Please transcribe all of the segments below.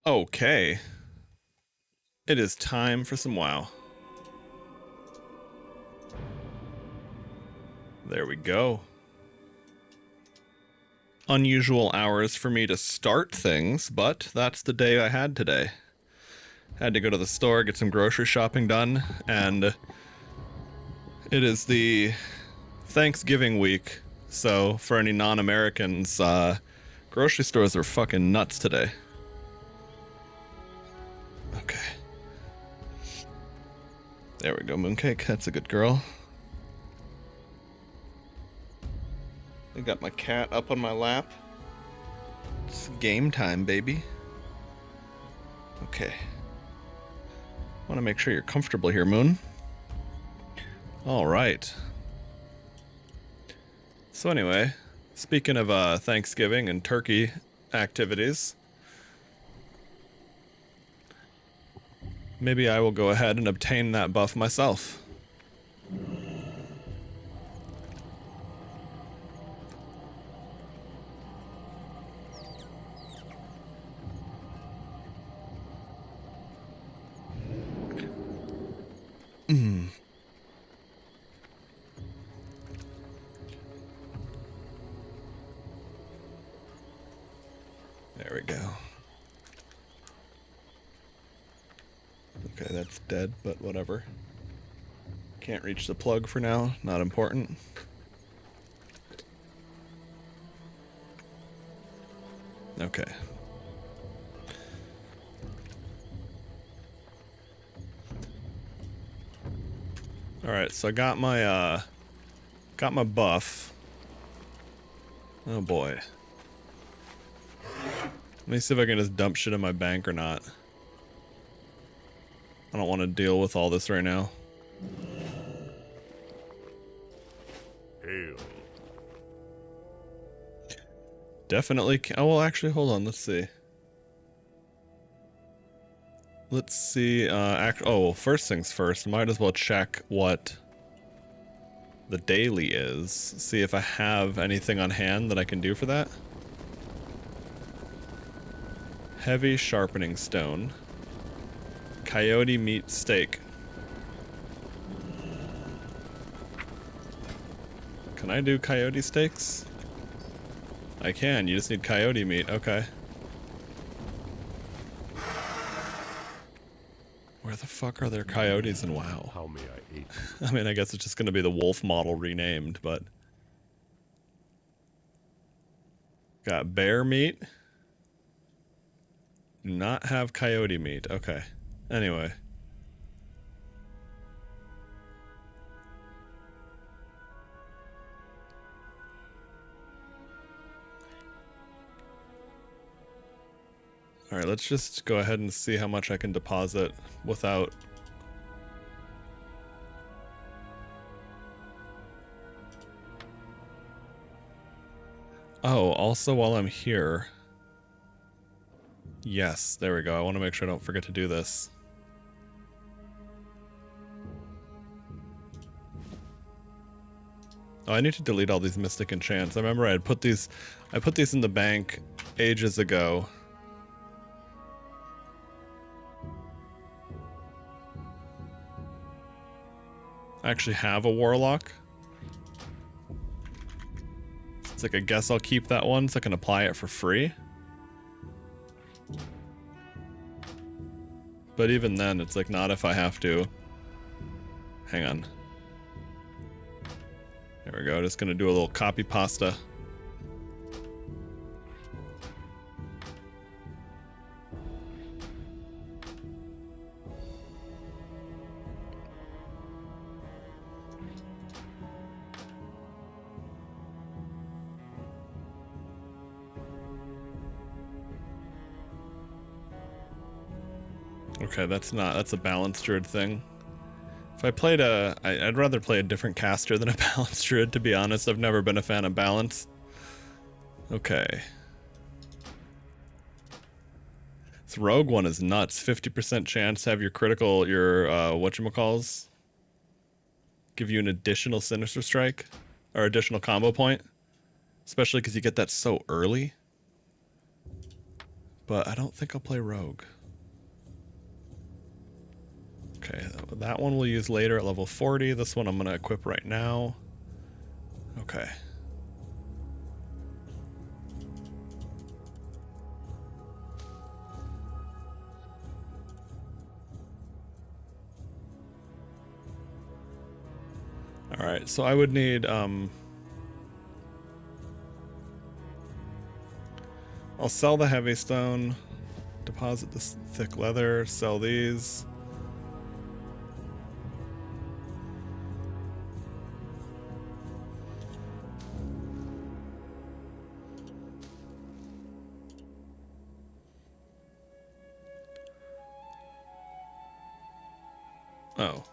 Okay. It is time for some WoW. There we go. Unusual hours for me to start things, but that's the day I had today. Had to go to the store, get some grocery shopping done, and it is the Thanksgiving week, so for any non-Americans, grocery stores are fucking nuts today. Okay. There we go, Mooncake. That's a good girl. I got my cat up on my lap. It's game time, baby. Okay. Want to make sure you're comfortable here, Moon. All right. So anyway, speaking of Thanksgiving and turkey activities, maybe I will go ahead and obtain that buff myself. There we go. Okay, that's dead, but whatever. Can't reach the plug for now, not important. Okay. Alright, so I got my buff. Oh boy. Let me see if I can just dump shit in my bank or not. I don't want to deal with all this right now. Hail. Definitely can. Oh, well, actually, hold on. Let's see. Let's see. Oh, well, first things first. Might as well check what the daily is. See if I have anything on hand that I can do for that. Heavy sharpening stone. Coyote meat steak. Can I do coyote steaks? I can, you just need coyote meat, okay. Where the fuck are there coyotes in WoW? How may I aid I mean, I guess it's just gonna be the wolf model renamed, but... Got bear meat. Do not have coyote meat, okay. Anyway. Alright, let's just go ahead and see how much I can deposit without... Oh, also while I'm here... Yes, there we go. I want to make sure I don't forget to do this. Oh, I need to delete all these mystic enchants. I remember I put these in the bank ages ago. I actually have a warlock. It's like, I guess I'll keep that one so I can apply it for free. But even then, it's like not if I have to. Hang on. There we go, just gonna do a little copy pasta. Okay, that's a balanced druid thing. If I played I'd rather play a different caster than a balanced druid, to be honest. I've never been a fan of balance. Okay. This rogue one is nuts. 50% chance to have your critical, your, whatchamacalls, give you an additional Sinister Strike, or additional combo point. Especially because you get that so early. but I don't think I'll play rogue. Okay, that one we'll use later at level 40. This one I'm going to equip right now. Okay. Alright, so I would need, I'll sell the heavy stone, deposit this thick leather, sell these. Oh.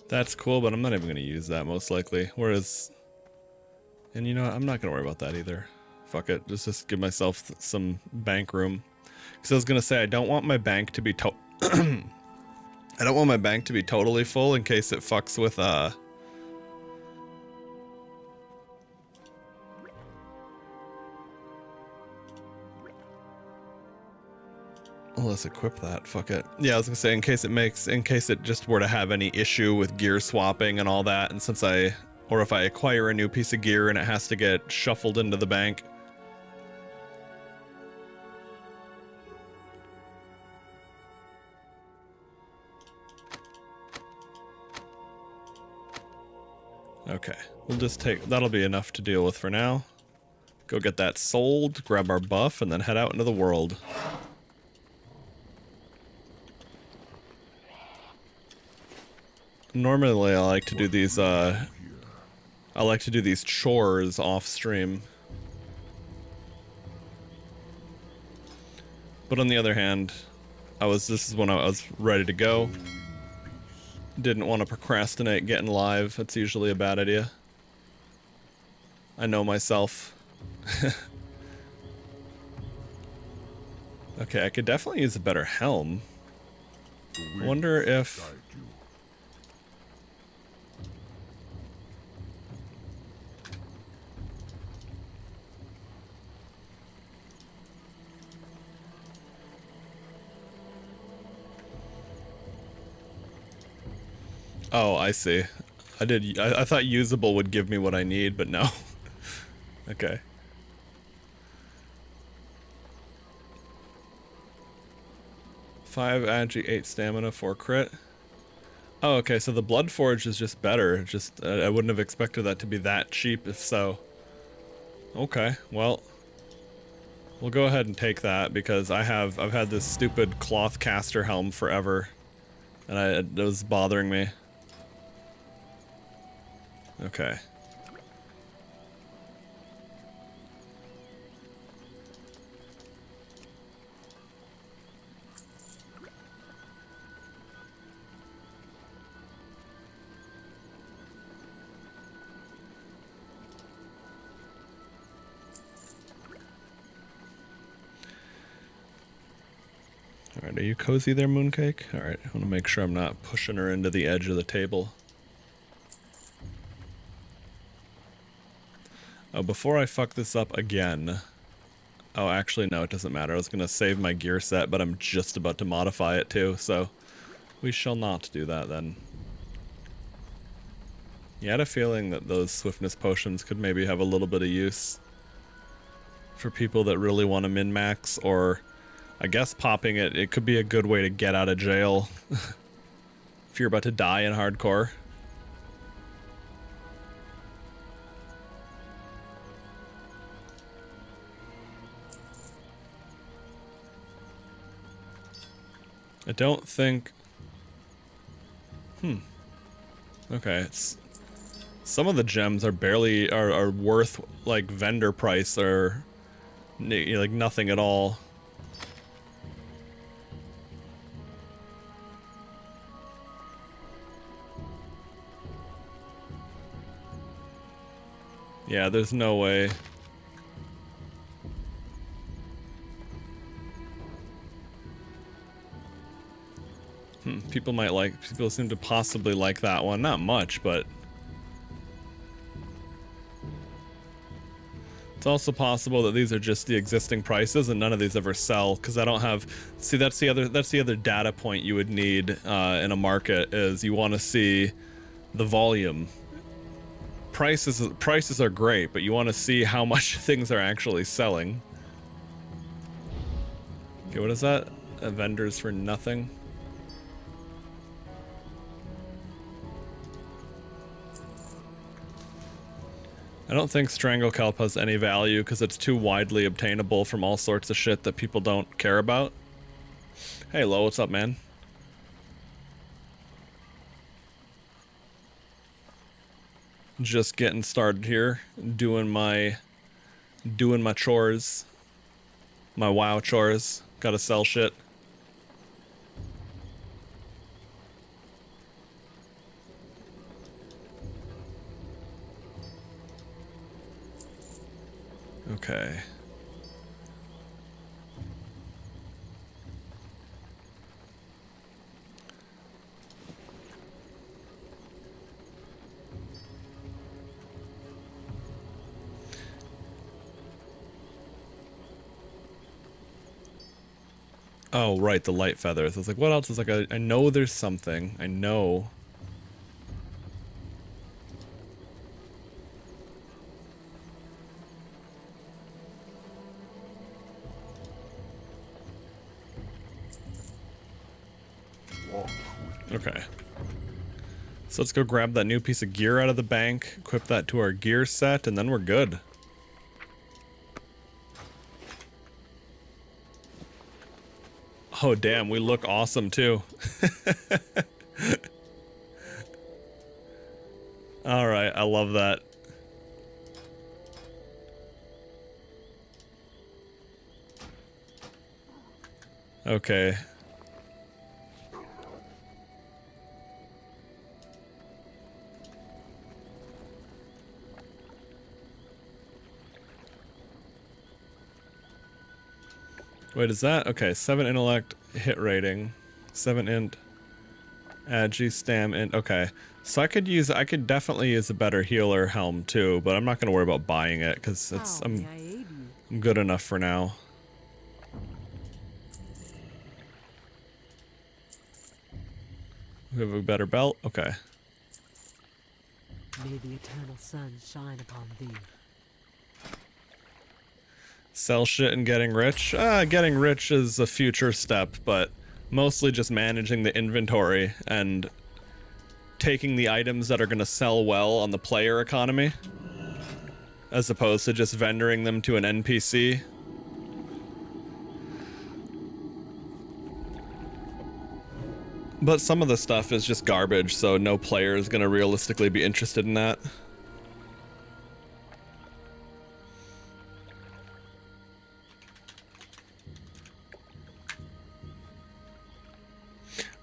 That's cool, but I'm not even going to use that most likely. Whereas, and you know what? I'm not going to worry about that either. Fuck it. Just give myself some bank room. Because I was going to say, I don't want my bank to be I don't want my bank to be totally full in case it fucks with, well, let's equip that. Fuck it. Yeah, I was gonna say in case it just were to have any issue with gear swapping and all that, and or if I acquire a new piece of gear and it has to get shuffled into the bank. Okay, we'll just that'll be enough to deal with for now. Go get that sold, grab our buff, and then head out into the world. Normally I like to do these chores off stream. But on the other hand, this is when I was ready to go. Didn't want to procrastinate getting live. That's usually a bad idea. I know myself. Okay, I could definitely use a better helm. I wonder if... Oh, I see. I thought usable would give me what I need, but no. Okay. Five agi, 8 stamina, 4 crit. Oh, okay, so the Blood Forge is just better. I wouldn't have expected that to be that cheap if so. Okay, well, we'll go ahead and take that because I've had this stupid cloth caster helm forever, and it was bothering me. Okay. Alright, are you cozy there, Mooncake? Alright, I want to make sure I'm not pushing her into the edge of the table. Oh, before I fuck this up again... Oh, actually, no, it doesn't matter. I was going to save my gear set, but I'm just about to modify it too, so... We shall not do that then. You had a feeling that those swiftness potions could maybe have a little bit of use for people that really want to min-max, or I guess popping it could be a good way to get out of jail if you're about to die in hardcore. I don't think... Okay, some of the gems are barely are worth like vendor price or like nothing at all. Yeah, there's no way. People seem to possibly like that one. Not much, but it's also possible that these are just the existing prices and none of these ever sell because I don't have. See, that's the other data point you would need in a market is you want to see the volume. Prices are great, but you want to see how much things are actually selling. Okay, what is that? Vendors for nothing. I don't think Strangle Kelp has any value because it's too widely obtainable from all sorts of shit that people don't care about. Hey, Lo, what's up, man? Just getting started here, doing my chores, my WoW chores. Gotta sell shit. Okay. Oh, right, the light feathers. I was like, what else? Is like, I know there's something. I know. Okay. So let's go grab that new piece of gear out of the bank, equip that to our gear set, and then we're good. Oh, damn, we look awesome, too. Alright, I love that. Okay. Wait, is that? Okay, 7 intellect hit rating, 7 int, agi, stam, int. Okay, so I could definitely use a better healer helm too, but I'm not gonna worry about buying it because I'm good enough for now. We have a better belt. Okay. May the eternal sun shine upon thee. Sell shit and getting rich? Getting rich is a future step, but mostly just managing the inventory and taking the items that are going to sell well on the player economy, as opposed to just vendoring them to an NPC. But some of the stuff is just garbage, so no player is going to realistically be interested in that.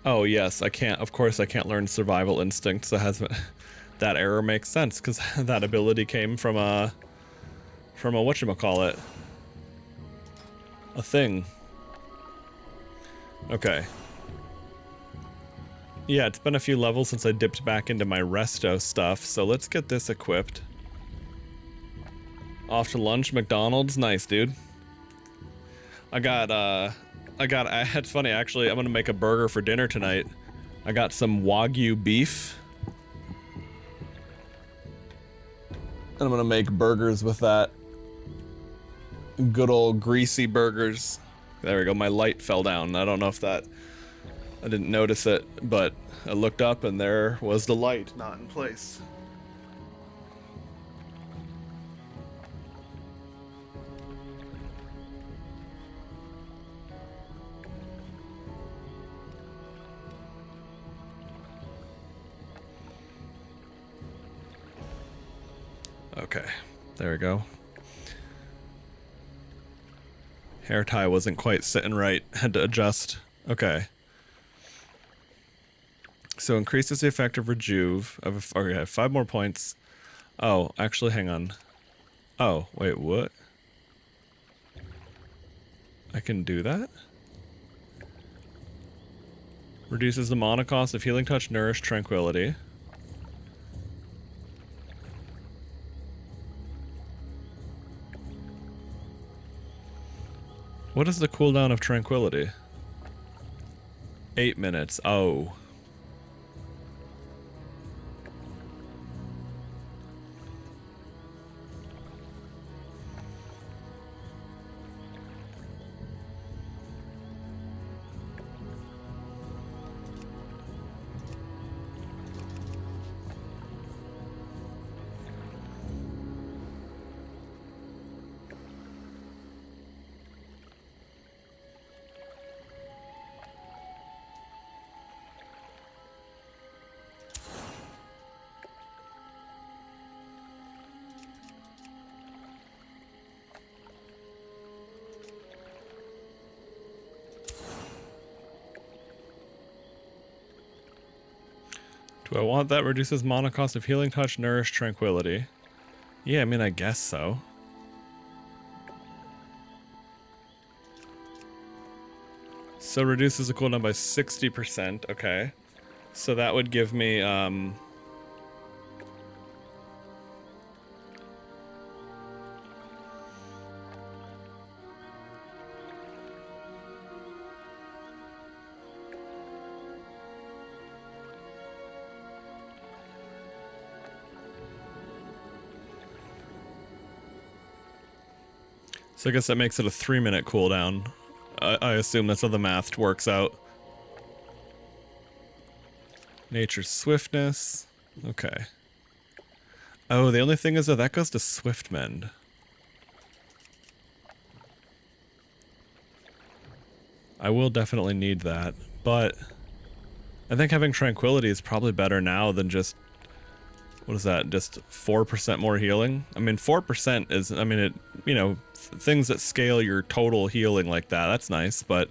Oh yes, I can't. Of course, I can't learn survival instincts. That error makes sense because that ability came from a whatchamacallit, a thing. Okay. Yeah, it's been a few levels since I dipped back into my resto stuff, so let's get this equipped. Off to lunch, McDonald's. Nice, dude. It's funny, actually, I'm gonna make a burger for dinner tonight. I got some Wagyu beef. And I'm gonna make burgers with that. Good old greasy burgers. There we go, my light fell down. I don't know if I didn't notice it, but I looked up and there was the light not in place. Okay, there we go. Hair tie wasn't quite sitting right. Had to adjust. Okay. So increases the effective rejuve of okay, 5 more points. Oh, actually, hang on. Oh, wait, what? I can do that? Reduces the mana cost of healing touch, nourish, tranquility. What is the cooldown of tranquility? 8 minutes. Oh. Do I want that? Reduces mana cost of healing touch, nourish, tranquility. Yeah, I mean, I guess so. So reduces the cooldown by 60%. Okay. So that would give me, so I guess that makes it a 3-minute cooldown. I assume that's how the math works out. Nature's swiftness. Okay. Oh, the only thing is that goes to swift mend. I will definitely need that, but I think having tranquility is probably better now than just, what is that, just 4% more healing? I mean, 4% is, I mean, it, you know, things that scale your total healing like that, that's nice, but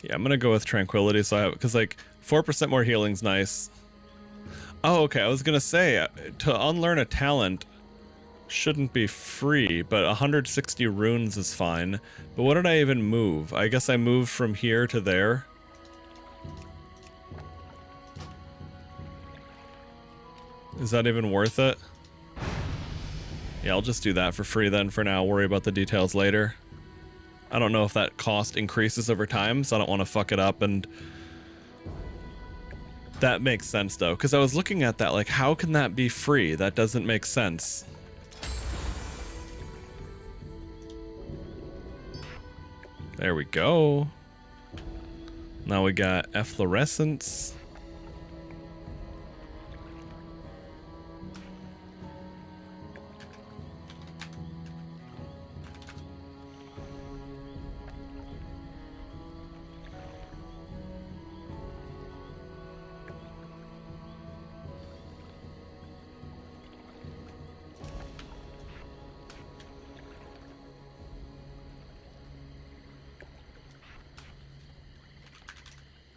yeah, I'm gonna go with tranquility, so I have, because like 4% more healing's nice. Oh, okay, I was gonna say, to unlearn a talent shouldn't be free, but 160 runes is fine. But what did I even move? I guess I moved from here to there. Is that even worth it? Yeah, I'll just do that for free then for now. Worry about the details later. I don't know if that cost increases over time, so I don't want to fuck it up, and that makes sense though, because I was looking at that like, how can that be free? That doesn't make sense. There we go. Now we got efflorescence.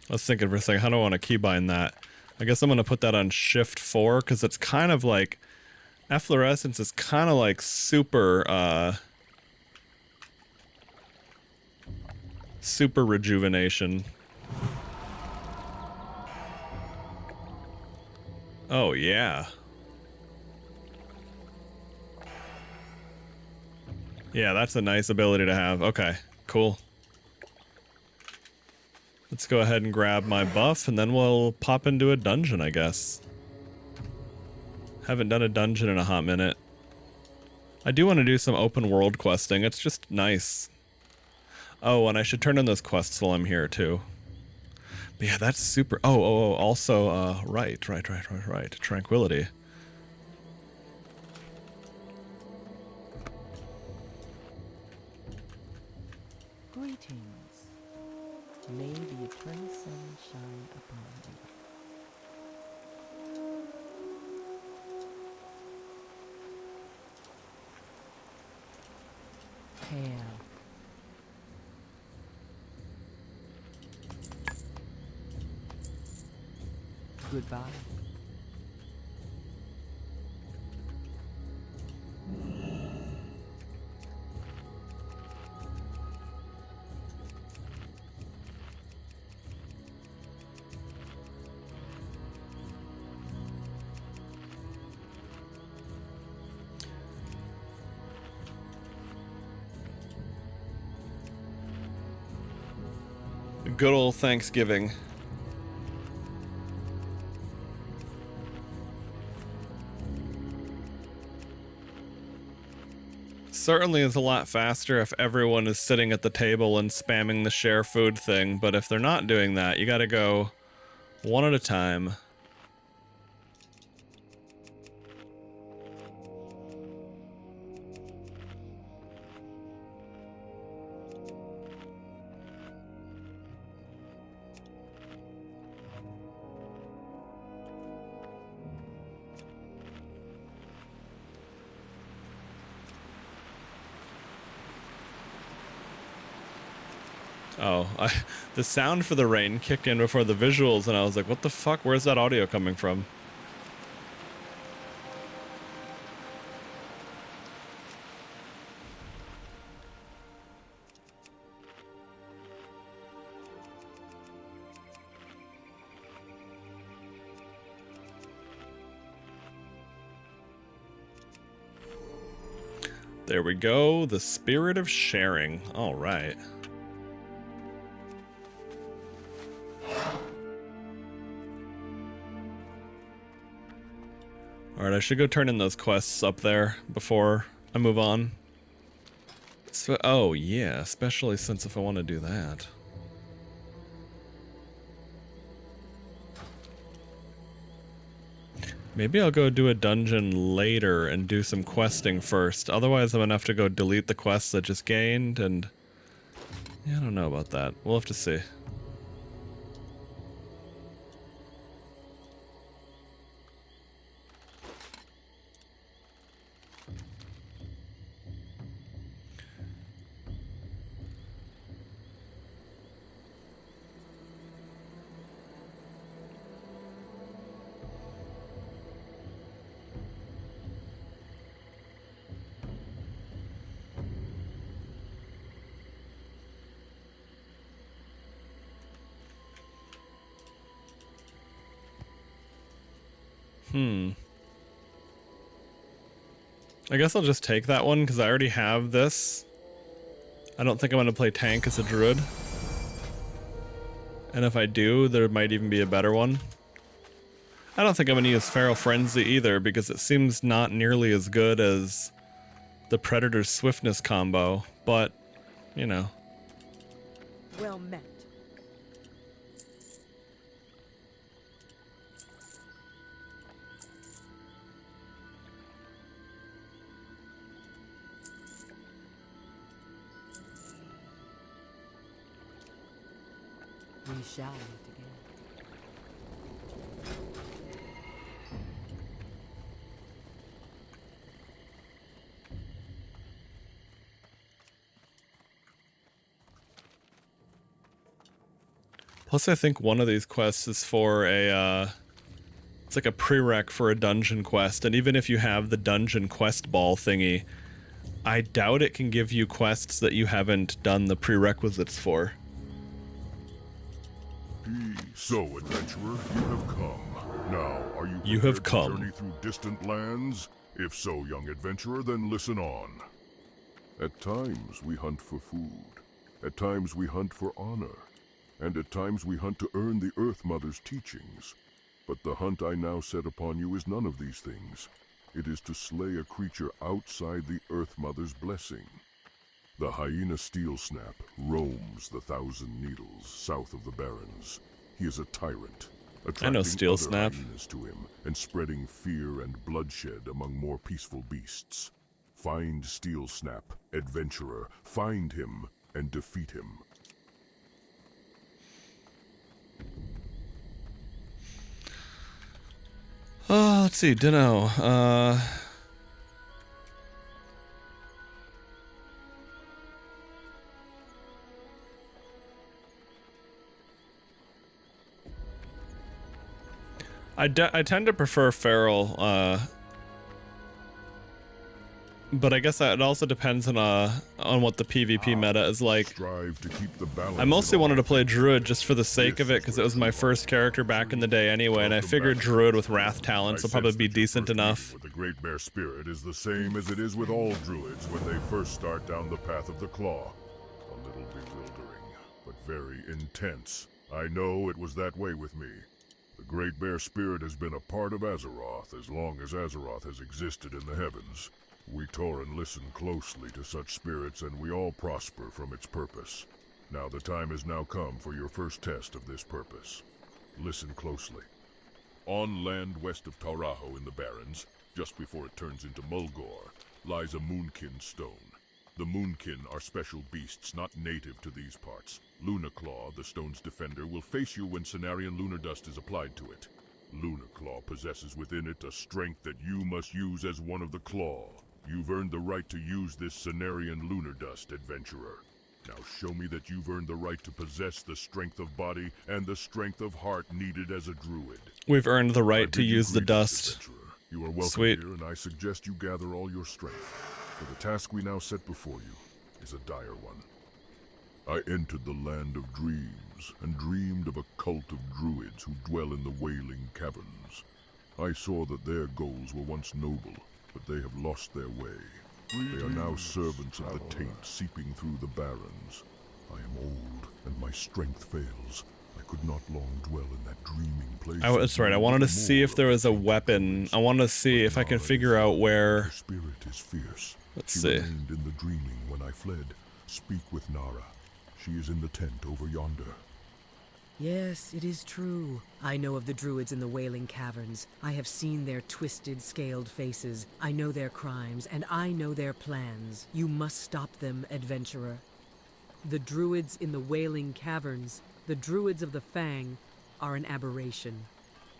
I was thinking for a second, how do I want to keybind that? I guess I'm going to put that on shift 4 because it's kind of like, efflorescence is kind of like super, super rejuvenation. Oh, yeah. Yeah, that's a nice ability to have. Okay, cool. Let's go ahead and grab my buff, and then we'll pop into a dungeon, I guess. Haven't done a dungeon in a hot minute. I do want to do some open world questing. It's just nice. Oh, and I should turn in those quests while I'm here, too. But yeah, that's super... Oh, also, right. Tranquility. Greetings. May the eternal sun shine upon you. Hail. Goodbye. Good old Thanksgiving. Certainly is a lot faster if everyone is sitting at the table and spamming the share food thing, but if they're not doing that, you gotta go one at a time. Oh, the sound for the rain kicked in before the visuals, and I was like, what the fuck? Where's that audio coming from? There we go, the spirit of sharing. All right. Alright, I should go turn in those quests up there before I move on. So, oh yeah, especially since if I want to do that. Maybe I'll go do a dungeon later and do some questing first. Otherwise I'm gonna have to go delete the quests I just gained, and yeah, I don't know about that. We'll have to see. I guess I'll just take that one because I already have this. I don't think I'm going to play tank as a druid. And if I do, there might even be a better one. I don't think I'm going to use Feral Frenzy either because it seems not nearly as good as the Predator's Swiftness combo, but, you know. Well met. We shall meet again. Plus I think one of these quests is for a, it's like a prereq for a dungeon quest, and even if you have the dungeon quest ball thingy, I doubt it can give you quests that you haven't done the prerequisites for. So, adventurer, you have come. Now, are you You have prepared to come. journey through distant lands? If so, young adventurer, then listen on. At times, we hunt for food. At times, we hunt for honor. And at times, we hunt to earn the Earth Mother's teachings. But the hunt I now set upon you is none of these things. It is to slay a creature outside the Earth Mother's blessing. The hyena Steel Snap roams the Thousand Needles south of the Barrens. He is a tyrant, attracting Steel other Snap. hyenas to him and spreading fear and bloodshed among more peaceful beasts. Find Steel Snap, adventurer. Find him and defeat him. Let's see, dunno. I tend to prefer feral, but I guess that it also depends on what the PvP meta is like. Strive to keep the balance. I mostly in wanted to all play things. Druid just for the sake of it, because it was my first character back in the day anyway, and I figured Druid with Wrath talents will probably be decent enough. With the Great Bear Spirit is the same as it is with all druids when they first start down the path of the Claw. A little bewildering, but very intense. I know it was that way with me. The Great Bear Spirit has been a part of Azeroth as long as Azeroth has existed in the heavens. We Tauren listen closely to such spirits, and we all prosper from its purpose. Now the time has now come for your first test of this purpose. Listen closely. On land west of Taurajo in the Barrens, just before it turns into Mulgore, lies a Moonkin stone. The Moonkin are special beasts not native to these parts. Lunaclaw, the stone's defender, will face you when Cenarian lunar dust is applied to it. Lunaclaw possesses within it a strength that you must use as one of the Claw. You've earned the right to use this Cenarian lunar dust, adventurer. Now show me that you've earned the right to possess the strength of body and the strength of heart needed as a druid. We've earned the I right to bid you use the greetings, dust. adventurer. You are welcome Sweet. here, and I suggest you gather all your strength. For the task we now set before you is a dire one. I entered the land of dreams, and dreamed of a cult of druids who dwell in the Wailing Caverns. I saw that their goals were once noble, but they have lost their way. They are now servants of the taint seeping through the barrens. I am old, and my strength fails. I could not long dwell in that dreaming place. That's right, I wanted to see if there was a weapon. I wanted to see if I can figure out where... Her spirit is fierce. Let's She see. remained in the dreaming when I fled. Speak with Nara. She is in the tent over yonder. Yes, it is true. I know of the druids in the Wailing Caverns. I have seen their twisted, scaled faces. I know their crimes, and I know their plans. You must stop them, adventurer. The druids in the Wailing Caverns, the druids of the Fang, are an aberration.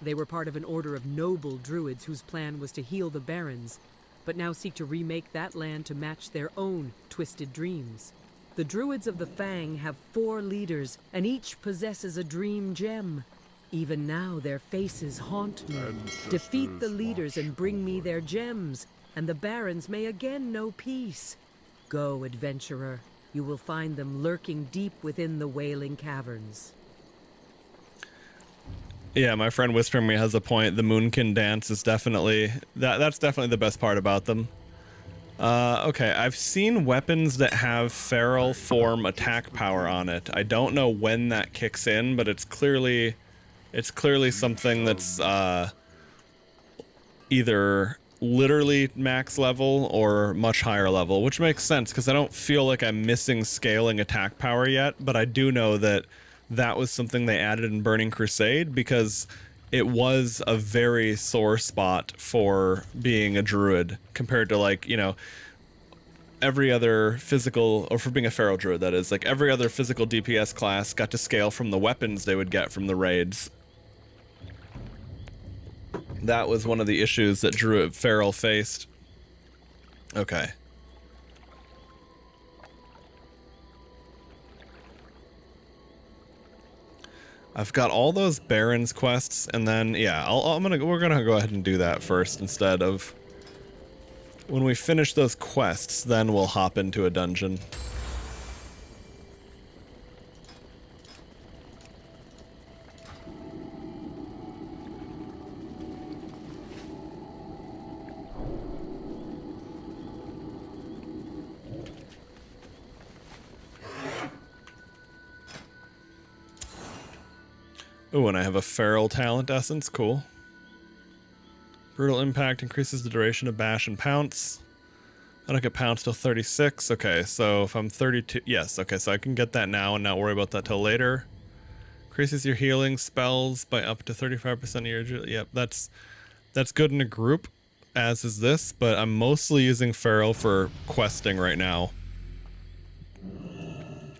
They were part of an order of noble druids whose plan was to heal the barrens, but now seek to remake that land to match their own twisted dreams. The druids of the Fang have 4 leaders, and each possesses a dream gem. Even now, their faces haunt me. Defeat the leaders and bring me their gems, and the barons may again know peace. Go, adventurer. You will find them lurking deep within the Wailing Caverns. Yeah, my friend Whispering Me has a point. The Moonkin dance is definitely... That's definitely the best part about them. Okay, I've seen weapons that have feral form attack power on it. I don't know when that kicks in, but it's clearly something that's either literally max level or much higher level, which makes sense because I don't feel like I'm missing scaling attack power yet, but I do know that that was something they added in Burning Crusade because it was a very sore spot for being a druid compared to, like, you know, every other physical, or for being a feral druid, that is, like every other physical DPS class got to scale from the weapons they would get from the raids. That was one of the issues that druid feral faced. Okay. I've got all those Barons quests, and then yeah, we're gonna go ahead and do that first instead of when we finish those quests. Then we'll hop into a dungeon. Oh, and I have a feral talent essence. Cool. Brutal impact increases the duration of bash and pounce. I don't get pounce till 36. Okay, so if I'm 32, yes. Okay, so I can get that now and not worry about that till later. Increases your healing spells by up to 35% of your. Yep, that's good in a group, as is this. But I'm mostly using feral for questing right now,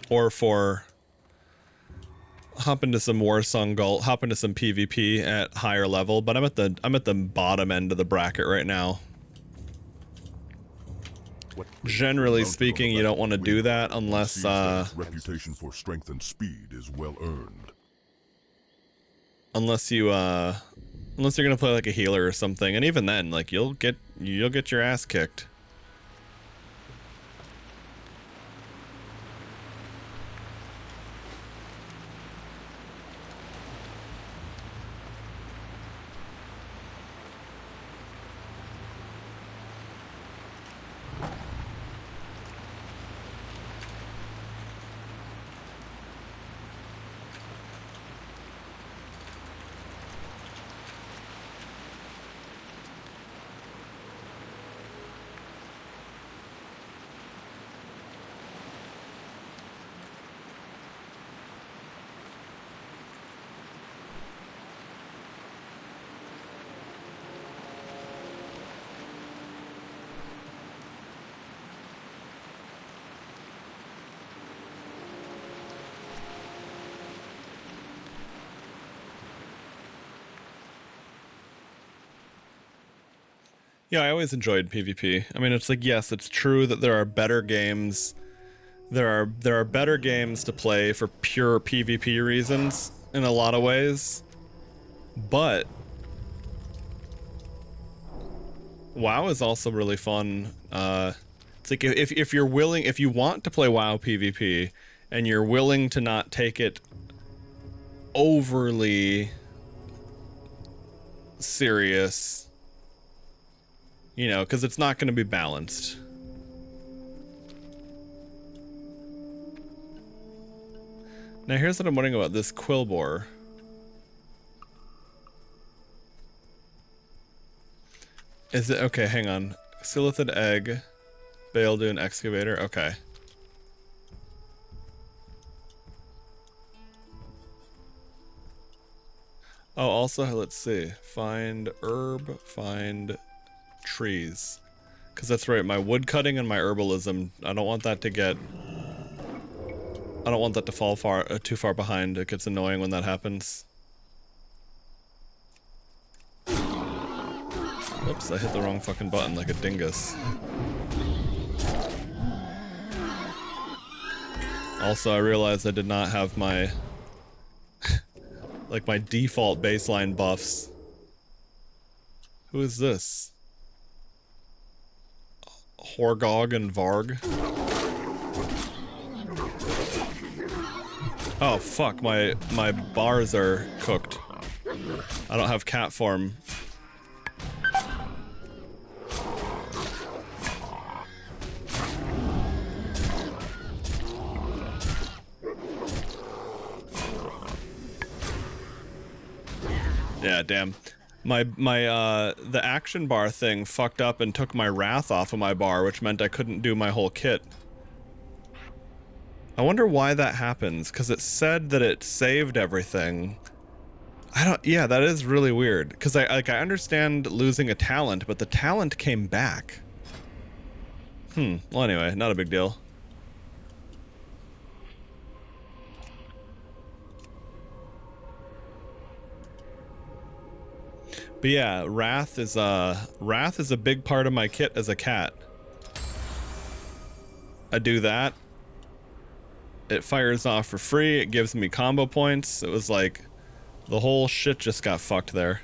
or for. Hop into some Warsong Gult, hop into some PvP at higher level, but I'm at the bottom end of the bracket right now. Generally speaking, you don't want to do that unless reputation for strength and speed is well earned. Unless you Unless you're gonna play like a healer or something, and even then, like you'll get your ass kicked. Yeah, I always enjoyed PvP. I mean, it's like, yes, it's true that there are better games. There are better games to play for pure PvP reasons in a lot of ways. But WoW is also really fun. It's like if you're willing, if you want to play WoW PvP and you're willing to not take it overly serious, you know, because it's not going to be balanced. Now here's what I'm wondering about this Quillbore. Is it, okay, hang on. Silithid Egg, Baildun Excavator, okay. Oh, also, let's see. Find herb, find trees. Because that's right, my wood cutting and my herbalism, I don't want that to get... I don't want that to fall too far behind. It gets annoying when that happens. Oops, I hit the wrong fucking button like a dingus. Also, I realized I did not have my... like my default baseline buffs. Who is this? Horgog and Varg? Oh fuck, my bars are cooked. I don't have cat form. Yeah, damn. The action bar thing fucked up and took my wrath off of my bar, which meant I couldn't do my whole kit. I wonder why that happens, because it said that it saved everything. Yeah, that is really weird, because I understand losing a talent, but the talent came back. Well anyway, not a big deal. But yeah, Wrath is a big part of my kit as a cat. I do that. It fires off for free, it gives me combo points. It was like, the whole shit just got fucked there.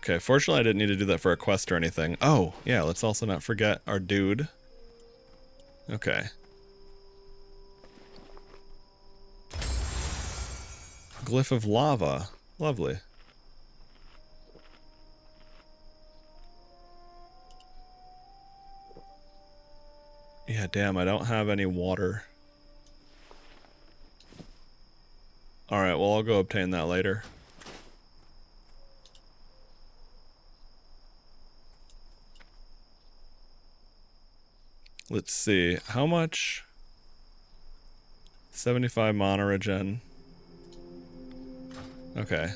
Okay, fortunately I didn't need to do that for a quest or anything. Oh, yeah, let's also not forget our dude. Okay. Glyph of lava. Lovely. Yeah, damn, I don't have any water. Alright, well, I'll go obtain that later. Let's see, how much? 75 mana regen. Okay.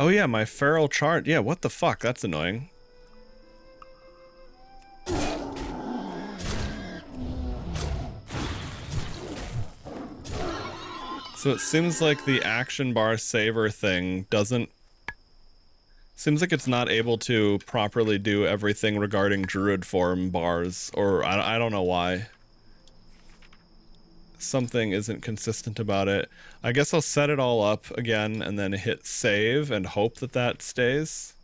Oh yeah, my feral chart. Yeah, what the fuck? That's annoying. So it seems like the action bar saver thing doesn't... Seems like it's not able to properly do everything regarding Druid form bars, or I don't know why. Something isn't consistent about it. I guess I'll set it all up again and then hit save and hope that that stays.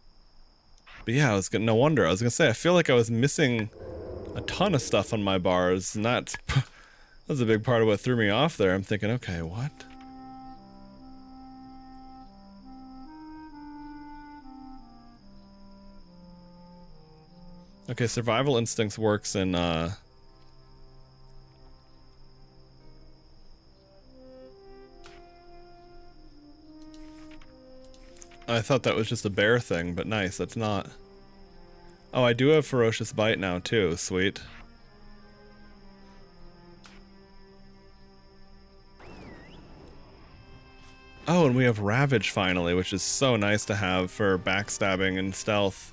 But yeah, no wonder. I was gonna say, I feel like I was missing a ton of stuff on my bars, and that's a big part of what threw me off there. I'm thinking, okay, what? Okay, survival instincts works in, Oh, I thought that was just a bear thing, but nice, that's not. Oh, I do have Ferocious Bite now, too. Sweet. Oh, and we have Ravage finally, which is so nice to have for backstabbing and stealth.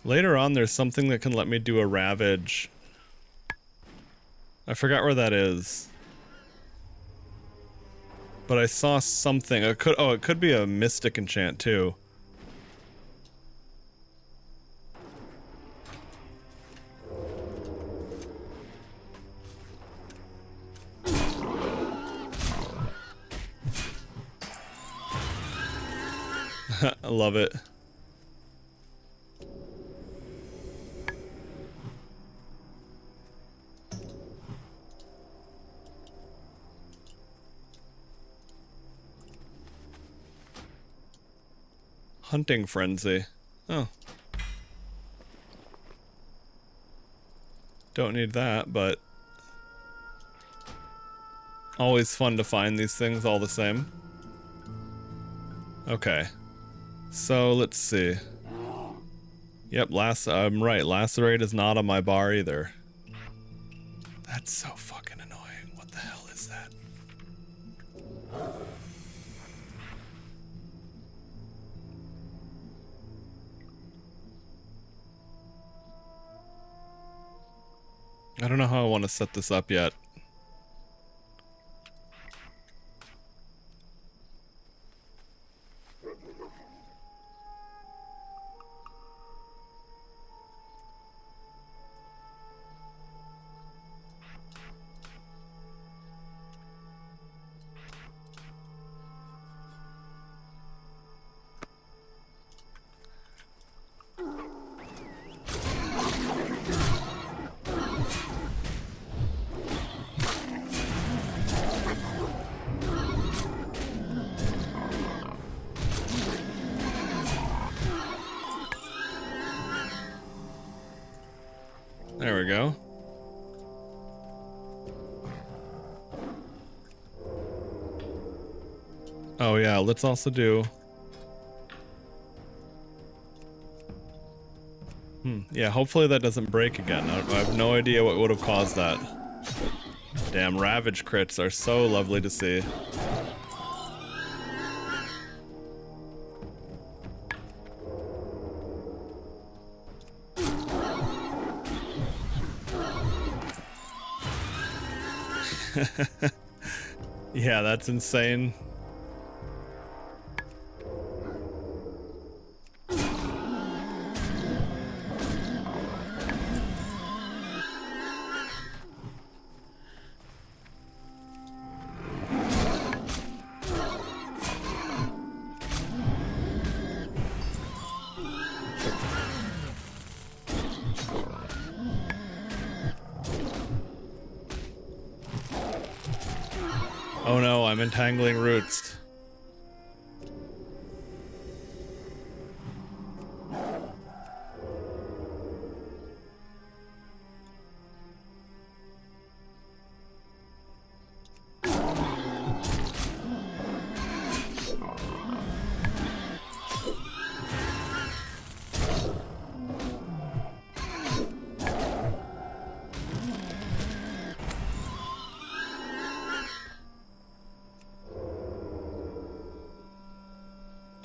Later on, there's something that can let me do a Ravage. I forgot where that is. But I saw something. It could be a Mystic enchant, too. I love it. Hunting Frenzy. Oh. Don't need that, but... always fun to find these things all the same. Okay. So, let's see. Yep, I'm right. Lacerate is not on my bar either. That's so fucking annoying. What the hell is that? I don't know how I want to set this up yet. There we go. Oh yeah, let's also do... yeah, hopefully that doesn't break again. I have no idea what would have caused that. Damn, Ravage crits are so lovely to see. Yeah, that's insane. Oh no, I'm entangling roots.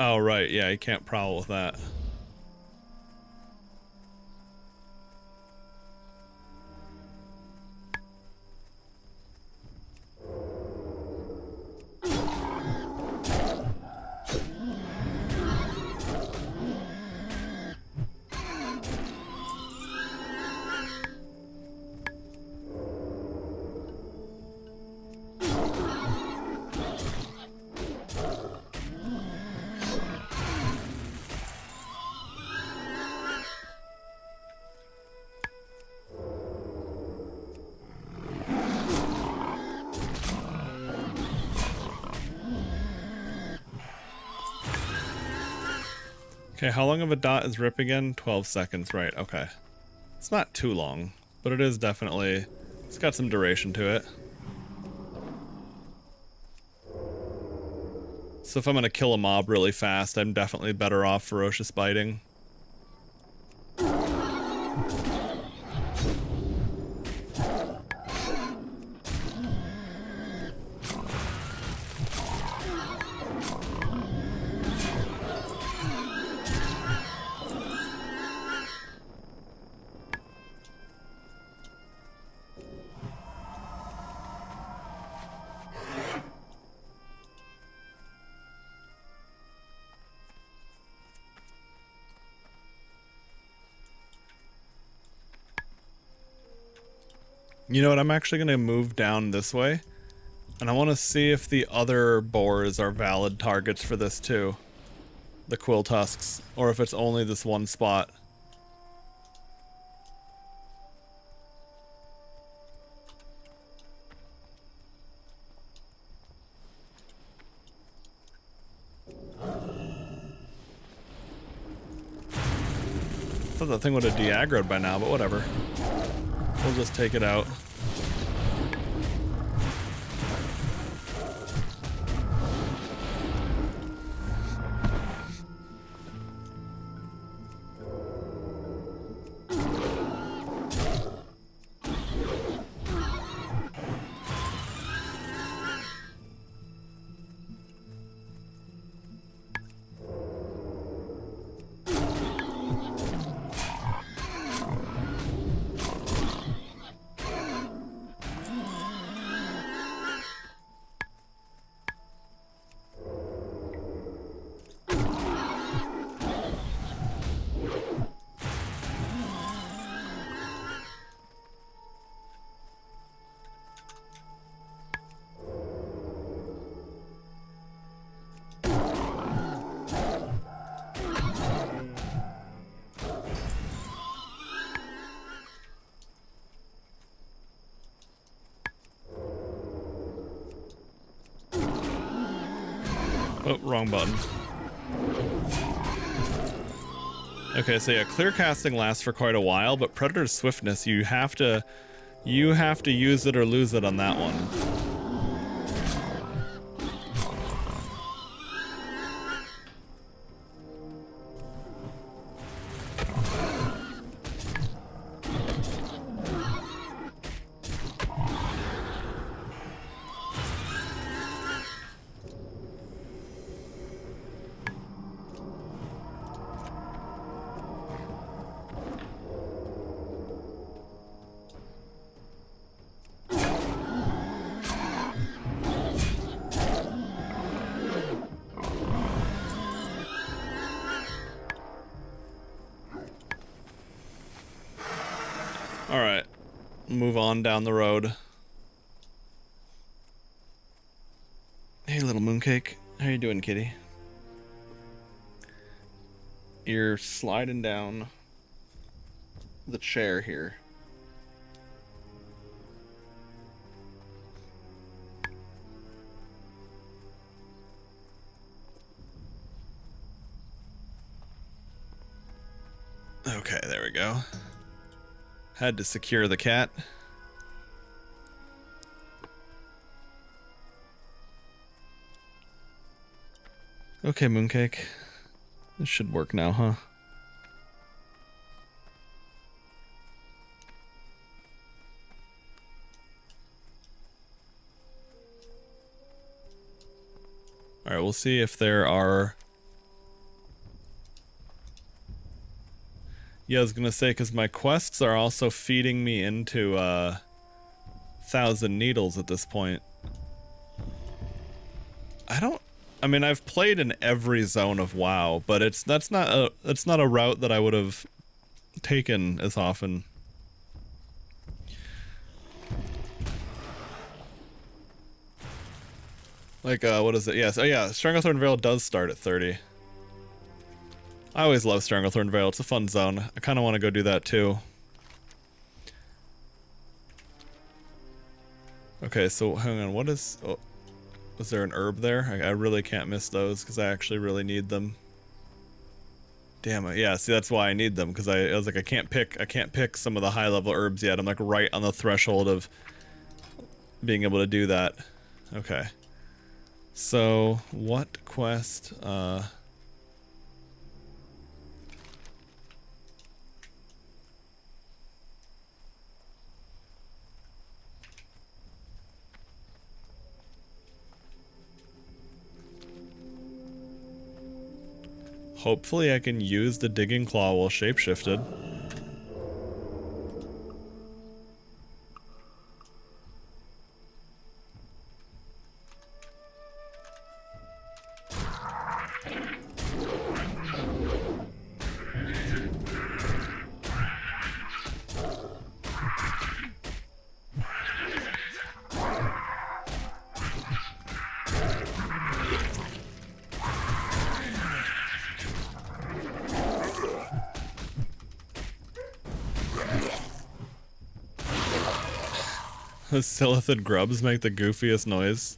Oh, right. Yeah, you can't prowl with that. Okay, how long of a dot is Rip again? 12 seconds, right, okay. It's not too long, but it is definitely... It's got some duration to it. So if I'm gonna kill a mob really fast, I'm definitely better off Ferocious Biting. You know what, I'm actually going to move down this way, and I want to see if the other boars are valid targets for this too. The Quill Tusks, or if it's only this one spot. I thought that thing would have de-aggroed by now, but whatever. We'll just take it out. Oh, wrong button. Okay, so yeah, clear casting lasts for quite a while, but Predator's Swiftness, you have to use it or lose it on that one. Alright, move on down the road. Hey, little mooncake. How you doing, kitty? You're sliding down the chair here. Okay, there we go. Had to secure the cat. Okay, mooncake. This should work now, huh? Alright, we'll see if there are Yeah, I was gonna say, because my quests are also feeding me into, 1,000 Needles at this point. I mean, I've played in every zone of WoW, but that's not a route that I would have taken as often. Like, what is it? Yes, oh yeah, Stranglethorn Vale does start at 30. I always love Stranglethorn Vale, it's a fun zone. I kind of want to go do that too. Okay, so hang on, what is... Oh, was there an herb there? I really can't miss those, because I actually really need them. Damn it, yeah, see that's why I need them, because I was like, I can't pick some of the high level herbs yet. I'm like right on the threshold of being able to do that. Okay. So, what quest, hopefully I can use the digging claw while shapeshifted. The Silithid grubs make the goofiest noise.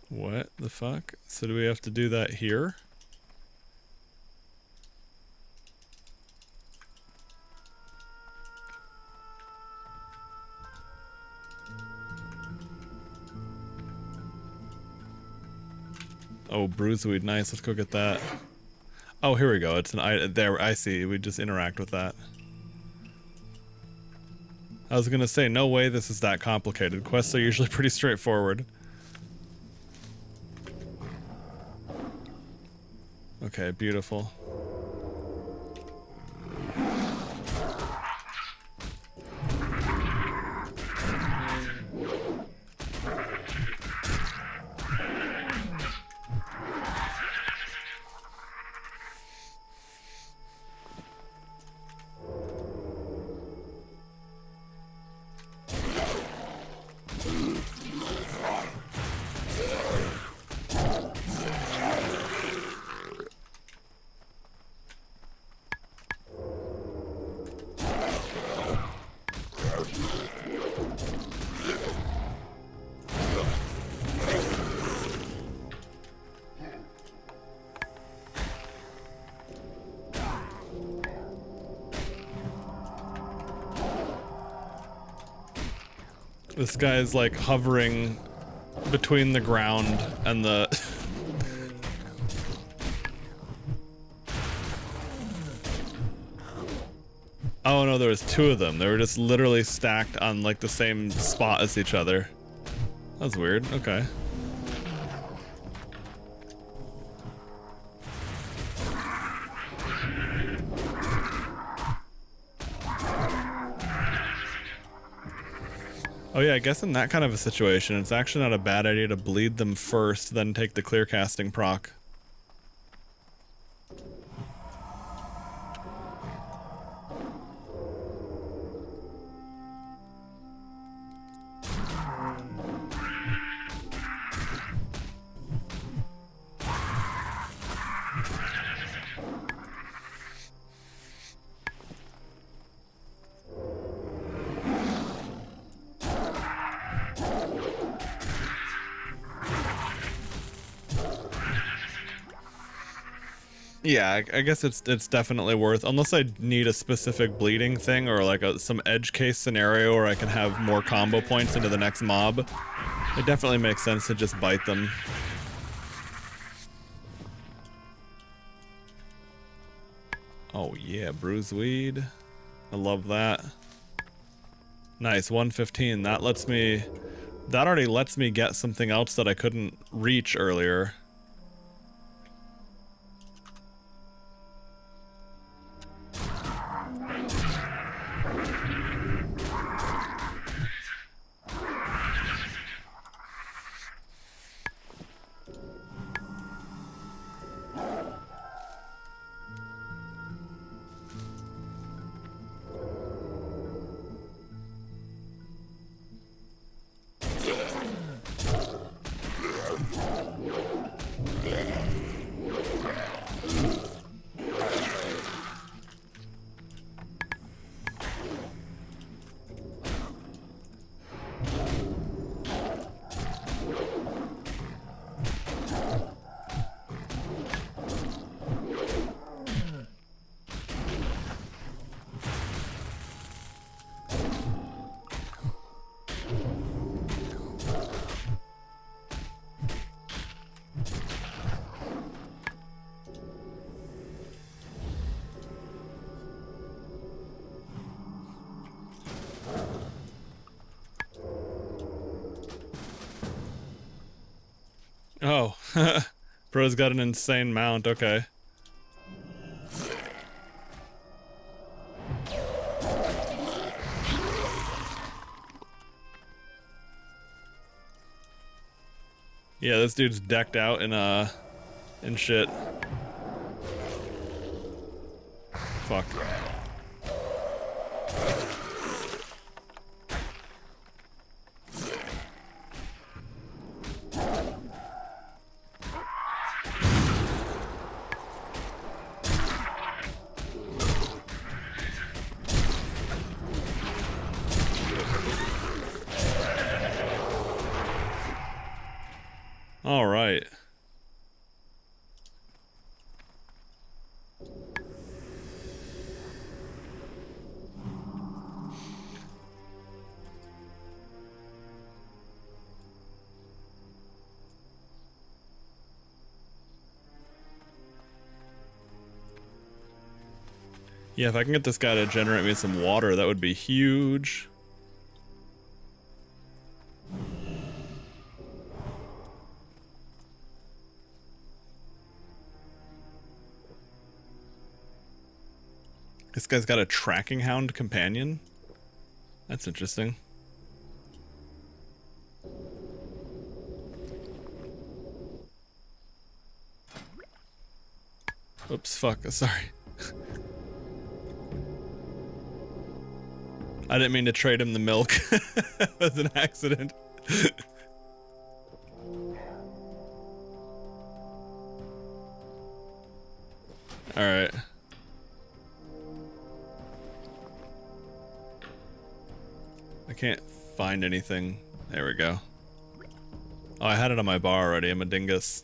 What the fuck? So do we have to do that here? Oh, bruiseweed, nice. Let's go get that. Oh, here we go. It's an there. I see. We just interact with that. I was gonna say, no way this is that complicated. Quests are usually pretty straightforward. Okay, beautiful. This guy's like hovering between the ground and the... Oh no, there was two of them. They were just literally stacked on like the same spot as each other. That's weird. Okay. Oh yeah, I guess in that kind of a situation, it's actually not a bad idea to bleed them first, then take the clear casting proc. Yeah, I guess it's definitely worth, unless I need a specific bleeding thing or like some edge case scenario where I can have more combo points into the next mob. It definitely makes sense to just bite them. Oh yeah, bruiseweed. I love that. Nice, 115. That lets me... That already lets me get something else that I couldn't reach earlier. Oh, bro's got an insane mount, okay. Yeah, this dude's decked out in shit. Fuck. All right. Yeah, if I can get this guy to generate me some water, that would be huge. This guy's got a tracking hound companion? That's interesting. Oops, fuck, sorry. I didn't mean to trade him the milk. It was an accident. Alright. I can't find anything. There we go. Oh, I had it on my bar already. I'm a dingus.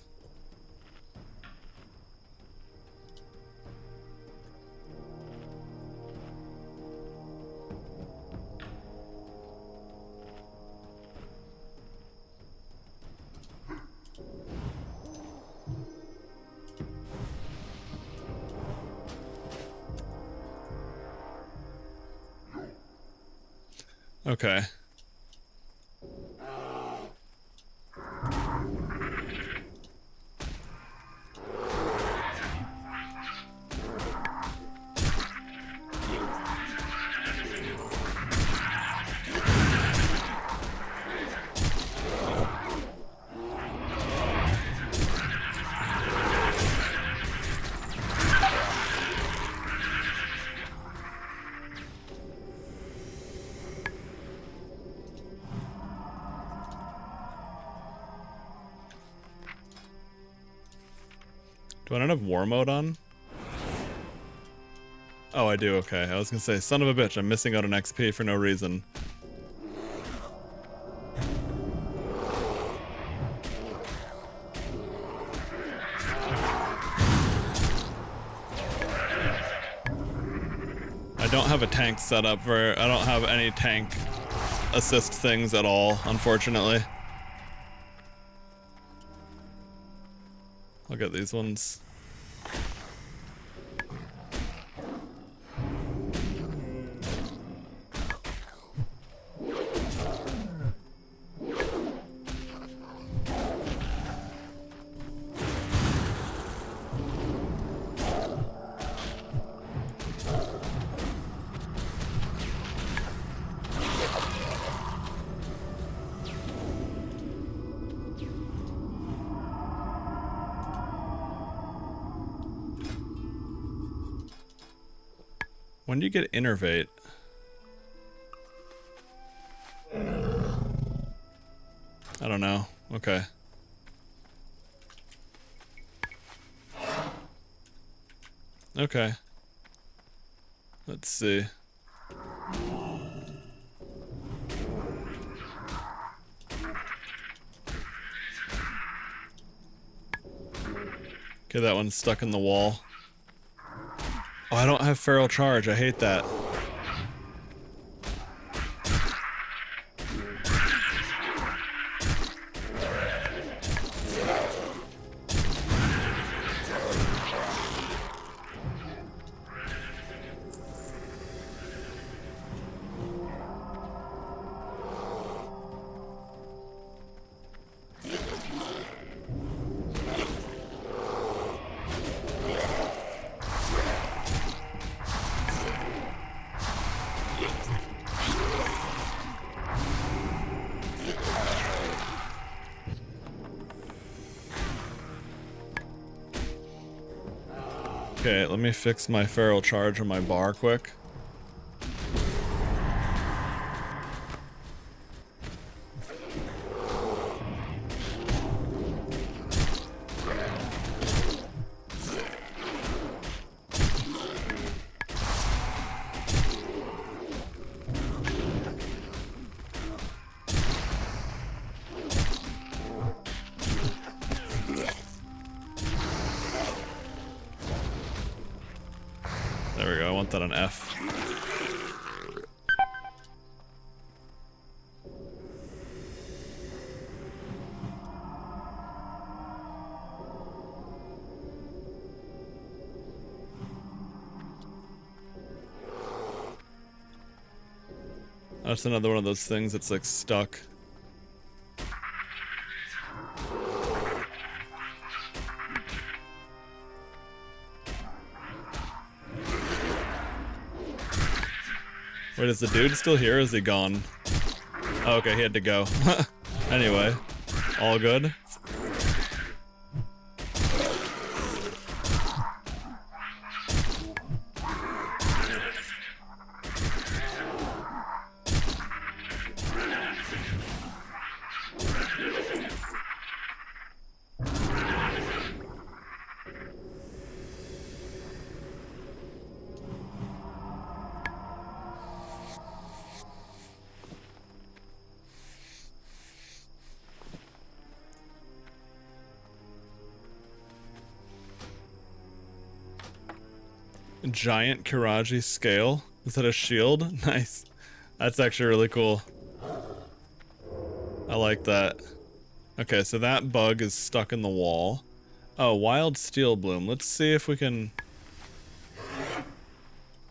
Okay. Do I not have war mode on? Oh, I do, okay. I was gonna say, son of a bitch, I'm missing out on XP for no reason. I don't have a tank set up for... I don't have any tank assist things at all, unfortunately. I'll get these ones. When do you get innervate? I don't know. Okay. Okay. Let's see. Okay, that one's stuck in the wall. Oh, I don't have feral charge. I hate that. Okay, let me fix my feral charge on my bar quick. There we go, I want that on F. That's another one of those things that's like stuck. Wait, is the dude still here or is he gone? Oh, okay, he had to go. Anyway, all good. Giant Kiraji scale. Is that a shield? Nice. That's actually really cool. I like that. Okay, so that bug is stuck in the wall. Oh, wild steel bloom. Let's see if we can...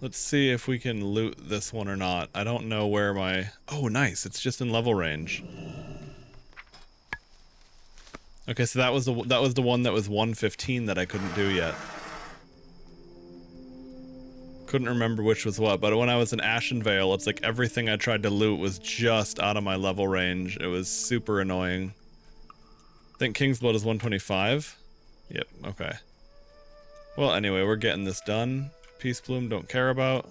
Let's see if we can loot this one or not. I don't know where my... Oh, nice. It's just in level range. Okay, so that was the one that was 115 that I couldn't do yet. Couldn't remember which was what, but when I was in Ashen Vale, it's like everything I tried to loot was just out of my level range. It was super annoying. I think King's Blood is 125. Yep, okay. Well, anyway, we're getting this done. Peace Bloom, don't care about.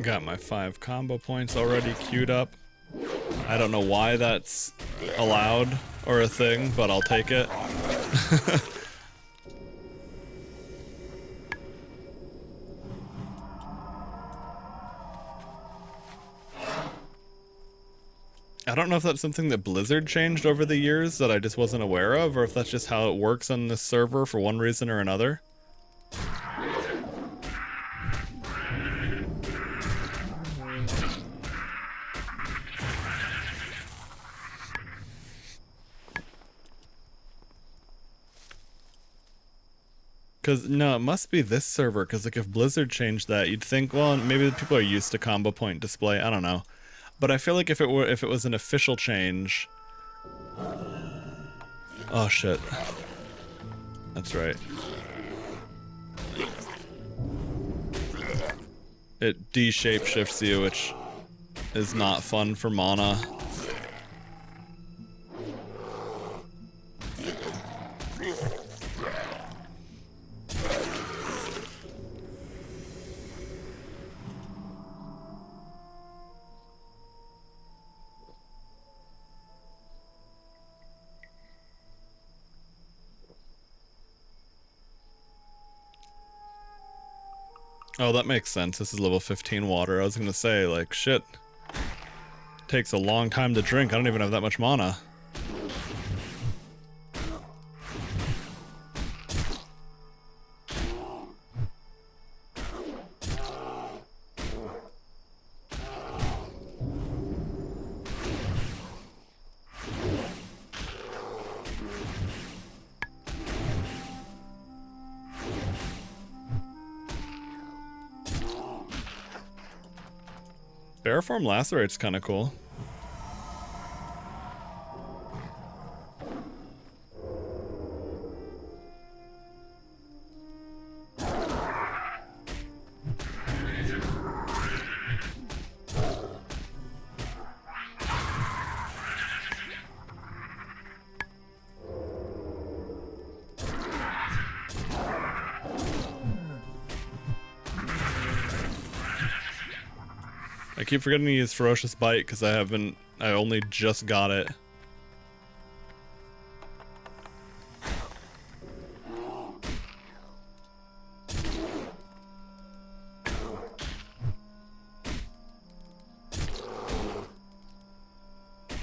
Got my 5 combo points already queued up. I don't know why that's allowed or a thing, but I'll take it. I don't know if that's something that Blizzard changed over the years that I just wasn't aware of, or if that's just how it works on this server for one reason or another. Because, no, it must be this server, because, like, if Blizzard changed that, you'd think, well, maybe the people are used to combo point display, I don't know. But I feel like if it was an official change... Oh, shit. That's right. It de-shapeshifts you, which is not fun for mana. Oh, that makes sense. This is level 15 water. I was gonna say, like, shit. Takes a long time to drink. I don't even have that much mana. Bearform Lacerate's kind of cool. I keep forgetting to use Ferocious Bite because I only just got it.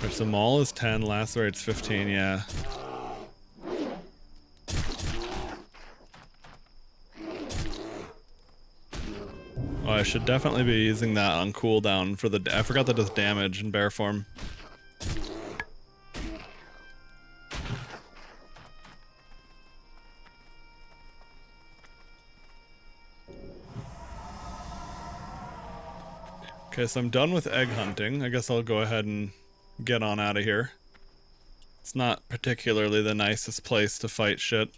If the Maul is 10, Lacerate's 15, yeah. Oh, I should definitely be using that on cooldown for the... I forgot that does damage in bear form. Okay, so I'm done with egg hunting. I guess I'll go ahead and get on out of here. It's not particularly the nicest place to fight shit.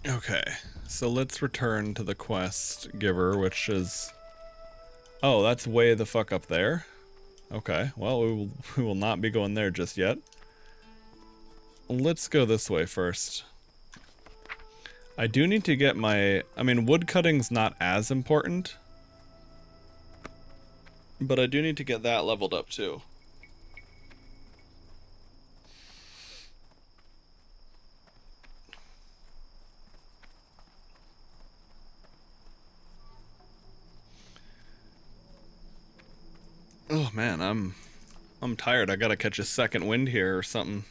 Okay, so let's return to the quest giver, which is... Oh, that's way the fuck up there? Okay, well, we will not be going there just yet. Let's go this way first. I do need to get my... I mean, woodcutting's not as important. But I do need to get that leveled up too. Oh man, I'm tired. I gotta catch a second wind here or something.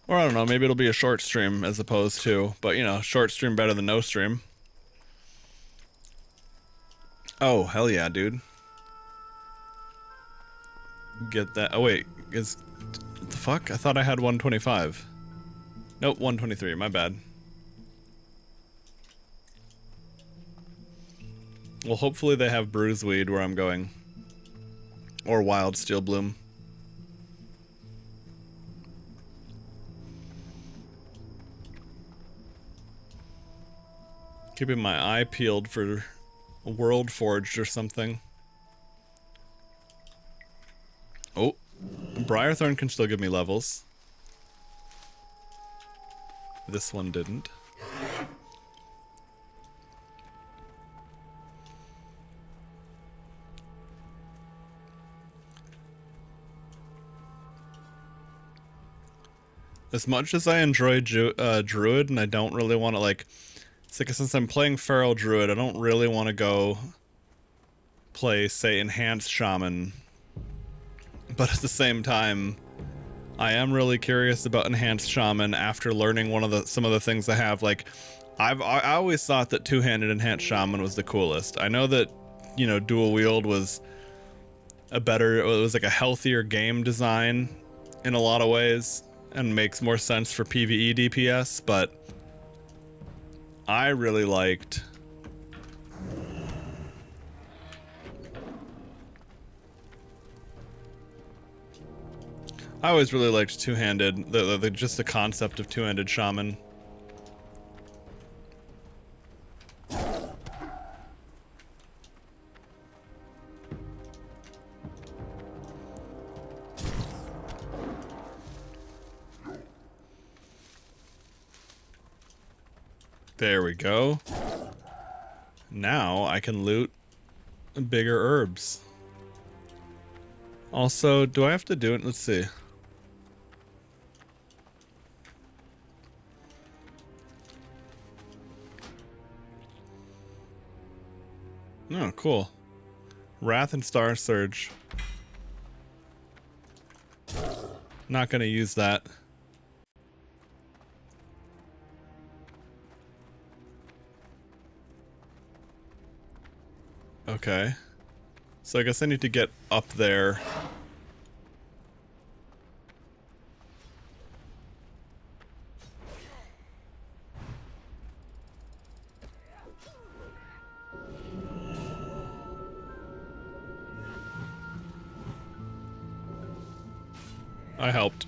Or I don't know, maybe it'll be a short stream as opposed to, but you know, short stream better than no stream. Oh, hell yeah, dude. Get that. Oh wait, what the fuck? I thought I had 125. Nope, 123, my bad. Well, hopefully they have Bruiseweed where I'm going. Or Wild Steel Bloom. Keeping my eye peeled for World Forged or something. Oh, Briarthorn can still give me levels. This one didn't. As much as I enjoy Druid, and I don't really want to, like, it's like since I'm playing Feral Druid, I don't really want to go play, say, Enhanced Shaman. But at the same time, I am really curious about Enhanced Shaman after learning some of the things they have. Like, I always thought that two-handed Enhanced Shaman was the coolest. I know that, you know, dual wield was it was like a healthier game design in a lot of ways and makes more sense for PvE DPS, but I really liked I always really liked two-handed, just the concept of two-handed shaman. There we go. Now I can loot bigger herbs. Also, do I have to do it? Let's see. Oh, cool. Wrath and Star Surge. Not gonna use that. Okay. So I guess I need to get up there. I helped.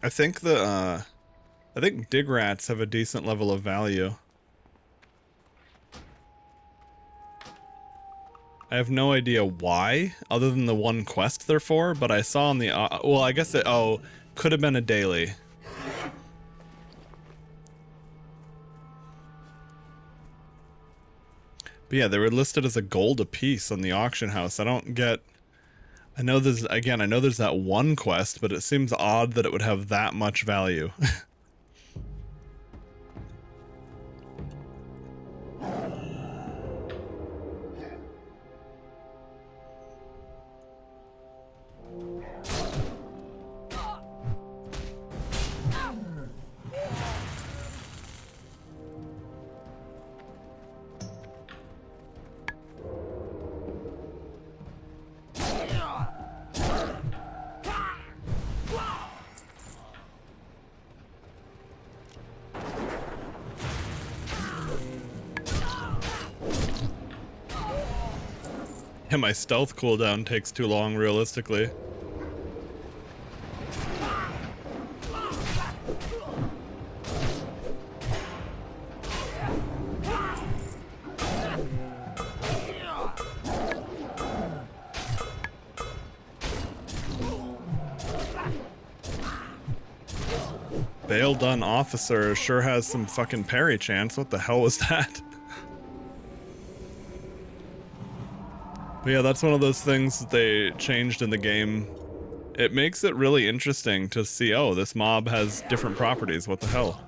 I think dig rats have a decent level of value. I have no idea why, other than the one quest they're for, but I saw on the, well, I guess could have been a daily. But yeah, they were listed as a gold apiece on the auction house. I don't get, I know there's that one quest, but it seems odd that it would have that much value. Yeah, my stealth cooldown takes too long, realistically. Bail done officer sure has some fucking parry chance. What the hell was that? But yeah, that's one of those things that they changed in the game. It makes it really interesting to see, oh, this mob has different properties. What the hell?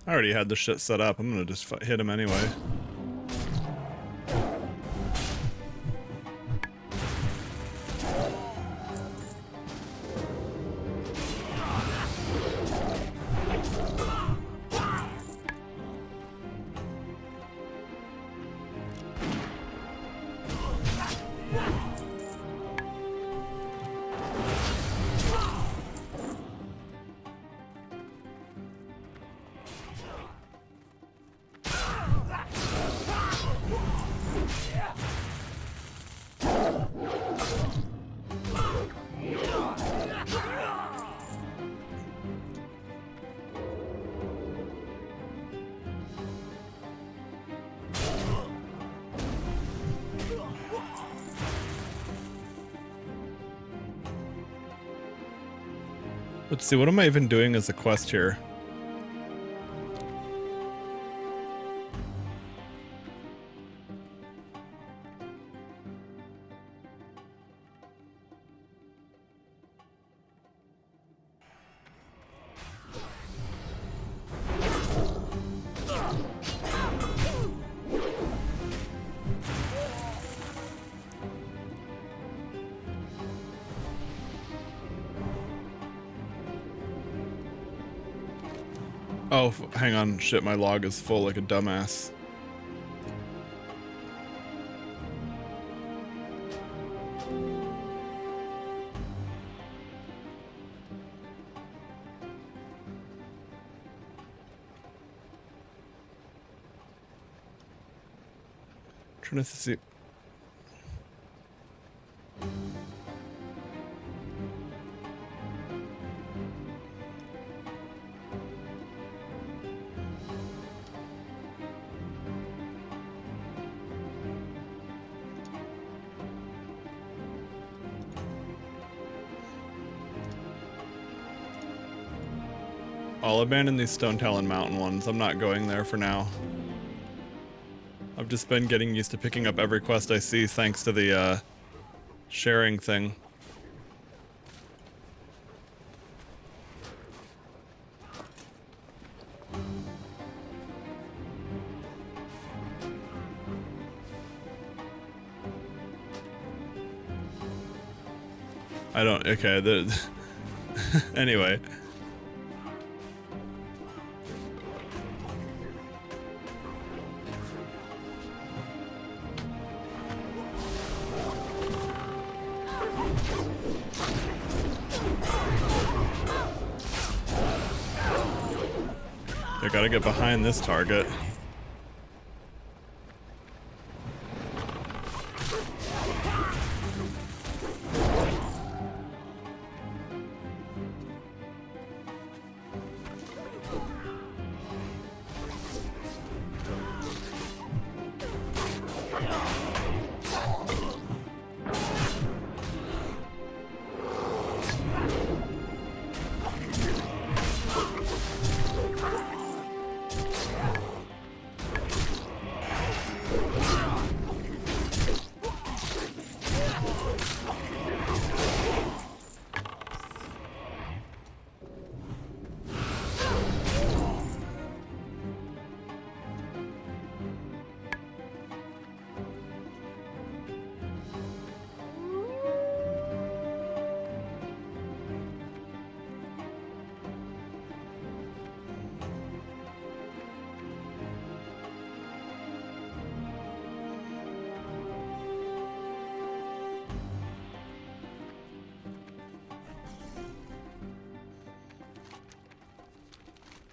I already had the shit set up. I'm gonna just hit him anyway. Let's see, what am I even doing as a quest here? Oh, hang on. Shit, my log is full like a dumbass. Trying to see. I'll abandon these Stone Talon Mountain ones. I'm not going there for now. I've just been getting used to picking up every quest I see thanks to the sharing thing. I don't, okay, anyway. I gotta get behind this target.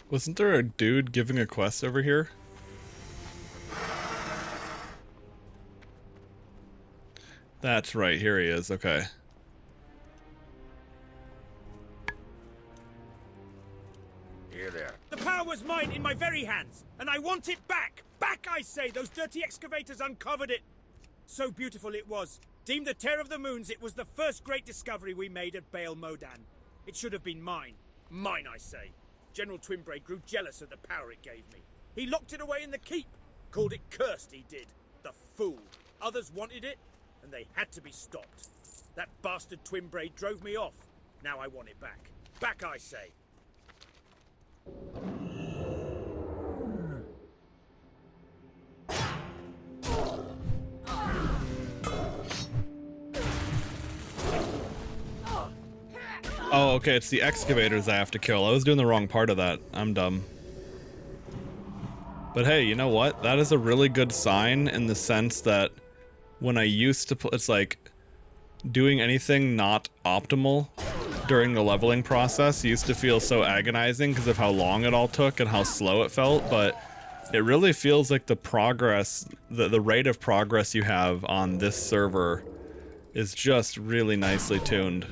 Wasn't there a dude giving a quest over here? That's right, here he is, okay. Here there. The power was mine in my very hands, and I want it back! Back, I say! Those dirty excavators uncovered it! So beautiful it was. Deemed the Tear of the Moons, it was the first great discovery we made at Baal Modan. It should have been mine. Mine, I say. General Twinbray grew jealous of the power it gave me. He locked it away in the keep. Called it cursed, he did. The fool. Others wanted it, and they had to be stopped. That bastard Twinbray drove me off. Now I want it back. Back, I say. Oh, okay, it's the excavators I have to kill. I was doing the wrong part of that. I'm dumb. But hey, you know what? That is a really good sign in the sense that when I used to it's like doing anything not optimal during the leveling process used to feel so agonizing because of how long it all took and how slow it felt, but it really feels like the progress, the rate of progress you have on this server is just really nicely tuned.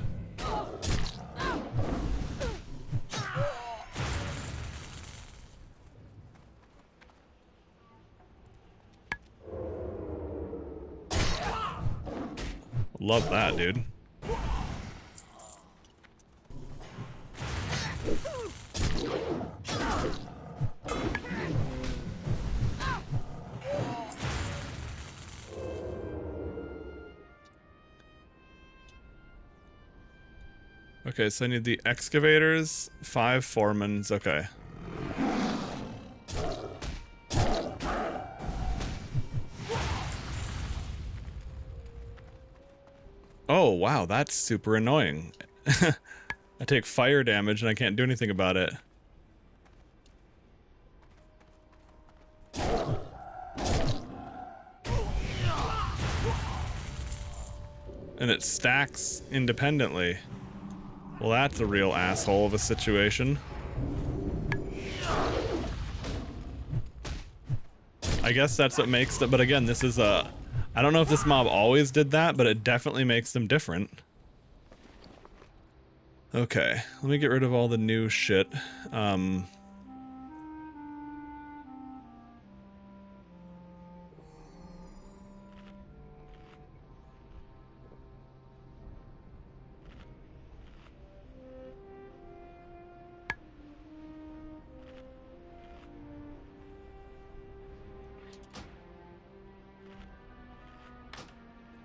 Love that, dude. Okay, so I need the excavators, 5 foremans. Okay. Oh, wow, that's super annoying. I take fire damage and I can't do anything about it. And it stacks independently. Well, that's a real asshole of a situation. I guess that's what makes it, but again, this is a... I don't know if this mob always did that, but it definitely makes them different. Okay, let me get rid of all the new shit.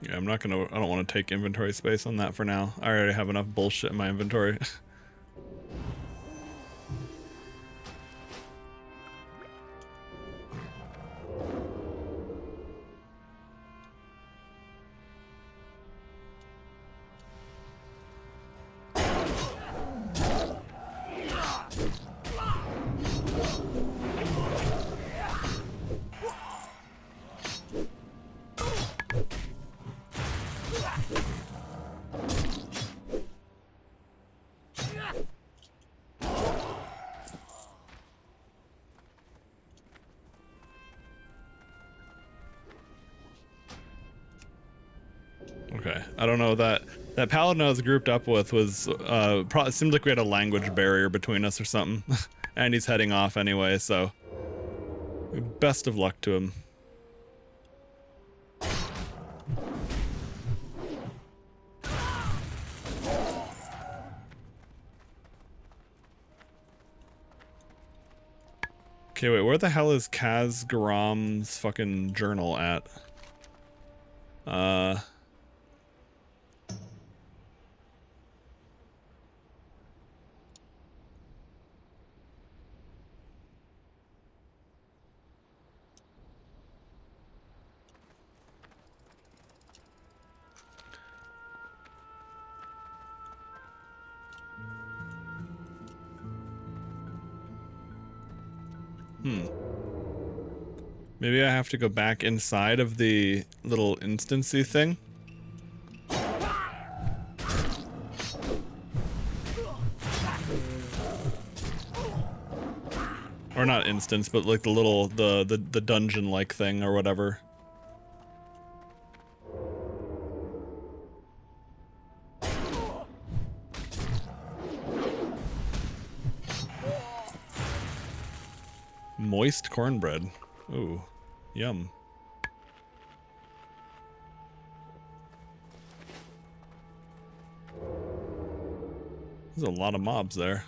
Yeah, I'm not gonna... I don't want to take inventory space on that for now. I already have enough bullshit in my inventory. Okay, I don't know, that paladin I was grouped up with was, probably seemed like we had a language barrier between us or something. And he's heading off anyway, so best of luck to him. Okay, wait, where the hell is Kaz Garam's fucking journal at? Maybe I have to go back inside of the little instancy thing? Or not instance, but like the little, the dungeon-like thing or whatever. Moist cornbread. Ooh, yum. There's a lot of mobs there.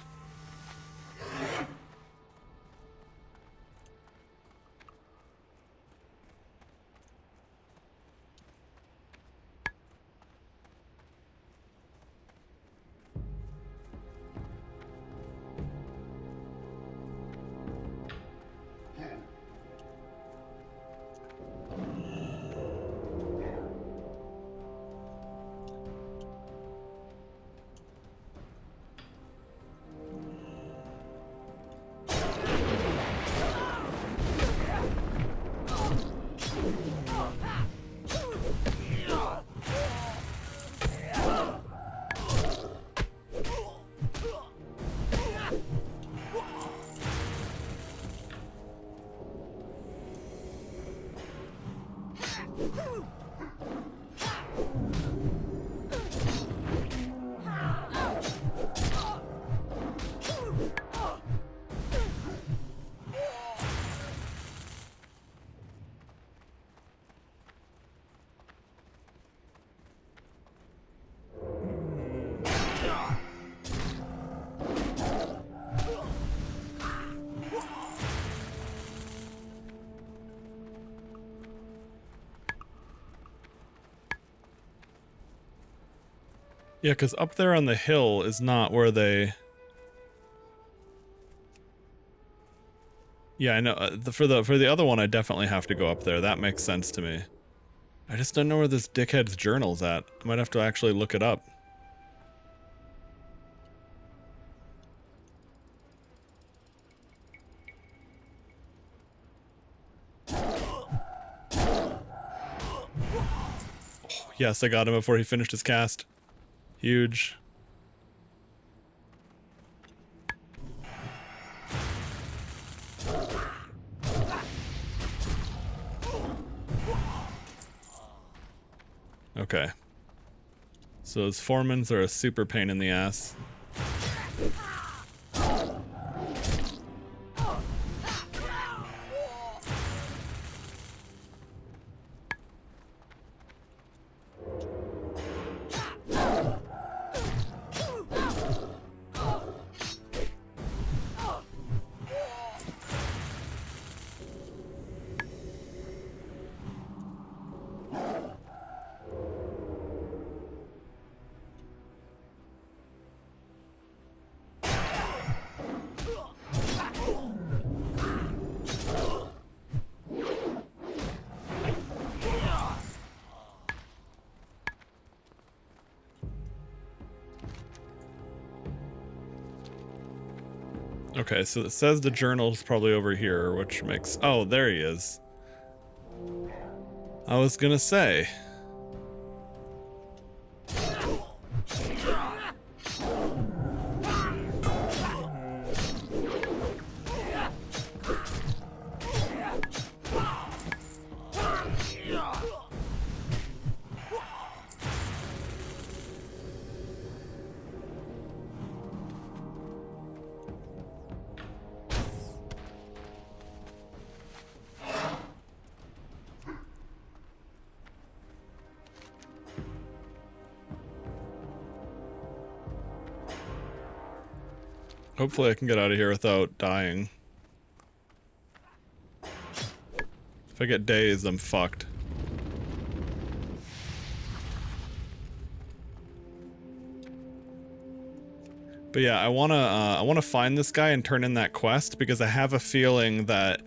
Yeah, because up there on the hill is not where they... Yeah, I know. For the other one, I definitely have to go up there. That makes sense to me. I just don't know where this dickhead's journal's at. I might have to actually look it up. Yes, I got him before he finished his cast. Huge. Okay. So those foremans are a super pain in the ass. Okay, so it says the journal's probably over here, which makes... Oh, there he is. I was gonna say. Hopefully I can get out of here without dying. If I get dazed, I'm fucked. But yeah, I wanna find this guy and turn in that quest because I have a feeling that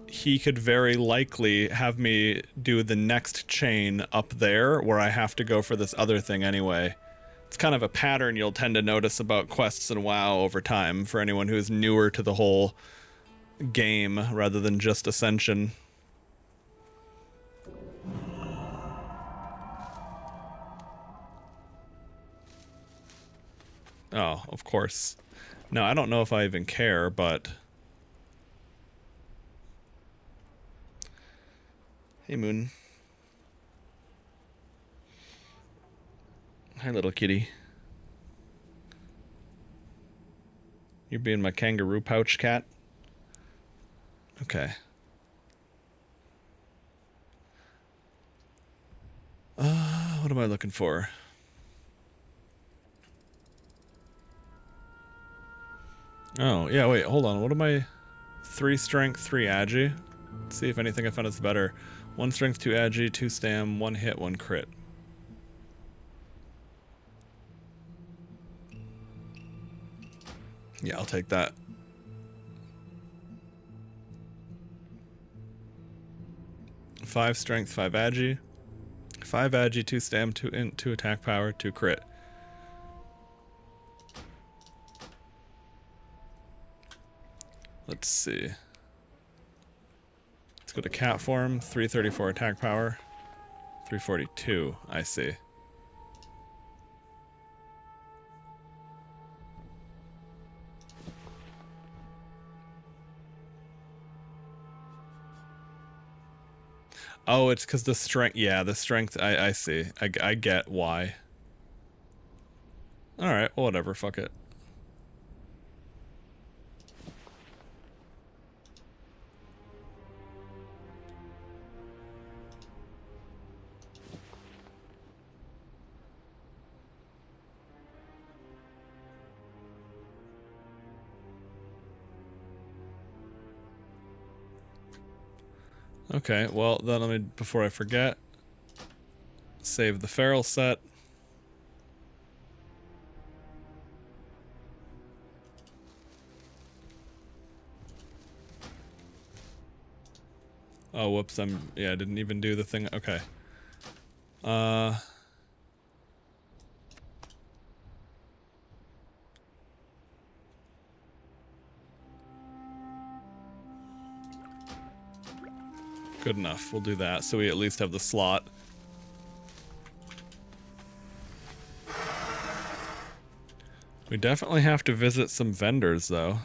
he could very likely have me do the next chain up there where I have to go for this other thing anyway. It's kind of a pattern you'll tend to notice about quests in WoW over time for anyone who's newer to the whole game rather than just Ascension. Oh, of course. No, I don't know if I even care, but... Hey, Moon. Hi, little kitty. You're being my kangaroo pouch cat? Okay. What am I looking for? Oh, yeah, wait, hold on. What am I... 3 strength, 3 agi? Let's see if anything I found is better. 1 strength, 2 agi, 2 stam, 1 hit, 1 crit. Yeah, I'll take that. Five strength, 5 agi. 5 agi, 2 stam, 2 int, 2 attack power, 2 crit. Let's see. Let's go to cat form. 334 attack power. 342, I see. Oh, it's because the strength... Yeah, the strength... I see. I get why. Alright, well, whatever. Fuck it. Okay, well, then let me, before I forget, save the feral set. Oh, whoops, I didn't even do the thing. Okay. Good enough. We'll do that so we at least have the slot. We definitely have to visit some vendors, though.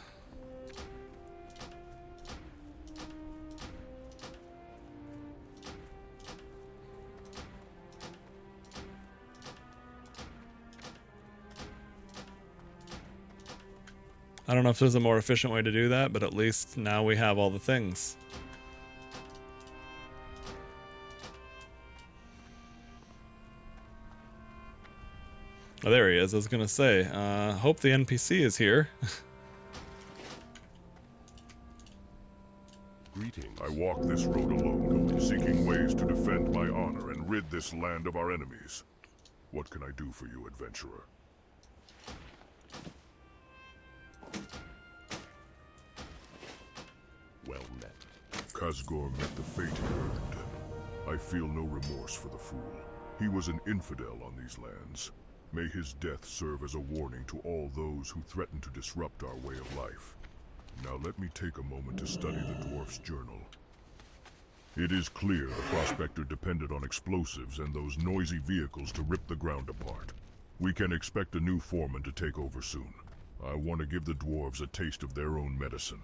I don't know if there's a more efficient way to do that, but at least now we have all the things. Oh, there he is. I was gonna say, hope the NPC is here. Greetings. I walk this road alone, seeking ways to defend my honor and rid this land of our enemies. What can I do for you, adventurer? Well met. Khazgor met the fate he earned. I feel no remorse for the fool. He was an infidel on these lands. May his death serve as a warning to all those who threaten to disrupt our way of life. Now let me take a moment to study the dwarf's journal. It is clear the prospector depended on explosives and those noisy vehicles to rip the ground apart. We can expect a new foreman to take over soon. I want to give the dwarves a taste of their own medicine.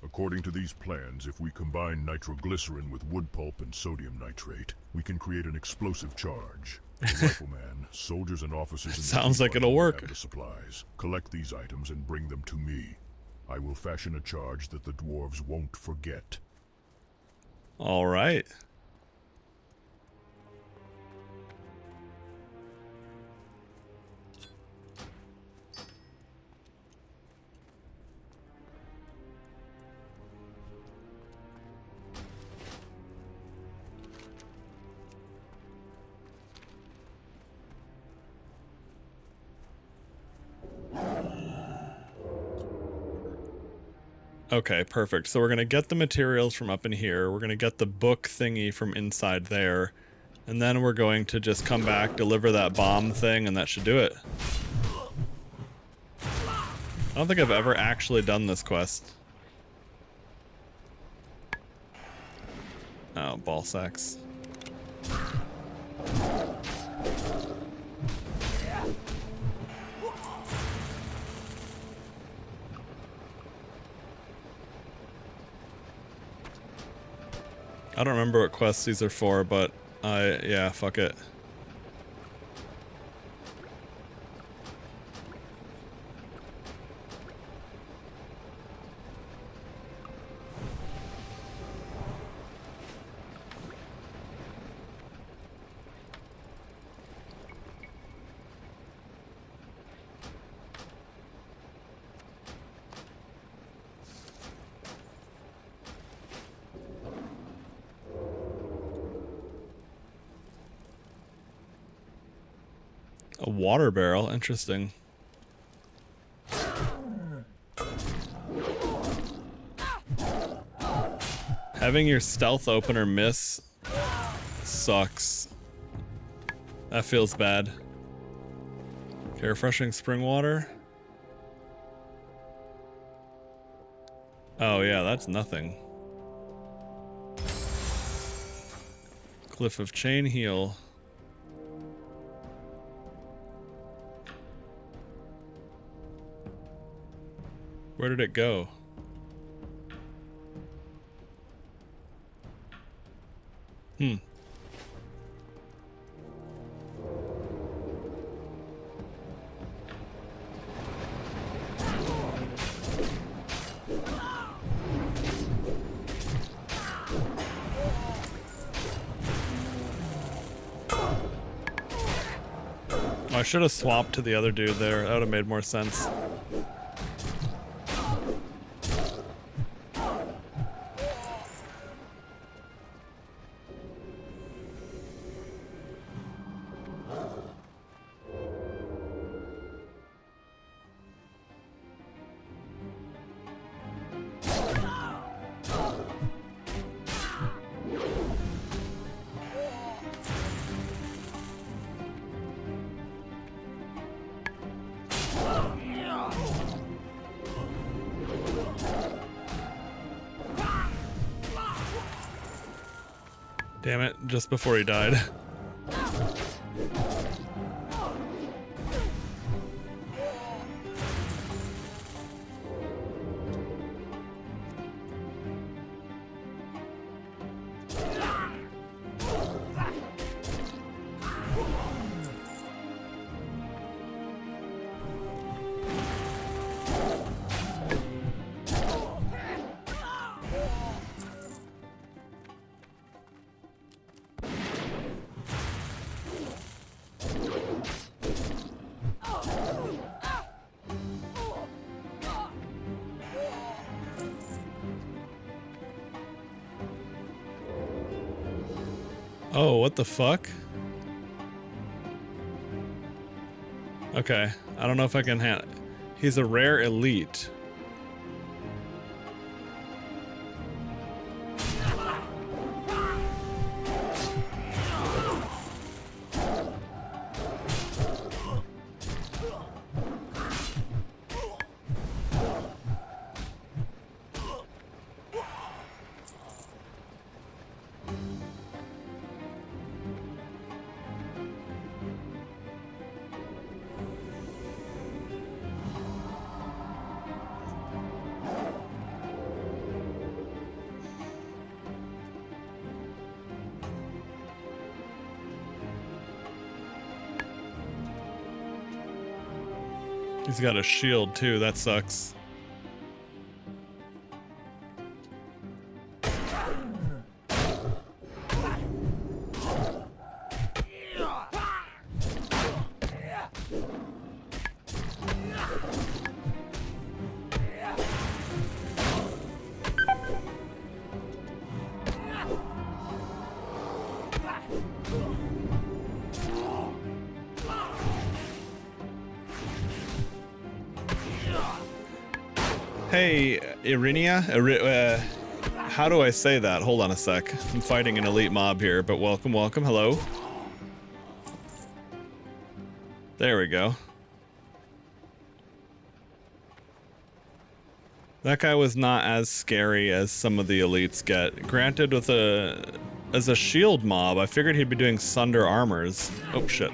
According to these plans, if we combine nitroglycerin with wood pulp and sodium nitrate, we can create an explosive charge. The rifleman, soldiers and officers in the Sounds like it'll work. have the supplies. Collect these items and bring them to me. I will fashion a charge that the dwarves won't forget. All right. Okay, perfect. So we're going to get the materials from up in here. We're going to get the book thingy from inside there. And then we're going to just come back, deliver that bomb thing, and that should do it. I don't think I've ever actually done this quest. Oh, ball sacks. I don't remember what quests these are for, but yeah, fuck it. A water barrel, interesting. Having your stealth opener miss sucks. That feels bad. Okay, refreshing spring water. Oh yeah, that's nothing. Cliff of Chain Heal. Where did it go? I should have swapped to the other dude there. That would have made more sense. Damn it, just before he died. Oh, what the fuck? Okay, I don't know if I can handle. He's a rare elite. He's got a shield too, that sucks. Hey, Irinia? How do I say that? Hold on a sec. I'm fighting an elite mob here, but welcome, welcome. Hello. There we go. That guy was not as scary as some of the elites get. Granted, as a shield mob, I figured he'd be doing Sunder armors. Oh shit.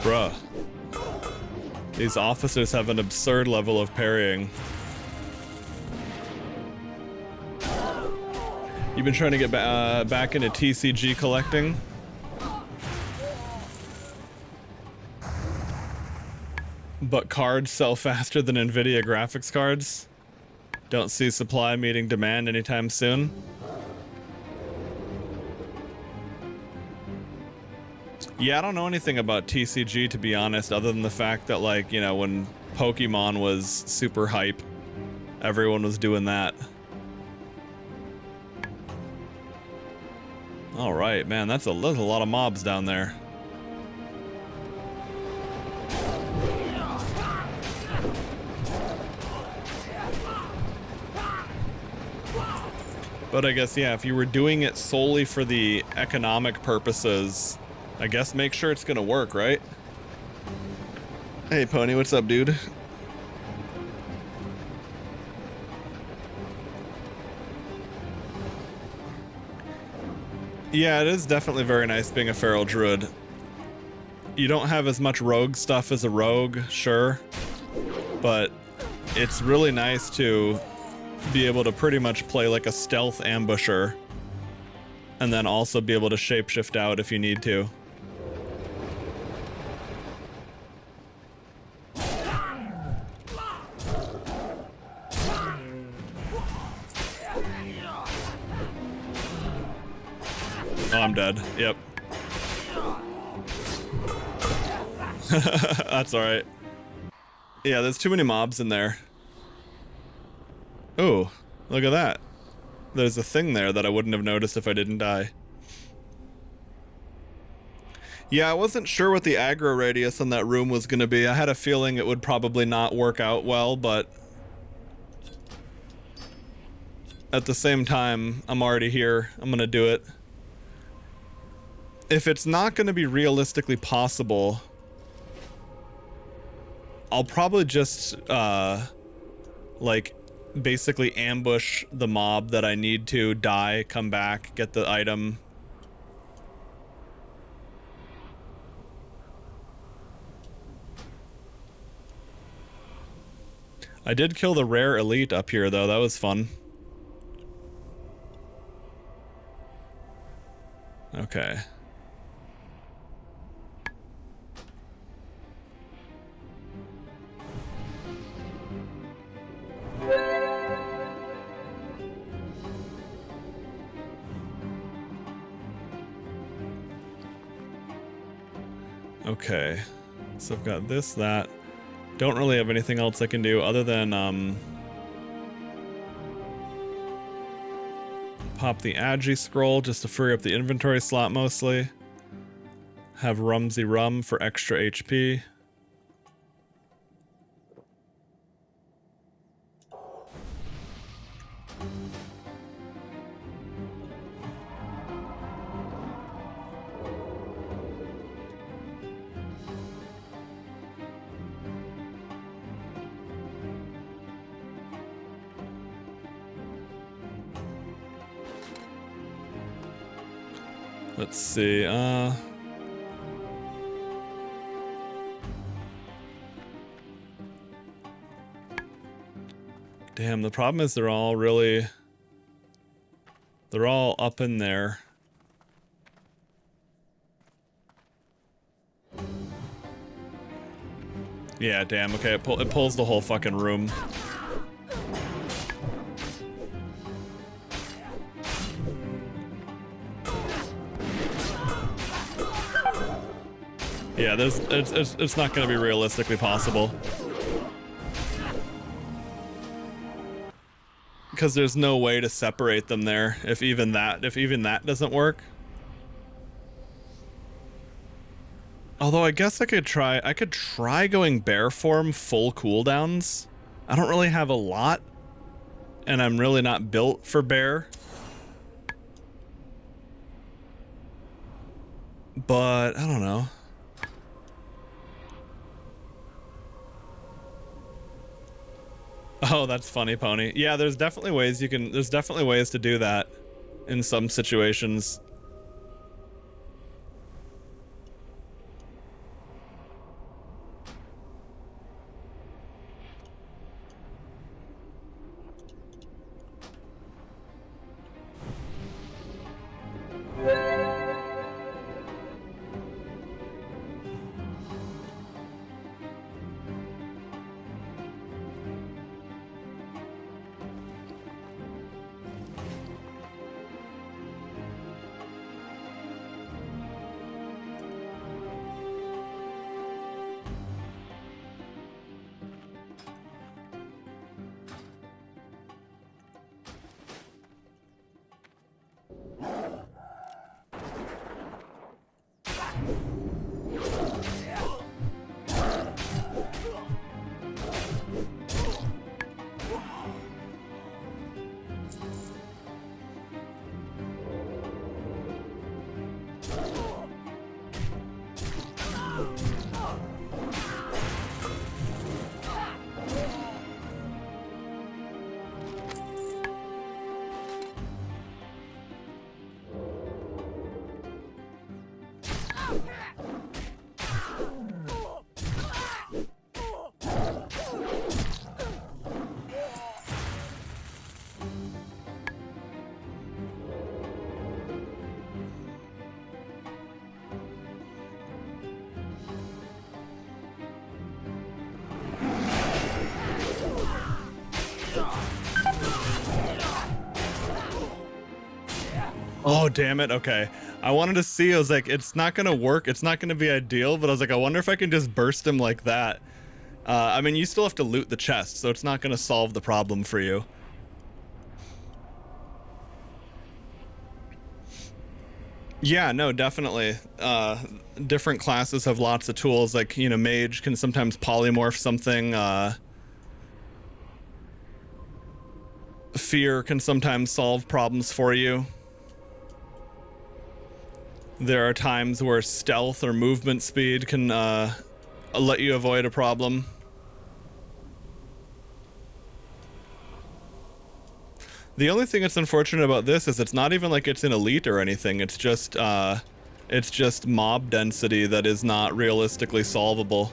Bruh. These officers have an absurd level of parrying. You've been trying to get back into TCG collecting? But cards sell faster than Nvidia graphics cards? Don't see supply meeting demand anytime soon? Yeah, I don't know anything about TCG, to be honest, other than the fact that, like, you know, when Pokemon was super hype, everyone was doing that. Alright, man, that's a lot of mobs down there. But I guess, yeah, if you were doing it solely for the economic purposes, I guess make sure it's gonna work, right? Hey, Pony, what's up, dude? Yeah, it is definitely very nice being a feral druid. You don't have as much rogue stuff as a rogue, sure, but it's really nice to be able to pretty much play like a stealth ambusher and then also be able to shapeshift out if you need to. Oh, I'm dead. Yep. That's alright. Yeah, there's too many mobs in there. Oh, look at that. There's a thing there that I wouldn't have noticed if I didn't die. Yeah, I wasn't sure what the aggro radius on that room was going to be. I had a feeling it would probably not work out well, but at the same time, I'm already here. I'm going to do it. If it's not going to be realistically possible, I'll probably just like basically ambush the mob that I need to, die, come back, get the item. I did kill the rare elite up here though, that was fun. Okay. Okay, so I've got this, that. Don't really have anything else I can do other than pop the Agi scroll just to free up the inventory slot mostly. Have Rumsy Rum for extra HP. Let's see, damn, the problem is they're all up in there. Yeah, damn, okay, it pulls the whole fucking room. Yeah, it's not going to be realistically possible. Because there's no way to separate them there, if even that doesn't work. Although I guess I could try going bear form full cooldowns. I don't really have a lot, and I'm really not built for bear. But I don't know. Oh, that's funny, Pony. Yeah, there's definitely ways to do that in some situations. Oh, damn it. Okay. I wanted to see, I was like, it's not going to work. It's not going to be ideal, but I was like, I wonder if I can just burst him like that. I mean, you still have to loot the chest, so it's not going to solve the problem for you. Yeah, no, definitely. Different classes have lots of tools, like, you know, mage can sometimes polymorph something. Fear can sometimes solve problems for you. There are times where stealth or movement speed can let you avoid a problem. The only thing that's unfortunate about this is it's not even like it's in elite or anything. It's just mob density that is not realistically solvable.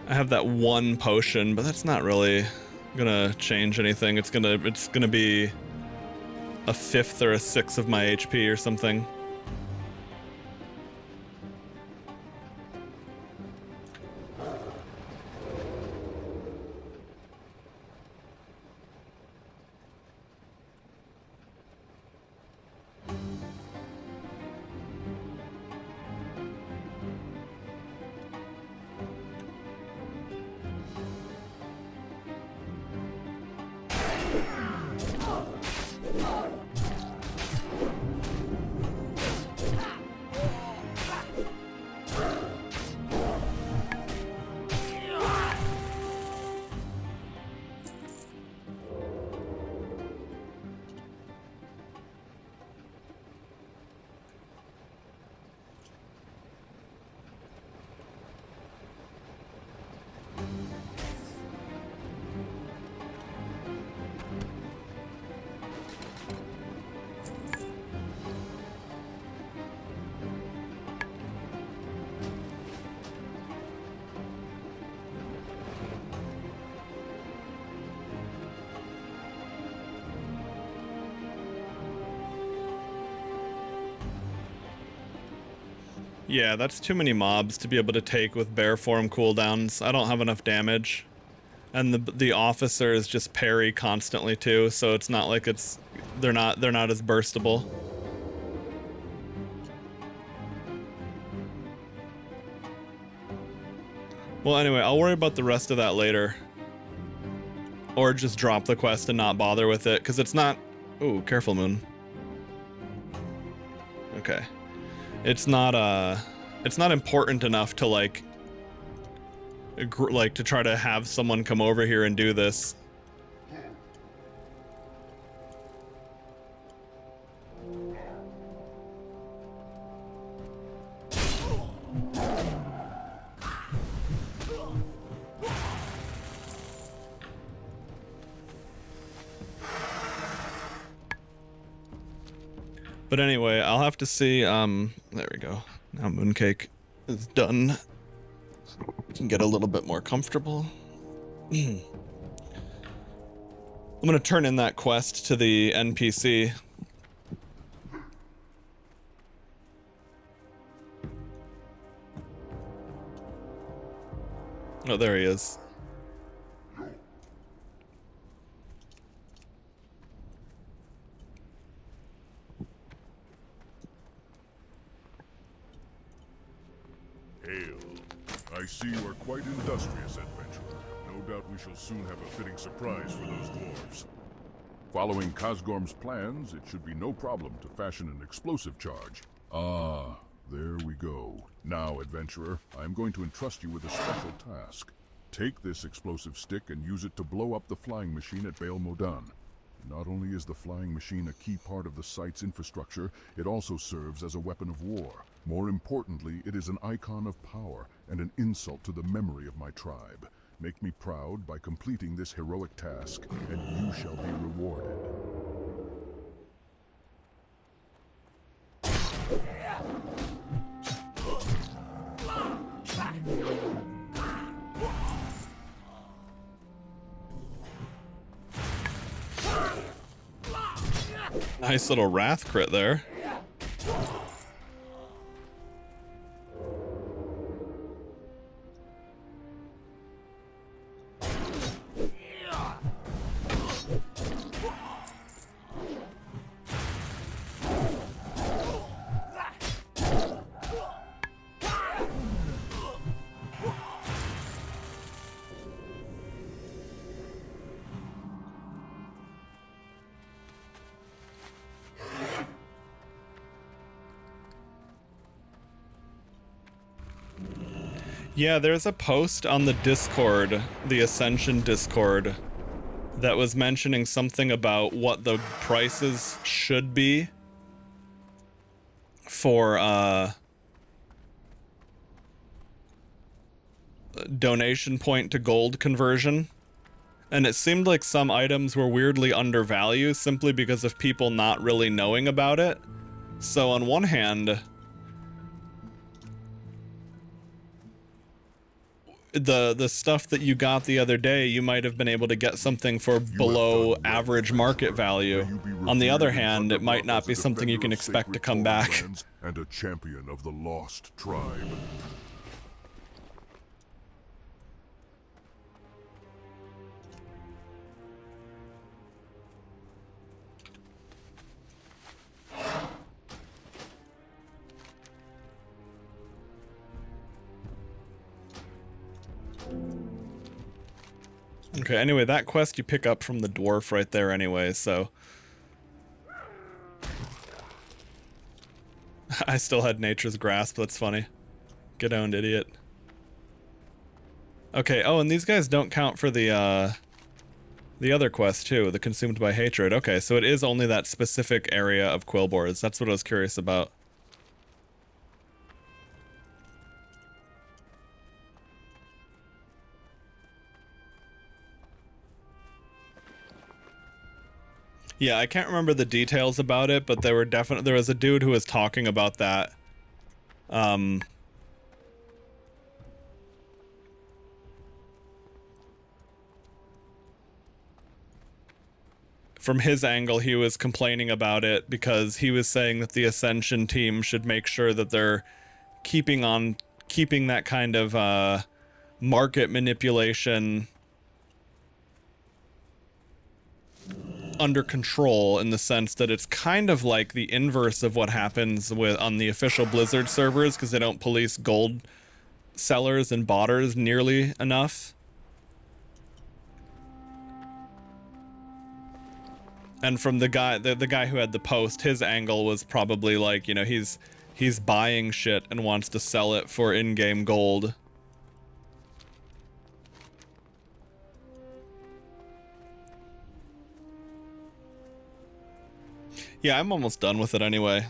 I have that one potion, but that's not really gonna change anything. It's gonna be a 5th or a 6th of my HP or something. Yeah, that's too many mobs to be able to take with bear form cooldowns. I don't have enough damage. And the officers just parry constantly too, so it's not like they're not as burstable. Well, anyway, I'll worry about the rest of that later. Or just drop the quest and not bother with it, because it's not... Ooh, careful, Moon. Okay. It's not important enough to like to try to have someone come over here and do this. But anyway, I'll have to see, there we go. Now Mooncake is done. We can get a little bit more comfortable. I'm gonna turn in that quest to the NPC. Oh, there he is. Hail. I see you are quite industrious, adventurer. No doubt we shall soon have a fitting surprise for those dwarves. Following Kazgorm's plans, it should be no problem to fashion an explosive charge. Ah, there we go. Now, adventurer, I am going to entrust you with a special task. Take this explosive stick and use it to blow up the flying machine at Baal Modan. Not only is the flying machine a key part of the site's infrastructure, it also serves as a weapon of war. More importantly, it is an icon of power and an insult to the memory of my tribe. Make me proud by completing this heroic task, and you shall be rewarded. Nice little wrath crit there. Yeah, there's a post on the Discord, the Ascension Discord, that was mentioning something about what the prices should be for donation point to gold conversion. And it seemed like some items were weirdly undervalued simply because of people not really knowing about it. So on one hand, the stuff that you got the other day, you might have been able to get something for below average market value. On the other hand, it might not be something you can expect to come back. And a champion of the lost tribe. Okay, anyway, that quest you pick up from the dwarf right there anyway, so... I still had Nature's Grasp, that's funny. Get owned, idiot. Okay, oh, and these guys don't count for the other quest, too, the Consumed by Hatred. Okay, so it is only that specific area of Quillboards. That's what I was curious about. Yeah, I can't remember the details about it, but there was a dude who was talking about that. From his angle, he was complaining about it because he was saying that the Ascension team should make sure that they're keeping that kind of market manipulation under control, in the sense that it's kind of like the inverse of what happens on the official Blizzard servers, because they don't police gold sellers and botters nearly enough. And from the guy who had the post, his angle was probably like, you know, he's buying shit and wants to sell it for in-game gold. Yeah, I'm almost done with it anyway.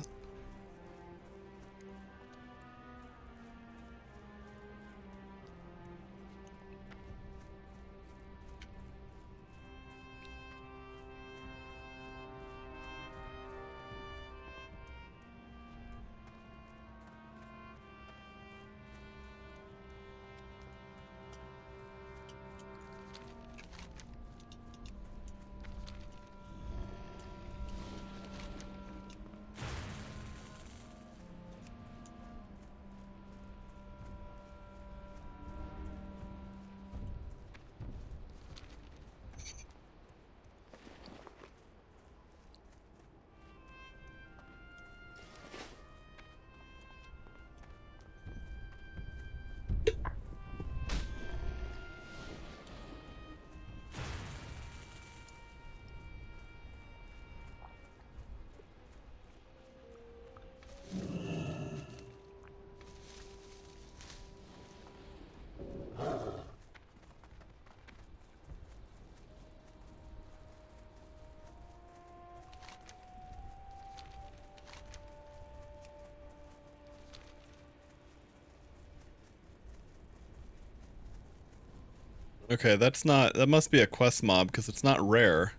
Okay, that must be a quest mob, because it's not rare.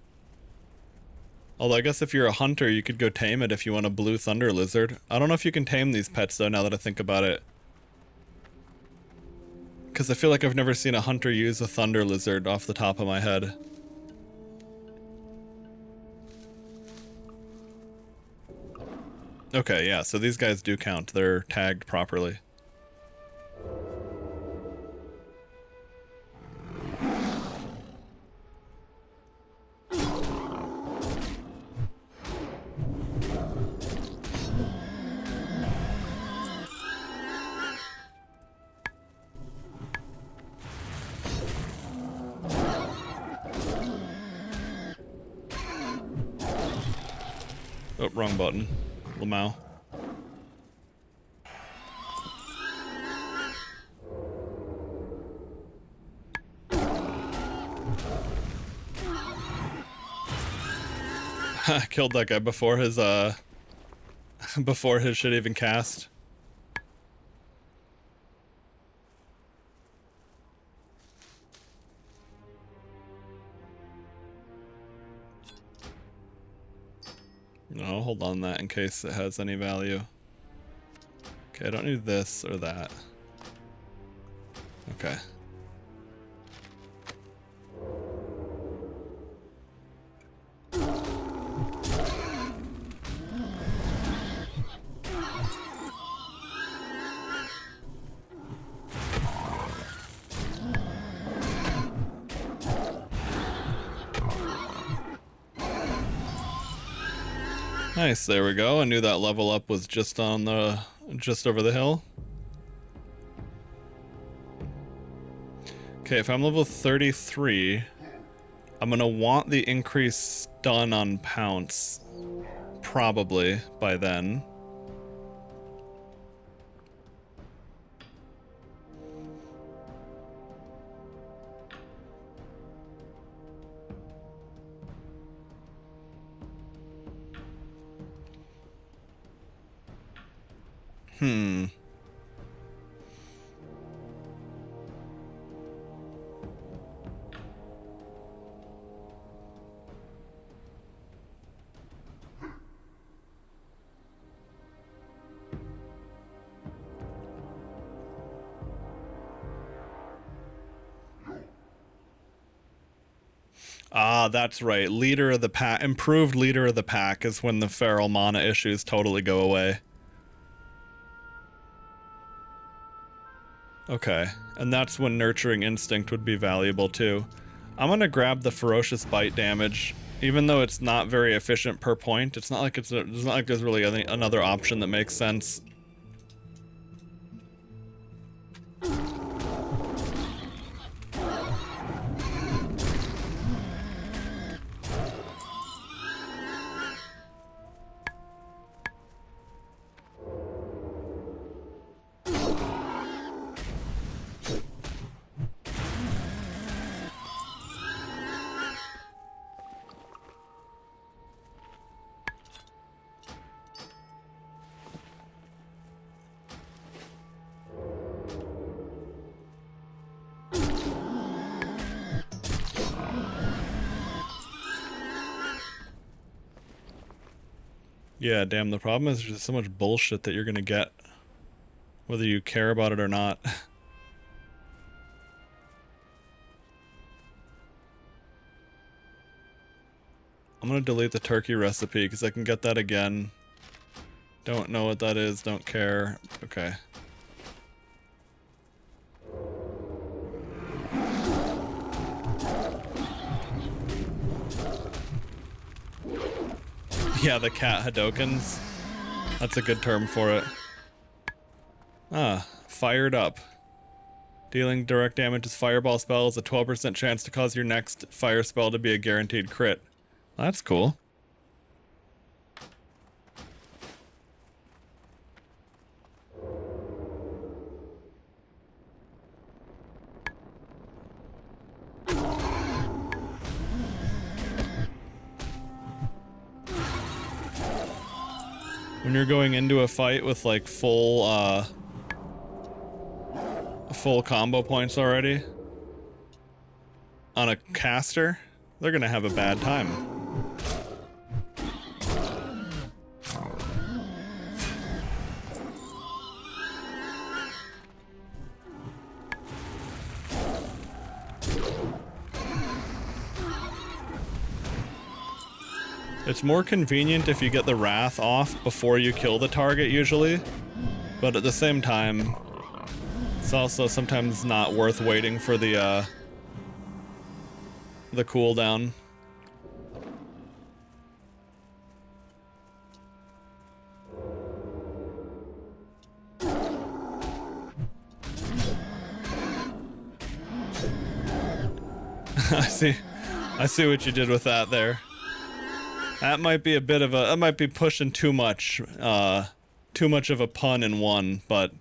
Although I guess if you're a hunter, you could go tame it if you want a blue thunder lizard. I don't know if you can tame these pets though, now that I think about it. Because I feel like I've never seen a hunter use a thunder lizard off the top of my head. Okay, yeah, so these guys do count. They're tagged properly. Oh, wrong button. Lamau. Killed that guy before his before his shit even cast. No, hold on that in case it has any value. Okay, I don't need this or that. Okay. Nice, there we go. I knew that level up was just over the hill. Okay, if I'm level 33, I'm gonna want the increased stun on Pounce probably by then. Ah, that's right. Leader of the pack, improved leader of the pack is when the feral mana issues totally go away. Okay, and that's when Nurturing Instinct would be valuable too. I'm gonna grab the Ferocious Bite damage, even though it's not very efficient per point. It's not like there's really another option that makes sense. Yeah, damn, the problem is there's just so much bullshit that you're gonna get, whether you care about it or not. I'm gonna delete the turkey recipe because I can get that again. Don't know what that is, don't care. Okay. Yeah, the cat Hadokens. That's a good term for it. Ah, fired up. Dealing direct damage as fireball spell is a 12% chance to cause your next fire spell to be a guaranteed crit. That's cool. When you're going into a fight with like full combo points already on a caster, they're gonna have a bad time. It's more convenient if you get the Wrath off before you kill the target usually, but at the same time, it's also sometimes not worth waiting for the cooldown. I see what you did with that there. That might be a bit of a, that might be pushing too much of a pun in one, but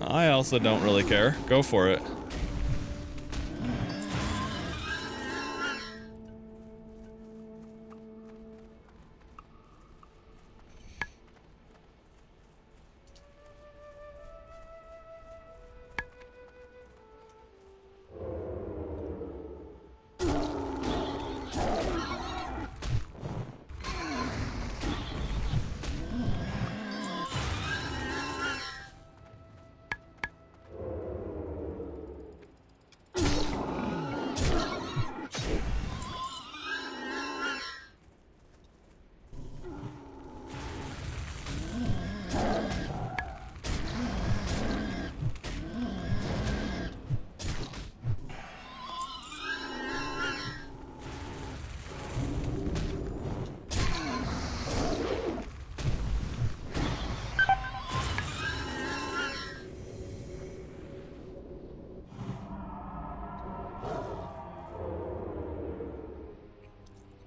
I also don't really care. Go for it.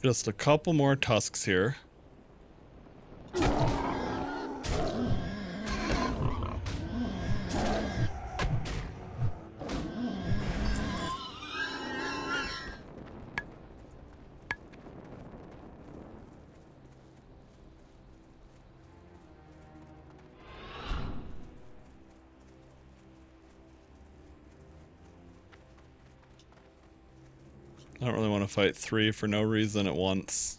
Just a couple more tusks here. I don't really want to fight 3 for no reason at once.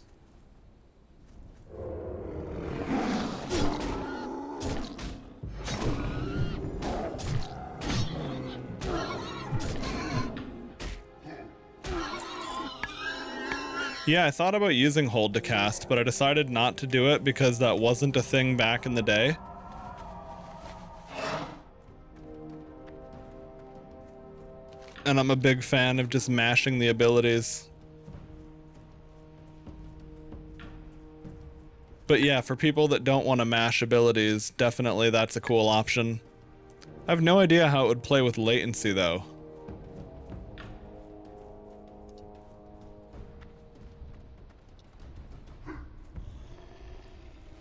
Yeah, I thought about using hold to cast, but I decided not to do it because that wasn't a thing back in the day. And I'm a big fan of just mashing the abilities. But yeah, for people that don't want to mash abilities, definitely that's a cool option. I have no idea how it would play with latency though.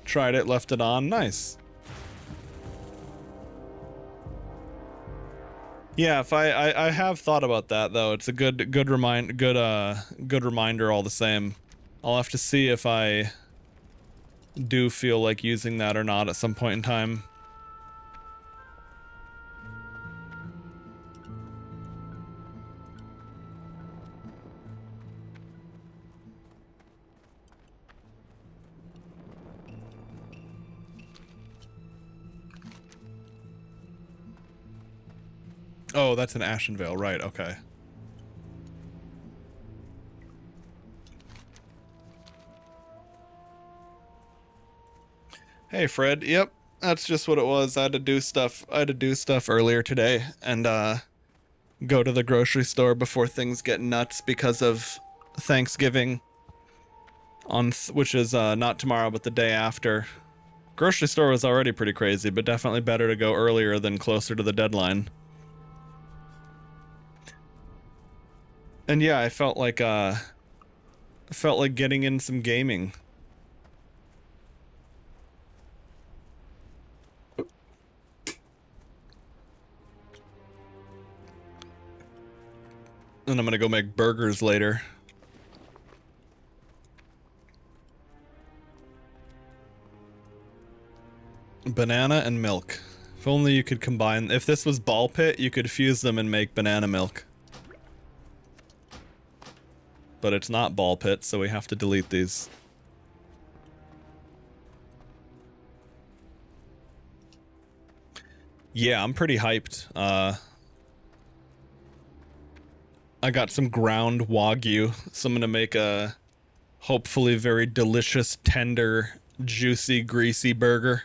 Tried it, left it on, nice. Yeah, if I have thought about that though. It's a good reminder all the same. I'll have to see if I do feel like using that or not at some point in time. Oh, that's an Ashen Veil, right, okay. Hey Fred, yep, that's just what it was. I had to do stuff earlier today and go to the grocery store before things get nuts because of Thanksgiving which is not tomorrow but the day after. Grocery store was already pretty crazy, but definitely better to go earlier than closer to the deadline. And yeah, I felt like getting in some gaming. And I'm gonna go make burgers later. Banana and milk. If only you could combine. If this was ball pit, you could fuse them and make banana milk. But it's not ball pit, so we have to delete these. Yeah, I'm pretty hyped. I got some ground Wagyu, so I'm gonna make a hopefully very delicious, tender, juicy, greasy burger.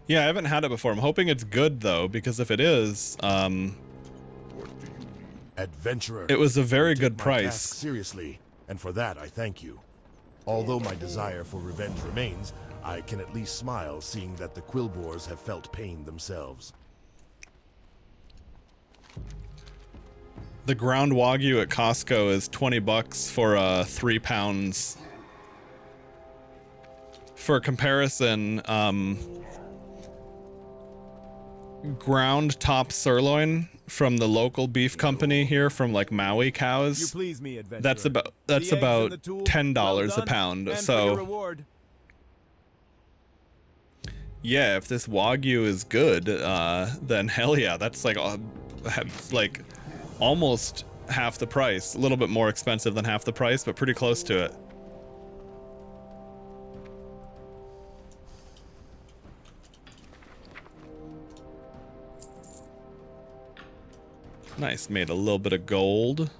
Yeah, I haven't had it before. I'm hoping it's good though, because if it is, Adventurer, it was a very take good my price. task seriously, and for that I thank you. Although my desire for revenge remains, I can at least smile seeing that the Quillboars have felt pain themselves. The ground Wagyu at Costco is $20 for 3 pounds. For comparison, ground top sirloin from the local beef company here from like Maui cows. You please me, adventurer. That's about $10 a pound. So yeah, if this Wagyu is good, then hell yeah, that's like almost half the price. A little bit more expensive than half the price, but pretty close to it. Nice, made a little bit of gold.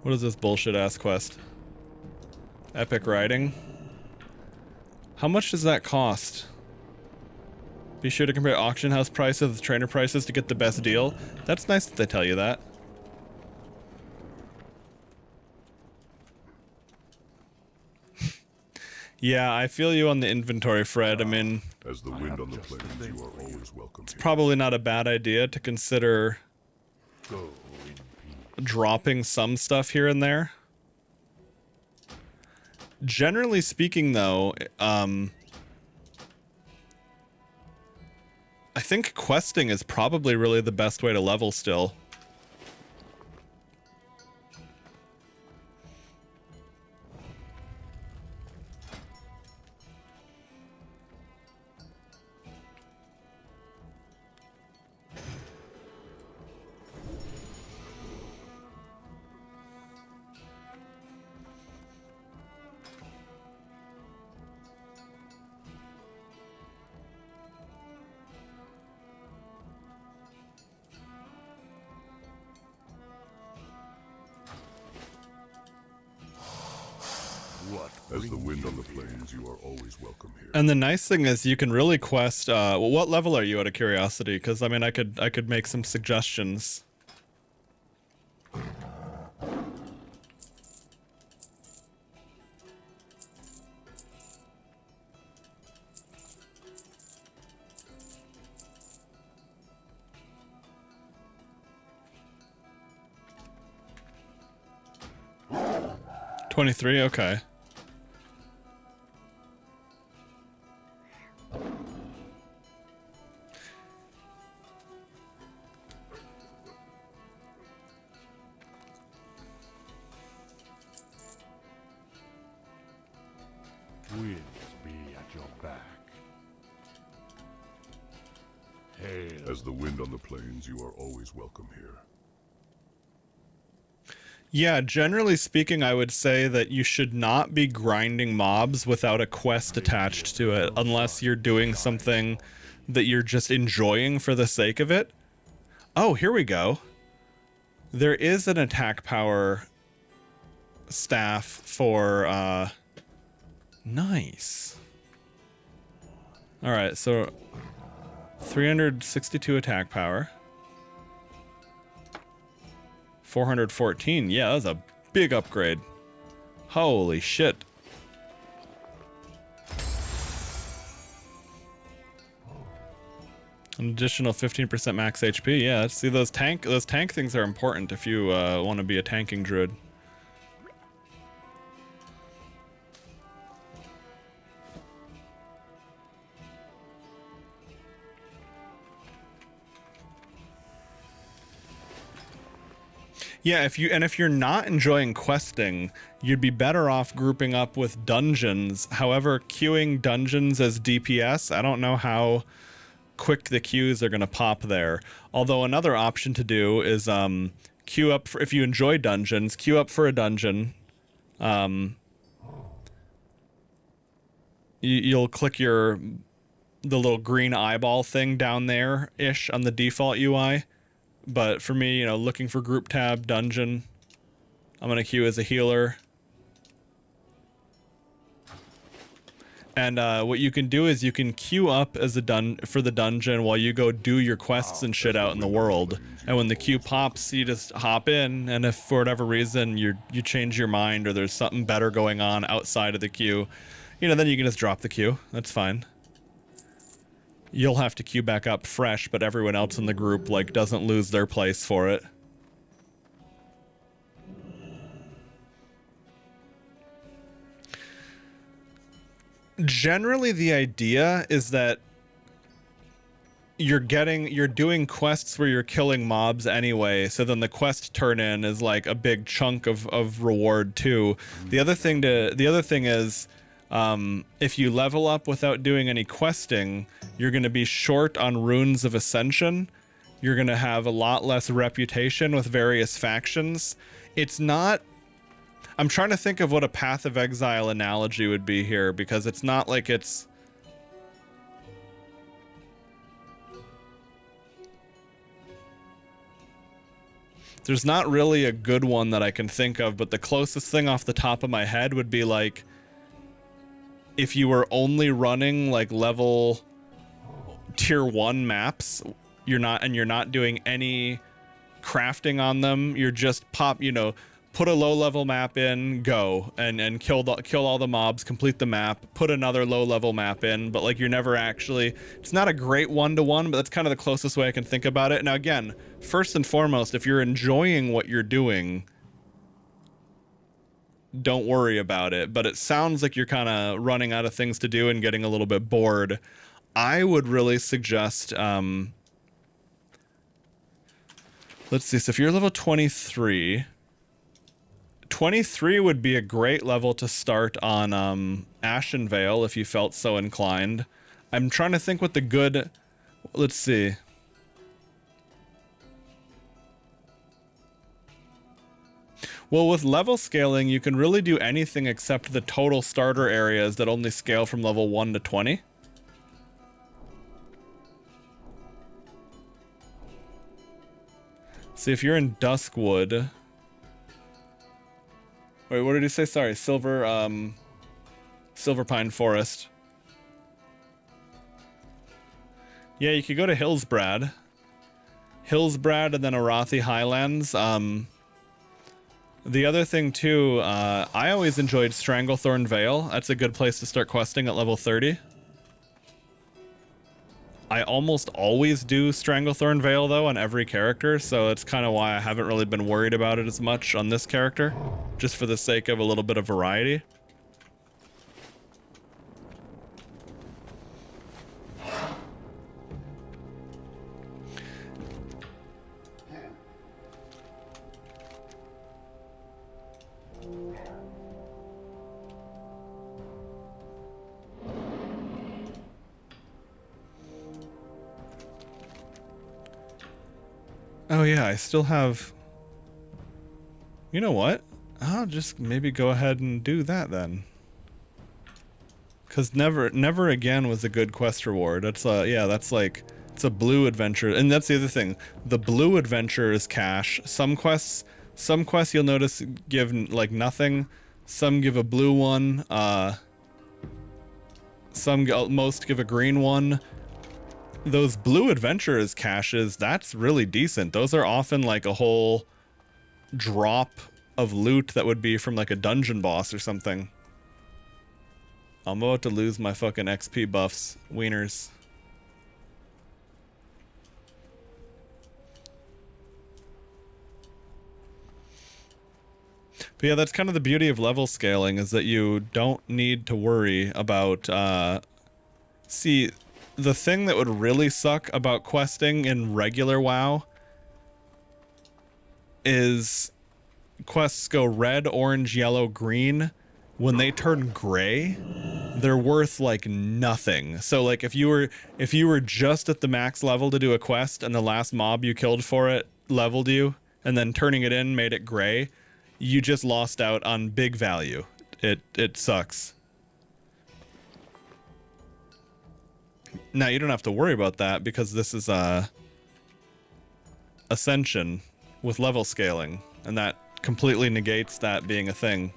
What is this bullshit ass quest? Epic riding. How much does that cost? Be sure to compare auction house prices with trainer prices to get the best deal. That's nice that they tell you that. Yeah, I feel you on the inventory, Fred. I mean, As the wind on the plains, you are always welcome here. probably not a bad idea to consider Go in peace. dropping some stuff here and there. Generally speaking, though, I think questing is probably really the best way to level still. What? As the wind on the plains, you are always welcome here. And the nice thing is you can really quest. Well, what level are you, out of curiosity? Because I mean, I could make some suggestions. $23, okay. Winds be at your back. Hail. As the wind on the plains, you are always welcome here. Yeah, generally speaking, I would say that you should not be grinding mobs without a quest attached to it, unless you're doing something that you're just enjoying for the sake of it. Oh, here we go. There is an attack power staff for, nice. Alright, so 362 attack power. 414. Yeah, that's a big upgrade. Holy shit. An additional 15% max HP. Yeah, see those tank things are important if you want to be a tanking druid. Yeah, if you're not enjoying questing, you'd be better off grouping up with dungeons. However, queuing dungeons as DPS, I don't know how quick the queues are going to pop there. Although another option to do is queue up for, if you enjoy dungeons, queue up for a dungeon. You'll click the little green eyeball thing down there ish on the default UI. But for me, you know, looking for group tab, dungeon, I'm going to queue as a healer. And what you can do is you can queue up as for the dungeon while you go do your quests and shit out in the world. And when the queue pops, you just hop in, and if for whatever reason you change your mind or there's something better going on outside of the queue, you know, then you can just drop the queue. That's fine. You'll have to queue back up fresh, but everyone else in the group, like, doesn't lose their place for it. Generally, the idea is that you're doing quests where you're killing mobs anyway, so then the quest turn in is like a big chunk of reward too. The other thing is, if you level up without doing any questing, you're going to be short on runes of Ascension. You're going to have a lot less reputation with various factions. It's not... I'm trying to think of what a Path of Exile analogy would be here, because it's not like it's... There's not really a good one that I can think of, but the closest thing off the top of my head would be like... if you were only running like level tier 1 maps, you're not doing any crafting on them, you're just put a low-level map in, go, and kill all the mobs, complete the map, put another low-level map in, but like you're never actually, it's not a great one-to-one, but that's kind of the closest way I can think about it. Now again, first and foremost, if you're enjoying what you're doing, don't worry about it, but it sounds like you're kind of running out of things to do and getting a little bit bored. I would really suggest, let's see, so if you're level 23... 23 would be a great level to start on Ashen Veil if you felt so inclined. I'm trying to think what the good... Let's see. Well, with level scaling, you can really do anything except the total starter areas that only scale from level 1 to 20. See, if you're in Duskwood... Wait, what did he say? Sorry, Silver Pine Forest. Yeah, you could go to Hillsbrad. Hillsbrad and then Arathi Highlands. The other thing too, I always enjoyed Stranglethorn Vale. That's a good place to start questing at level 30. I almost always do Stranglethorn Vale though on every character, so it's kind of why I haven't really been worried about it as much on this character, just for the sake of a little bit of variety. Oh yeah, I still have... You know what? I'll just maybe go ahead and do that then. Because never again was a good quest reward. That's yeah, that's like, it's a blue adventure. And that's the other thing. The blue adventure is cash. Some quests you'll notice give like nothing. Some give a blue one. Most give a green one. Those blue adventures caches, that's really decent. Those are often like a whole drop of loot that would be from like a dungeon boss or something. I'm about to lose my fucking XP buffs. Wieners. But yeah, that's kind of the beauty of level scaling, is that you don't need to worry about, see, the thing that would really suck about questing in regular WoW is quests go red, orange, yellow, green. When they turn gray, they're worth like nothing. So like if you were just at the max level to do a quest and the last mob you killed for it leveled you, and then turning it in made it gray, you just lost out on big value. It sucks. Now, you don't have to worry about that because this is Ascension with level scaling, and that completely negates that being a thing.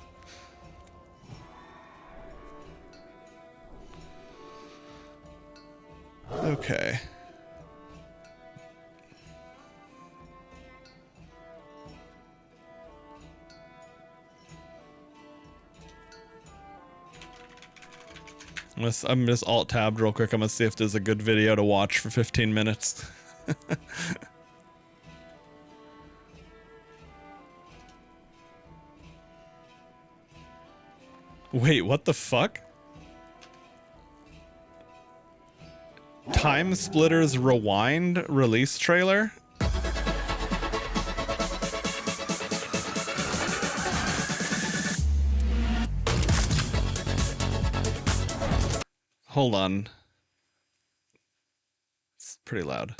Okay. I'm just alt-tabbed real quick. I'm gonna see if there's a good video to watch for 15 minutes. Wait, what the fuck? Time Splitters Rewind release trailer? Hold on. It's pretty loud.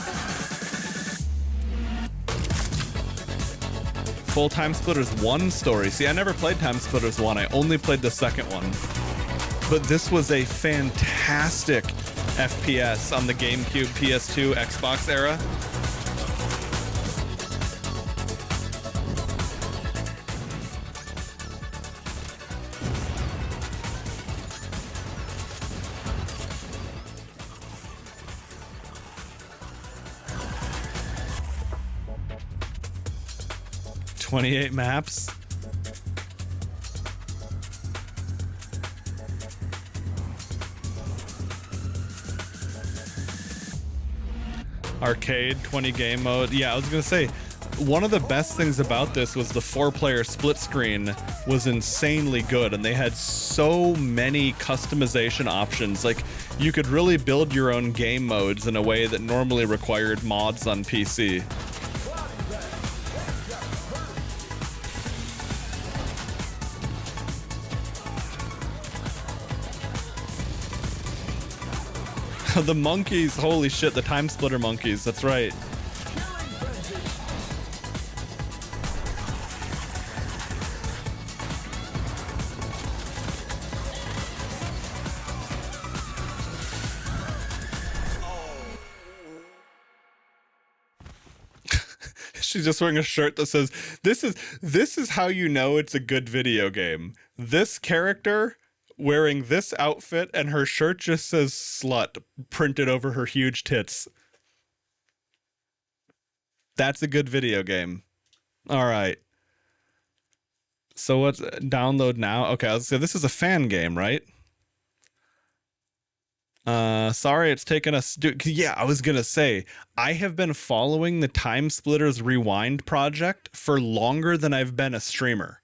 Full Time Splitters 1 story. See, I never played Time Splitters 1. I only played the second one. But this was a fantastic FPS on the GameCube, PS2, Xbox era. .28 maps. arcade 20 game mode. Yeah, I was gonna say, one of the best things about this was the 4-player split screen was insanely good, and they had so many customization options. Like, you could really build your own game modes in a way that normally required mods on PC. The monkeys, holy shit, the time splitter monkeys, that's right. She's just wearing a shirt that says, this is how you know it's a good video game. This character wearing this outfit, and her shirt just says slut printed over her huge tits. That's a good video game. All right. So what's download now? Okay, let's say this is a fan game, right? Sorry, it's taken us. Yeah, I was gonna say, I have been following the Time Splitters Rewind project for longer than I've been a streamer.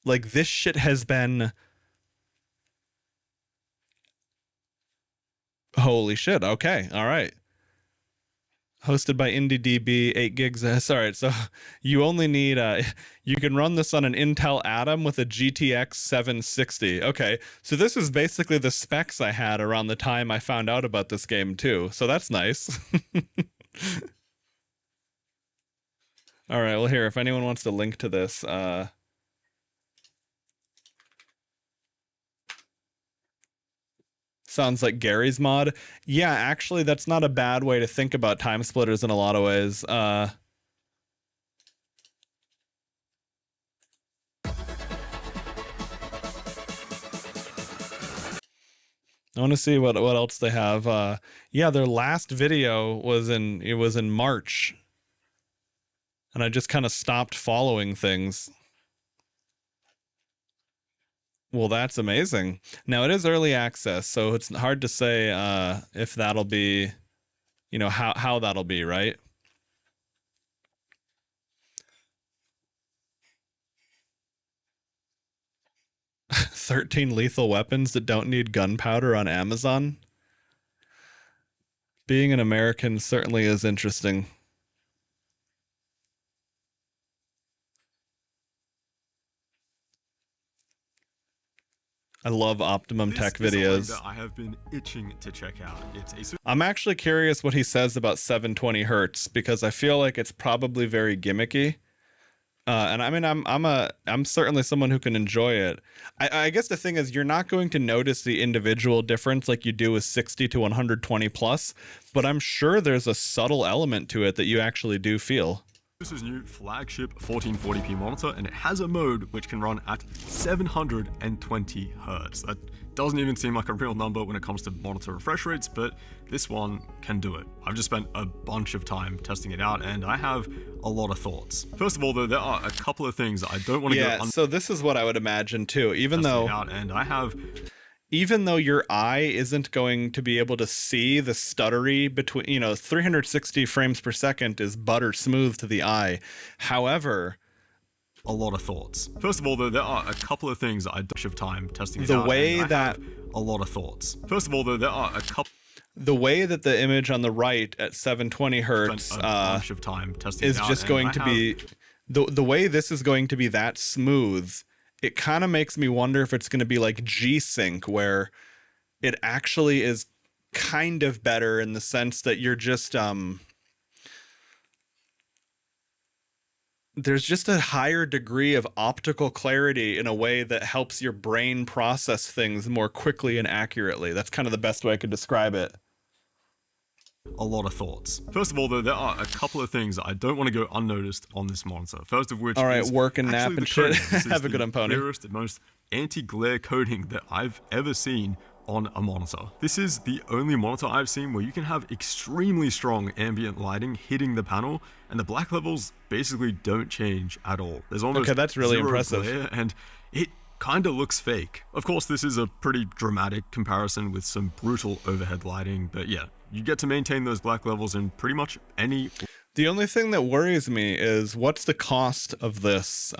Like, this shit has been... Holy shit, okay, alright. Hosted by IndieDB, 8 gigs. Sorry, so you only need... you can run this on an Intel Atom with a GTX 760. Okay, so this is basically the specs I had around the time I found out about this game, too. So that's nice. Alright, well, here, if anyone wants to link to this... Sounds like Gary's mod. Yeah, actually, that's not a bad way to think about time splitters in a lot of ways. I want to see what else they have. Yeah, their last video was in March, and I just kind of stopped following things. Well, that's amazing. Now, it is early access, so it's hard to say if that'll be, you know, how that'll be, right? "13 lethal weapons that don't need gunpowder on Amazon." Being an American certainly is interesting. I love Optimum Tech videos. That I have been itching to check out. I'm actually curious what he says about 720 hertz, because I feel like it's probably very gimmicky. And I mean, I'm certainly someone who can enjoy it. I guess the thing is, you're not going to notice the individual difference like you do with 60 to 120 plus, but I'm sure there's a subtle element to it that you actually do feel. This is new flagship 1440p monitor, and it has a mode which can run at 720 Hz. That doesn't even seem like a real number when it comes to monitor refresh rates, but this one can do it. I've just spent a bunch of time testing it out, and I have a lot of thoughts. First of all, though, there are a couple of things that I don't want to go so this is what I would imagine too, even though your eye isn't going to be able to see the stuttery between, 360 frames per second is butter smooth to the eye. However, a lot of thoughts. First of all, though, there are a couple of things that I don't have time testing it the out. Way and that a lot of thoughts. First of all, though, there are a couple. The way that the image on the right at 720 hertz is just going to be the way this is going to be that smooth. It kind of makes me wonder if it's going to be like G-Sync, where it actually is kind of better in the sense that you're just there's just a higher degree of optical clarity in a way that helps your brain process things more quickly and accurately. That's kind of the best way I could describe it. A lot of thoughts. First of all, though, there are a couple of things that I don't want to go unnoticed on this monitor. First of which is work and nap and shit. Have a good one, Pony. Clearest and most anti-glare coating that I've ever seen on a monitor. This is the only monitor I've seen where you can have extremely strong ambient lighting hitting the panel, and the black levels basically don't change at all. There's almost that's really zero impressive. glare, and it kind of looks fake. Of course, this is a pretty dramatic comparison with some brutal overhead lighting, but yeah, you get to maintain those black levels in pretty much any... The only thing that worries me is what's the cost of this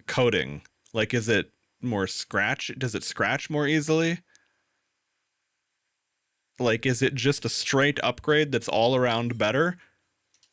coating? Like, is it more scratch? Does it scratch more easily? Like, is it just a straight upgrade that's all around better?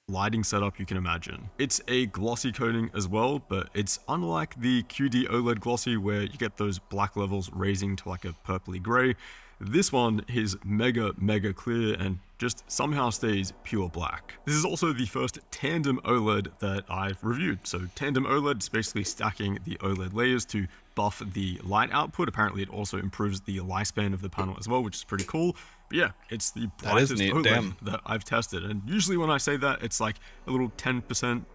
Lighting setup you can imagine. It's a glossy coating as well, but it's unlike the QD OLED glossy where you get those black levels raising to like a purpley gray. This one is mega clear and just somehow stays pure black. This is also the first tandem OLED that I've reviewed. So tandem OLED is basically stacking the OLED layers to buff the light output. Apparently it also improves the lifespan of the panel as well, which is pretty cool. But yeah, it's the brightest OLED that I've tested. And usually when I say that, it's like a little 10%,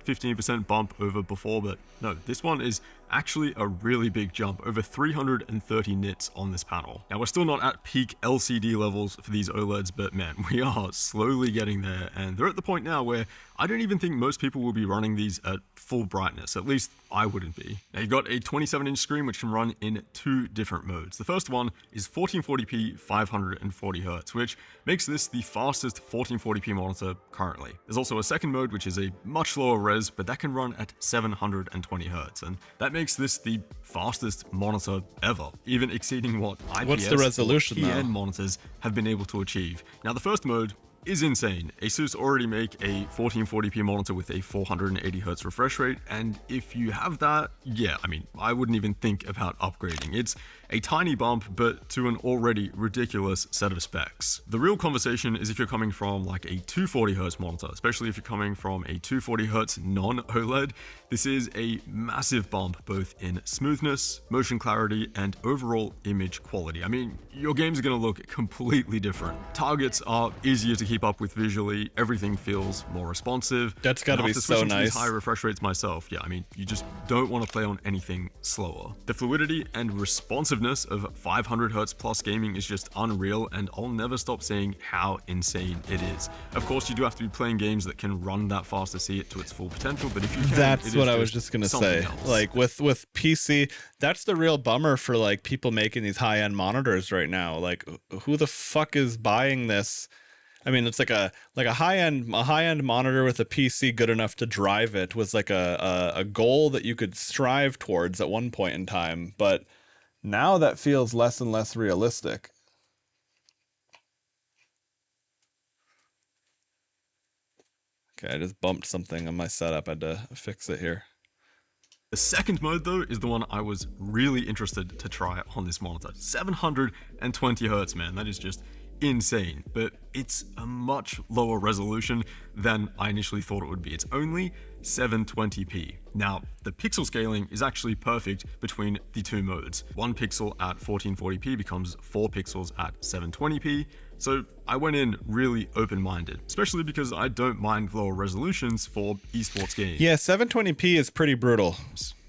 15% bump over before, but no, this one is actually a really big jump, over 330 nits on this panel. Now, we're still not at peak LCD levels for these OLEDs, but man, we are slowly getting there, and they're at the point now where I don't even think most people will be running these at full brightness. At least I wouldn't be. Now, you've got a 27-inch screen which can run in 2 different modes. The first one is 1440p 540Hz, which makes this the fastest 1440p monitor currently. There's also a second mode which is a much lower res, but that can run at 720Hz, and that makes this the fastest monitor ever, even exceeding what IPS What's the resolution, PN though? monitors have been able to achieve. Now, the first mode is insane. Asus already make a 1440p monitor with a 480Hz refresh rate, and if you have that, yeah, I mean, I wouldn't even think about upgrading. It's a tiny bump, but to an already ridiculous set of specs. The real conversation is if you're coming from like a 240Hz monitor, especially if you're coming from a 240Hz non-OLED. This is a massive bump both in smoothness, motion clarity, and overall image quality. I mean, your games are going to look completely different. Targets are easier to keep up with visually, everything feels more responsive. That's got to be so To these nice. high refresh rates myself, yeah, I mean, you just don't want to play on anything slower. The fluidity and responsiveness of 500Hz plus gaming is just unreal, and I'll never stop saying how insane it is. Of course, you do have to be playing games that can run that fast to see it to its full potential, but if you can, That's what I was just gonna say. else. Like with PC, that's the real bummer for like people making these high-end monitors right now. Like, who the fuck is buying this? I mean, it's like a high-end monitor with a PC good enough to drive it was like a goal that you could strive towards at one point in time, but now that feels less and less realistic. Okay, I just bumped something on my setup. I had to fix it here. The second mode, though, is the one I was really interested to try on this monitor. 720Hz, man, that is just insane, but it's a much lower resolution than I initially thought it would be. It's only 720p. Now, the pixel scaling is actually perfect between the 2 modes. 1 pixel at 1440p becomes 4 pixels at 720p, so I went in really open-minded, especially because I don't mind lower resolutions for esports games. Yeah, 720p is pretty brutal.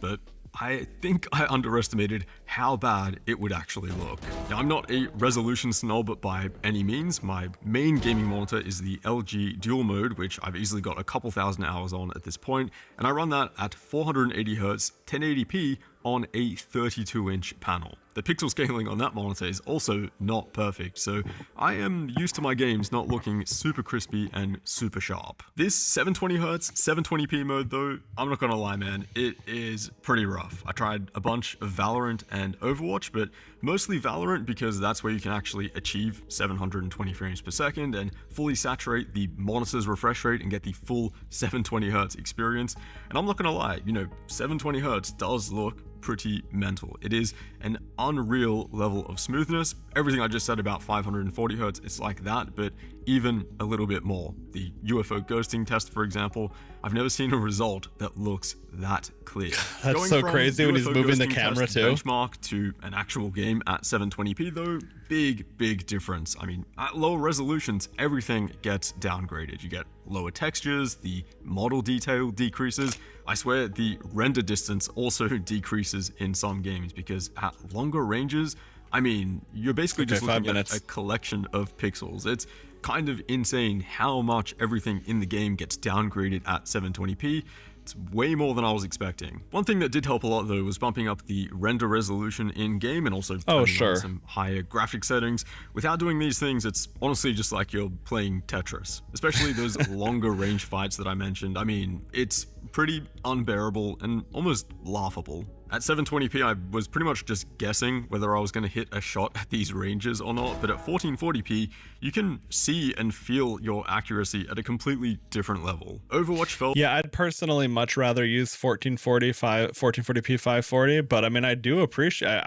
But I think I underestimated how bad it would actually look. Now, I'm not a resolution snob by any means. My main gaming monitor is the LG Dual Mode, which I've easily got a couple thousand hours on at this point, and I run that at 480Hz, 1080p on a 32-inch panel. The pixel scaling on that monitor is also not perfect, so I am used to my games not looking super crispy and super sharp. This 720Hz, 720p mode though, I'm not gonna lie man, it is pretty rough. I tried a bunch of Valorant and Overwatch, but mostly Valorant because that's where you can actually achieve 720 frames per second and fully saturate the monitor's refresh rate and get the full 720Hz experience. And I'm not gonna lie, you know, 720Hz does look pretty mental. It is an unreal level of smoothness. Everything I just said about 540Hz, it's like that, but even a little bit more. The UFO ghosting test, for example, I've never seen a result that looks that clear. That's Going so from crazy when he's UFO moving the ghosting camera test too. benchmark to an actual game at 720p though, big difference. I mean, at lower resolutions, everything gets downgraded. You get lower textures, the model detail decreases. I swear the render distance also decreases in some games because at longer ranges, I mean, you're basically just looking at a collection of pixels. It's kind of insane how much everything in the game gets downgraded at 720p. It's way more than I was expecting. One thing that did help a lot though was bumping up the render resolution in-game and also turning on some higher graphic settings. Without doing these things, it's honestly just like you're playing Tetris. Especially those longer range fights that I mentioned. I mean, it's pretty unbearable and almost laughable. At 720p, I was pretty much just guessing whether I was going to hit a shot at these ranges or not, but at 1440p, you can see and feel your accuracy at a completely different level. Overwatch felt... Yeah, I'd personally much rather use 1440p 540, but I mean, I do appreciate...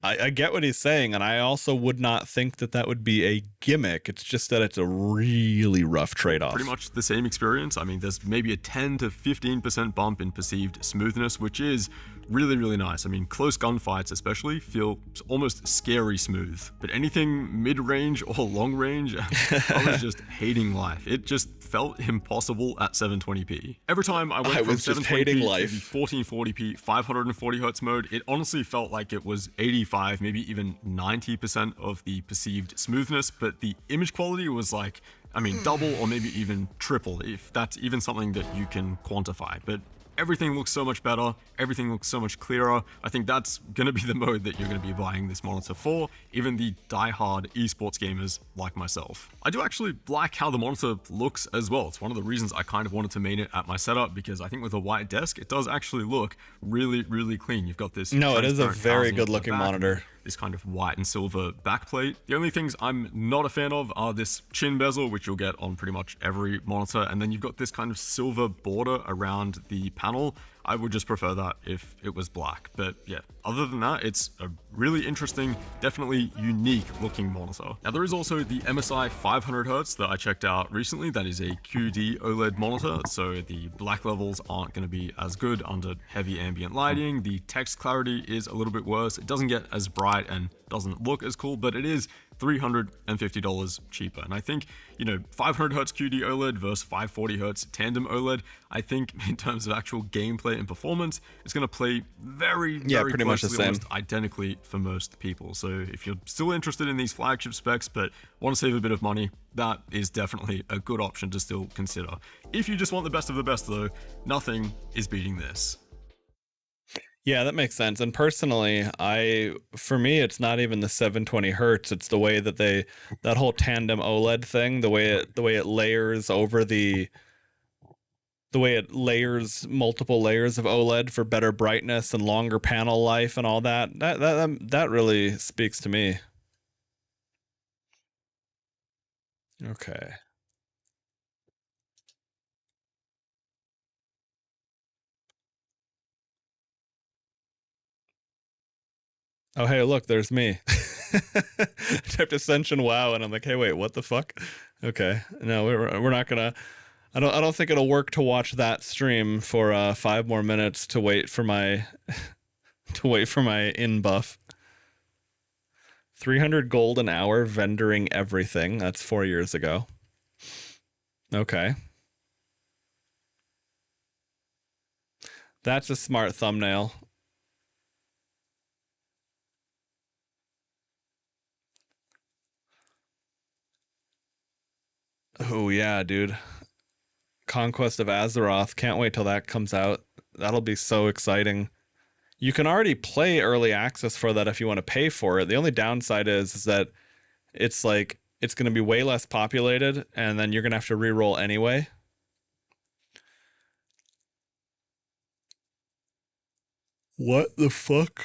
I get what he's saying, and I also would not think that that would be a gimmick. It's just that it's a really rough trade-off. Pretty much the same experience. I mean, there's maybe a 10 to 15% bump in perceived smoothness, which is really, really nice. I mean, close gunfights especially feel almost scary smooth. But anything mid-range or long-range, I was just hating life. It just felt impossible at 720p. Every time I went from 720p to the 1440p 540Hz mode, it honestly felt like it was 85, maybe even 90% of the perceived smoothness, but the image quality was like, I mean, double or maybe even triple, if that's even something that you can quantify. But everything looks so much better, everything looks so much clearer. I think that's going to be the mode that you're going to be buying this monitor for, even the die-hard esports gamers like myself. I do actually like how the monitor looks as well. It's one of the reasons I kind of wanted to main it at my setup, because I think with a white desk, it does actually look really, really clean. You've got this... No, it is a very good looking monitor. This kind of white and silver backplate. The only things I'm not a fan of are this chin bezel, which you'll get on pretty much every monitor, and then you've got this kind of silver border around the panel. I would just prefer that if it was black. But yeah, other than that, it's a really interesting, definitely unique looking monitor. Now there is also the MSI 500Hz that I checked out recently. That is a QD OLED monitor, so the black levels aren't going to be as good under heavy ambient lighting. The text clarity is a little bit worse. It doesn't get as bright and doesn't look as cool, but it is $350 cheaper. And I think, you know, 500Hz QD OLED versus 540Hz tandem OLED, I think in terms of actual gameplay and performance, it's going to play very pretty much the same, almost identically for most people. So if you're still interested in these flagship specs but want to save a bit of money, that is definitely a good option to still consider. If you just want the best of the best though, nothing is beating this. Yeah, that makes sense. And personally, for me, it's not even the 720 hertz. It's the way that that whole tandem OLED thing, the way it layers over the way it layers multiple layers of OLED for better brightness and longer panel life and all that. That really speaks to me. Okay. Oh, hey, look, there's me. I typed Ascension WoW and I'm like, hey, wait, what the fuck? Okay. No, we're not gonna, I don't think it'll work to watch that stream for 5 more minutes to wait for my in buff. 300 gold an hour vendoring everything. That's 4 years ago. Okay. That's a smart thumbnail. Oh yeah, dude. Conquest of Azeroth. Can't wait till that comes out. That'll be so exciting. You can already play early access for that if you want to pay for it. The only downside is that it's like it's going to be way less populated and then you're going to have to reroll anyway. What the fuck?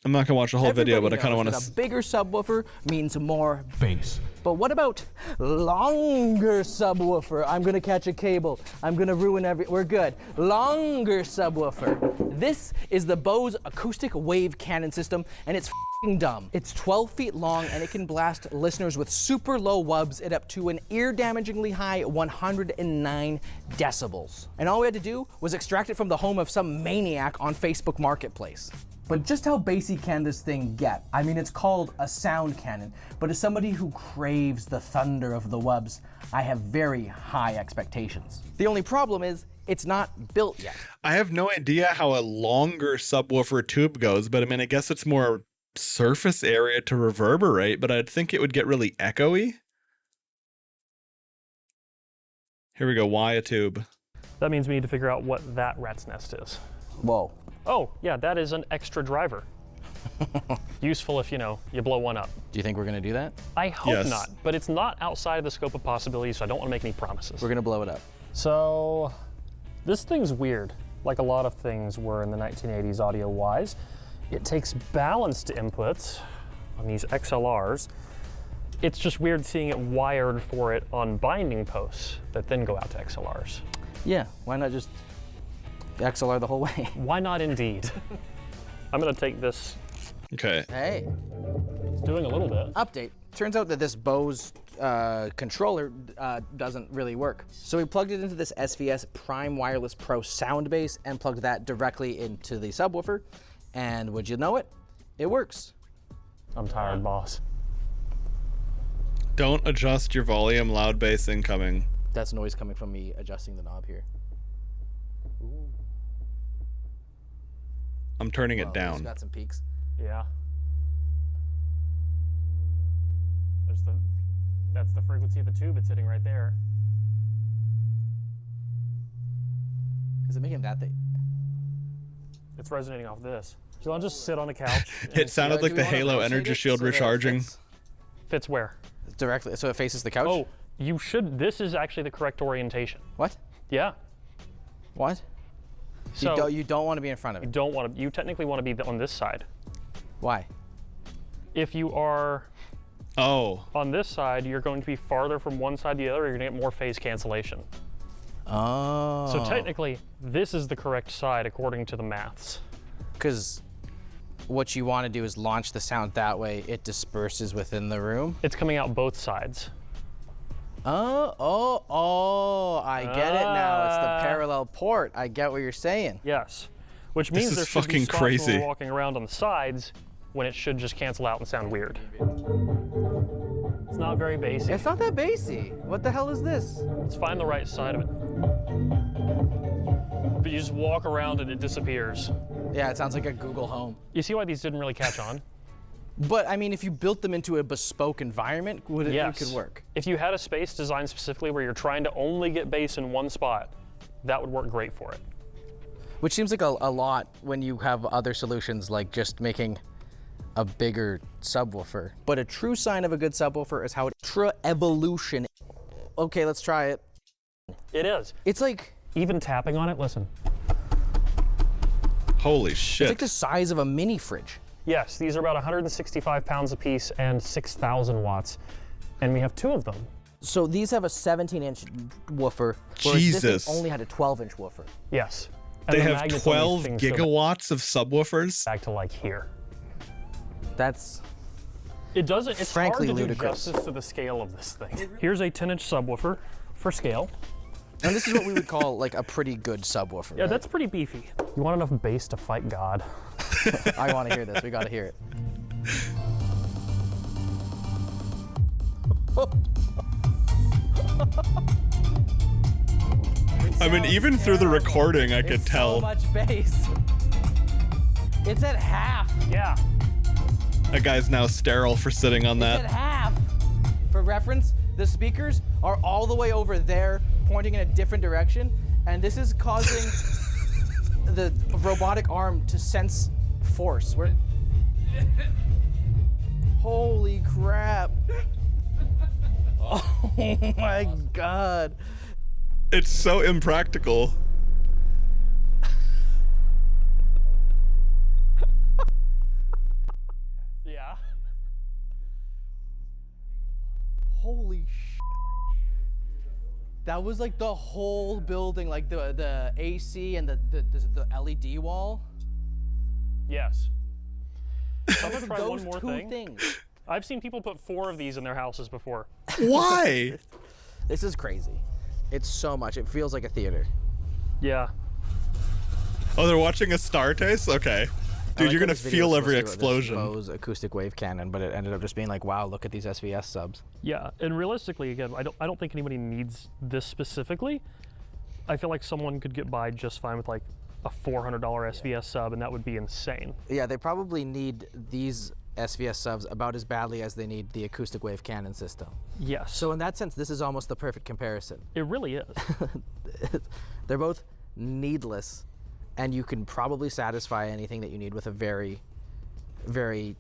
I'm not gonna watch the whole video, but I kind of want to. A bigger subwoofer means more bass. But what about longer subwoofer? I'm gonna catch a cable. I'm gonna ruin we're good. Longer subwoofer. This is the Bose acoustic wave cannon system, and it's f***ing dumb. It's 12 feet long, and it can blast listeners with super low wubs at up to an ear-damagingly high 109 decibels. And all we had to do was extract it from the home of some maniac on Facebook Marketplace. But just how bassy can this thing get? I mean, it's called a sound cannon, but as somebody who craves the thunder of the wubs, I have very high expectations. The only problem is, it's not built yet. I have no idea how a longer subwoofer tube goes, but I mean, I guess it's more surface area to reverberate, but I'd think it would get really echoey. Here we go. Why a tube? That means we need to figure out what that rat's nest is. Whoa. Oh, yeah, that is an extra driver. Useful if, you know, you blow one up. Do you think we're gonna do that? I hope Yes. not, but it's not outside of the scope of possibilities, so I don't want to make any promises. We're gonna blow it up. So, this thing's weird, like a lot of things were in the 1980s audio-wise. It takes balanced inputs on these XLRs. It's just weird seeing it wired for it on binding posts that then go out to XLRs. Yeah, why not just XLR the whole way? Why not indeed? I'm gonna take this, Okay. Hey, it's doing a little bit. update. Turns out that this Bose controller doesn't really work. So we plugged it into this SVS Prime Wireless Pro sound base and plugged that directly into the subwoofer. And would you know it? It works. I'm tired, boss. Don't adjust your volume. Loud bass incoming. That's noise coming from me adjusting the knob here. I'm turning Well, it it's down. got some peaks. Yeah. That's the frequency of the tube. It's sitting right there. Is it making that thing? It's resonating off this. Do you want to just sit on a couch? It sounded Do like we the wanna Halo rotate energy it shield so that it recharging. Fits where? Directly, so it faces the couch? Oh, you should. This is actually the correct orientation. What? Yeah. What? So you don't want to be in front of you it. don't want to. You technically want to be on this side. Why? If you are Oh. on this side, you're going to be farther from one side to the other. You're going to get more phase cancellation. Oh. So technically, this is the correct side according to the maths. Because what you want to do is launch the sound that way. It disperses within the room. It's coming out both sides. Oh, I get it now. It's the parallel port. I get what you're saying. Yes. Which This means is there should be fucking spots crazy. when we're walking around on the sides when it should just cancel out and sound weird. It's not very basic. It's not that bassy. What the hell is this? Let's find the right side of it. But you just walk around and it disappears. Yeah, it sounds like a Google Home. You see why these didn't really catch on? But I mean, if you built them into a bespoke environment, it could work. If you had a space designed specifically where you're trying to only get bass in one spot, that would work great for it. Which seems like a lot when you have other solutions like just making a bigger subwoofer. But a true sign of a good subwoofer is how it evolution. Okay, let's try it. It is. It's like Even tapping on it, listen. Holy it's shit. like the size of a mini fridge. Yes, these are about 165 pounds apiece and 6,000 watts. And we have two of them. So these have a 17-inch woofer, whereas this Jesus. thing only had a 12-inch woofer. Yes. And They the have magnets on these 12 things go gigawatts of subwoofers. back to like here. That's It doesn't, it's Frankly hard to ludicrous. do justice to the scale of this thing. Here's a 10-inch subwoofer for scale. and this is what we would call like a pretty good subwoofer. Yeah, right? that's pretty beefy. You want enough bass to fight God. I want to hear this. We got to hear it. I mean, even through the recording, I could It's tell. so much bass. It's at half. Yeah. That guy's now sterile for sitting on It's at that. half. For reference, the speakers are all the way over there, pointing in a different direction, and this is causing the robotic arm to sense force. Holy crap. Oh my god. It's so impractical. Yeah. Holy sh! That was like the whole building, like the AC and the LED wall. Yes. I'm gonna try Those one more two thing. things. I've seen people put 4 of these in their houses before. Why? This is crazy. It's so much. It feels like a theater. Yeah. Oh, they're watching a star taste? Okay. Dude, you're gonna feel every explosion. Bose acoustic wave cannon, but it ended up just being like, wow, look at these SVS subs. Yeah, and realistically, again, I don't think anybody needs this specifically. I feel like someone could get by just fine with like a $400 SVS sub, and that would be insane. Yeah, they probably need these SVS subs about as badly as they need the acoustic wave cannon system. Yes. So in that sense, this is almost the perfect comparison. It really is. They're both needless, and you can probably satisfy anything that you need with a very, very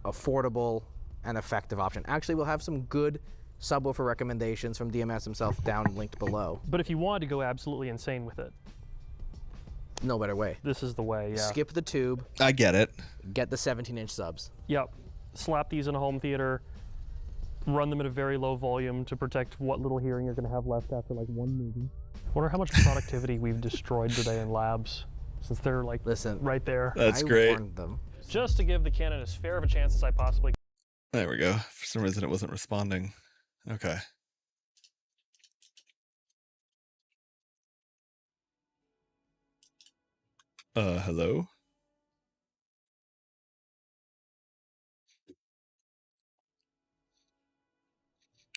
affordable and effective option. Actually, we'll have some good subwoofer recommendations from DMS himself down linked below. But if you wanted to go absolutely insane with it, No better way. this is the way, yeah. Skip the tube, I get it. get the 17-inch subs. Yep. Slap these in a home theater, run them at a very low volume to protect what little hearing you're going to have left after like one movie. Wonder how much productivity we've destroyed today in labs, since they're like Listen, right there. That's I great. warned them. Just to give the cannon as fair of a chance as I possibly There we go. For some reason it wasn't responding. Okay. Hello?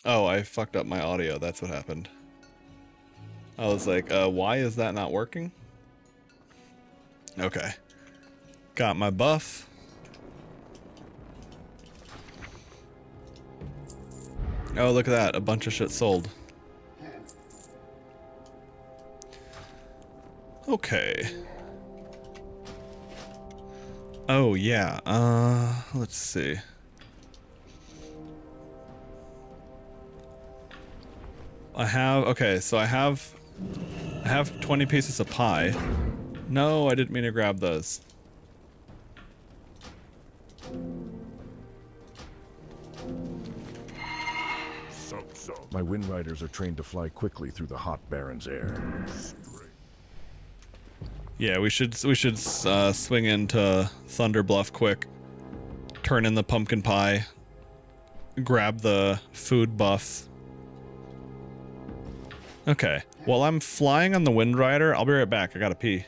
Oh, I fucked up my audio. That's what happened. I was like, why is that not working? Okay. Got my buff. Oh, look at that. A bunch of shit sold. Okay. Oh, yeah. Let's see. Okay, so I have 20 pieces of pie. No, I didn't mean to grab those. My wind riders are trained to fly quickly through the hot Baron's air. Yeah, we should swing into Thunder Bluff quick. Turn in the pumpkin pie. Grab the food buff. Okay. While I'm flying on the Wind Rider, I'll be right back. I gotta pee.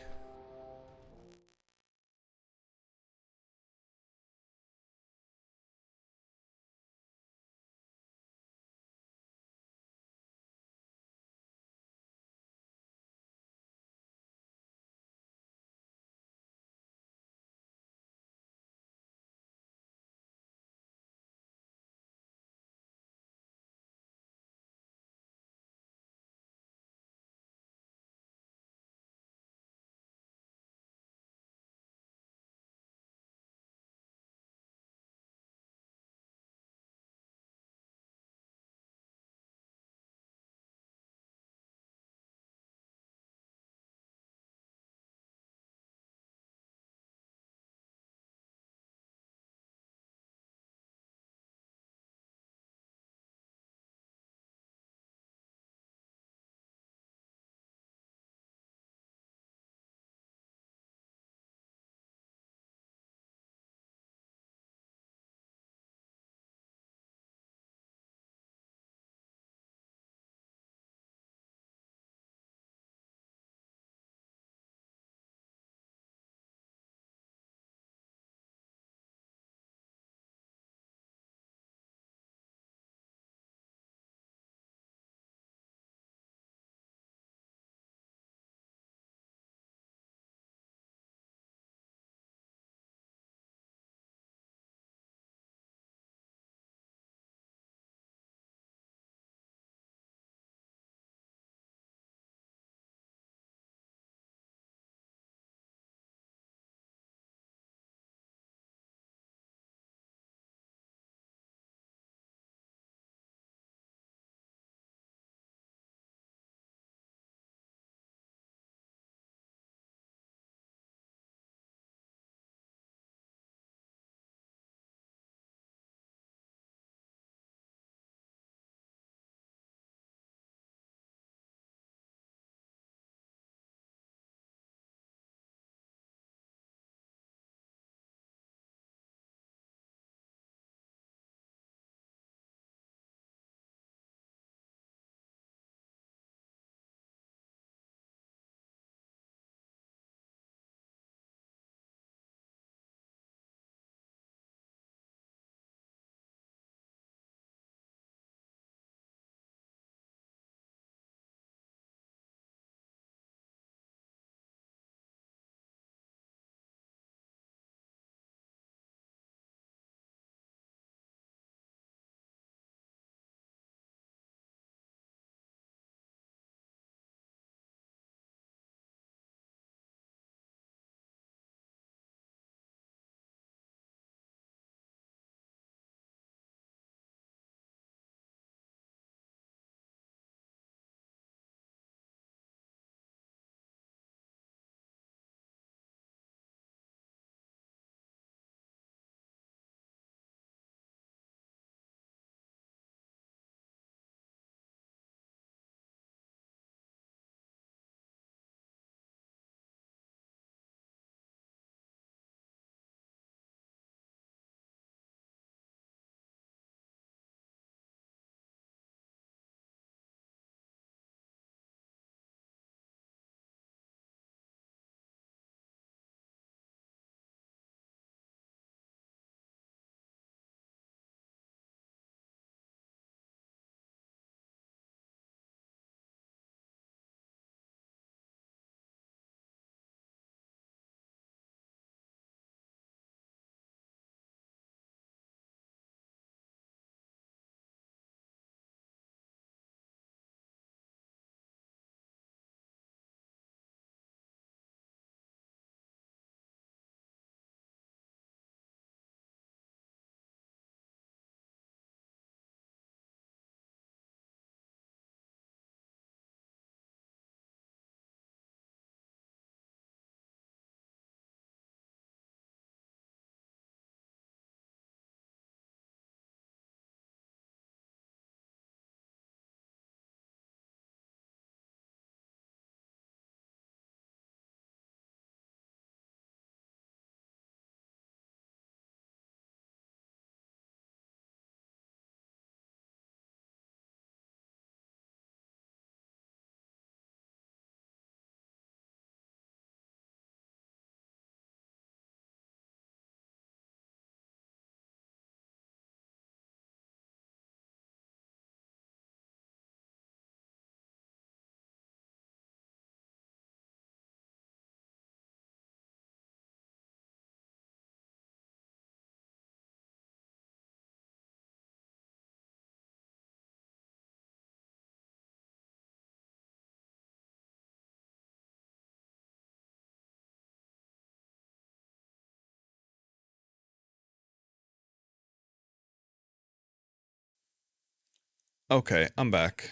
Okay, I'm back.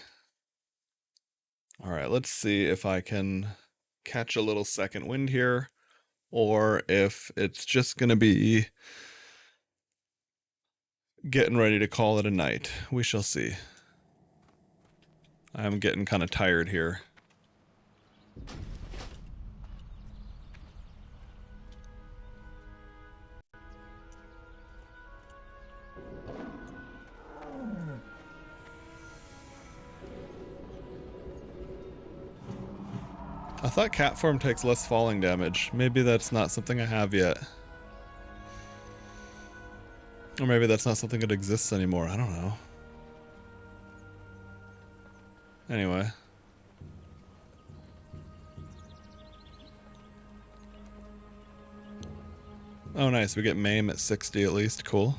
Alright, let's see if I can catch a little second wind here, or if it's just gonna be getting ready to call it a night. We shall see. I'm getting kind of tired here. I thought cat form takes less falling damage. Maybe that's not something I have yet. Or maybe that's not something that exists anymore. I don't know. Anyway. Oh nice, we get Maim at 60 at least. Cool.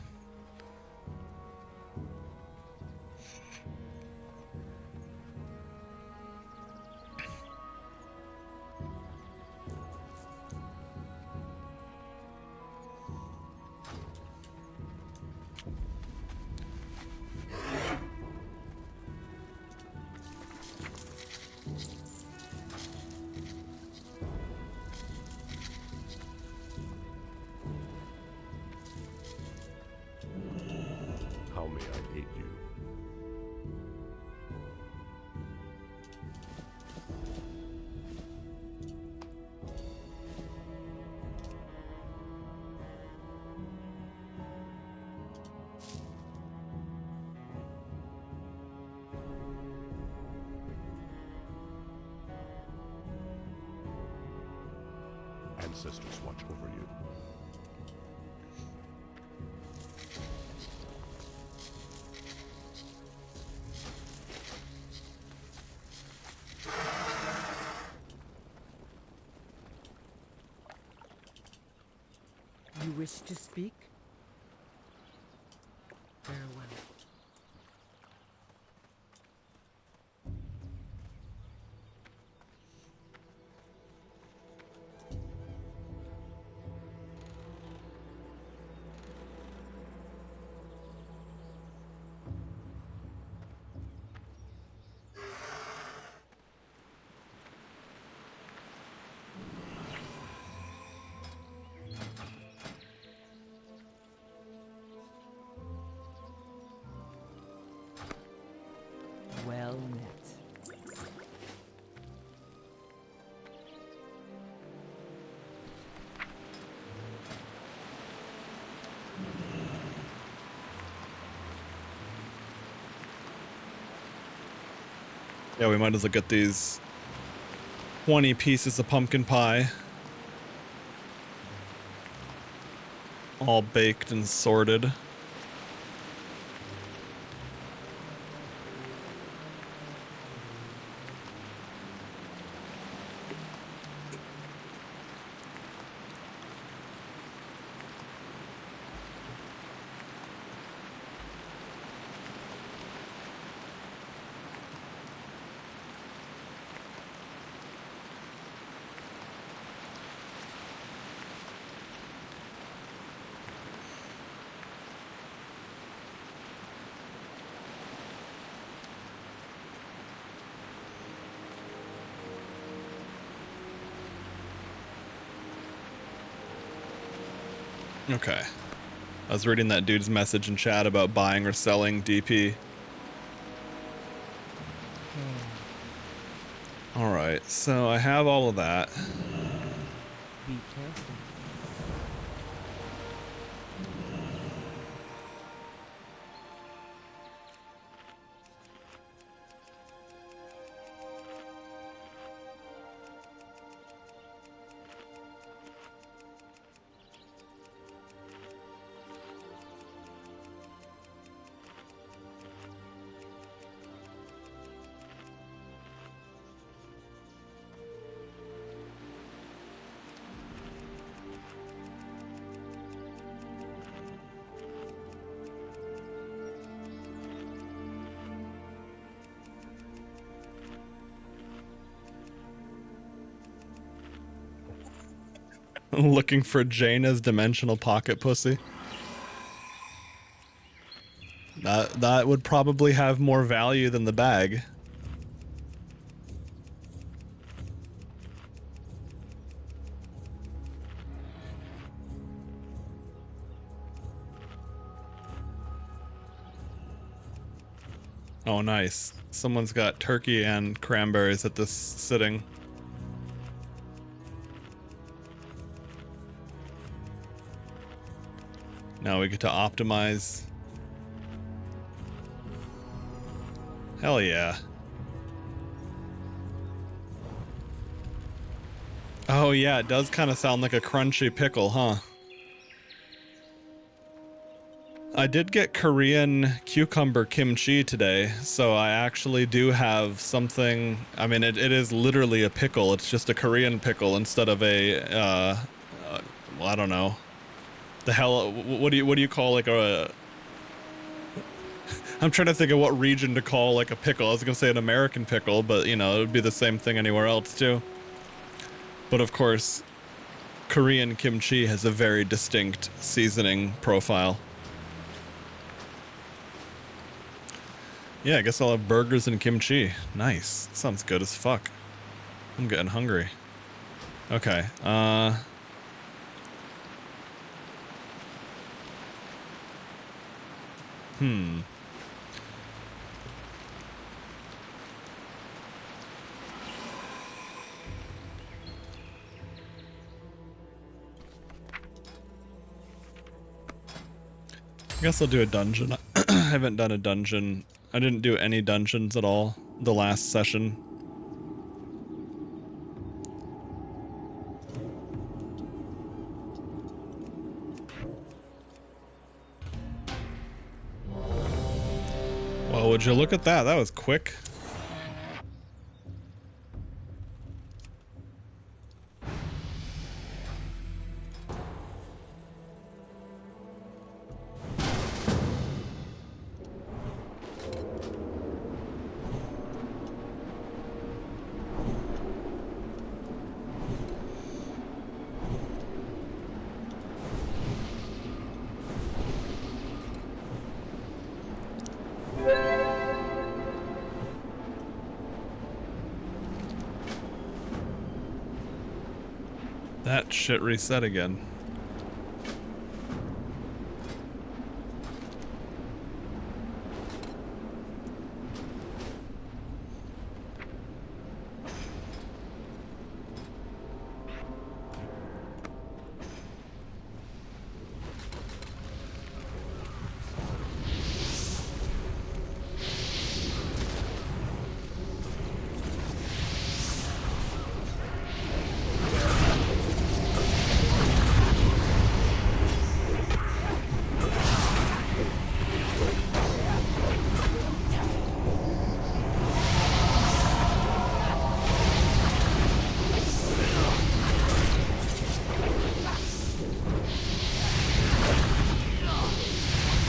How may I aid you? Ancestors watch over you. You wish to speak? Farewell. Well met. Yeah, we might as well get these 20 pieces of pumpkin pie. All baked and sorted. Okay. I was reading that dude's message in chat about buying or selling DP. Alright, so I have all of that. Be careful. Looking for Jaina's dimensional pocket pussy. That would probably have more value than the bag. Oh, nice. Someone's got turkey and cranberries at this sitting. Now we get to optimize. Hell yeah. Oh yeah, it does kind of sound like a crunchy pickle, huh? I did get Korean cucumber kimchi today, so I actually do have something. I mean, it is literally a pickle. It's just a Korean pickle instead of a, well, I don't know. The hell, what do you call like a... I'm trying to think of what region to call like a pickle. I was gonna say an American pickle, but you know, it would be the same thing anywhere else too. But of course, Korean kimchi has a very distinct seasoning profile. Yeah, I guess I'll have burgers and kimchi. Nice. Sounds good as fuck. I'm getting hungry. Okay, I guess I'll do a dungeon. I haven't done a dungeon. I didn't do any dungeons at all the last session. Well, would you look at that? That was quick. That shit reset again.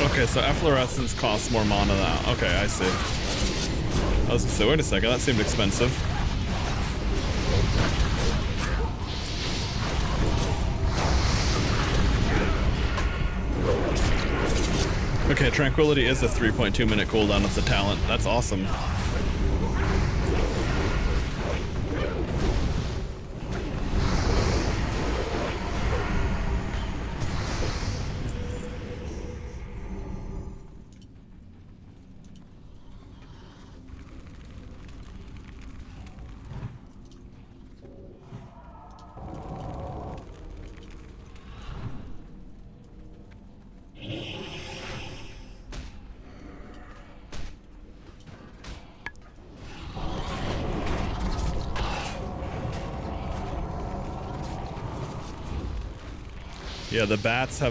Okay, so efflorescence costs more mana now. Okay, I see. I was gonna say, wait a second, that seemed expensive. Okay, Tranquility is a 3.2 minute cooldown of the talent. That's awesome. Yeah, the bats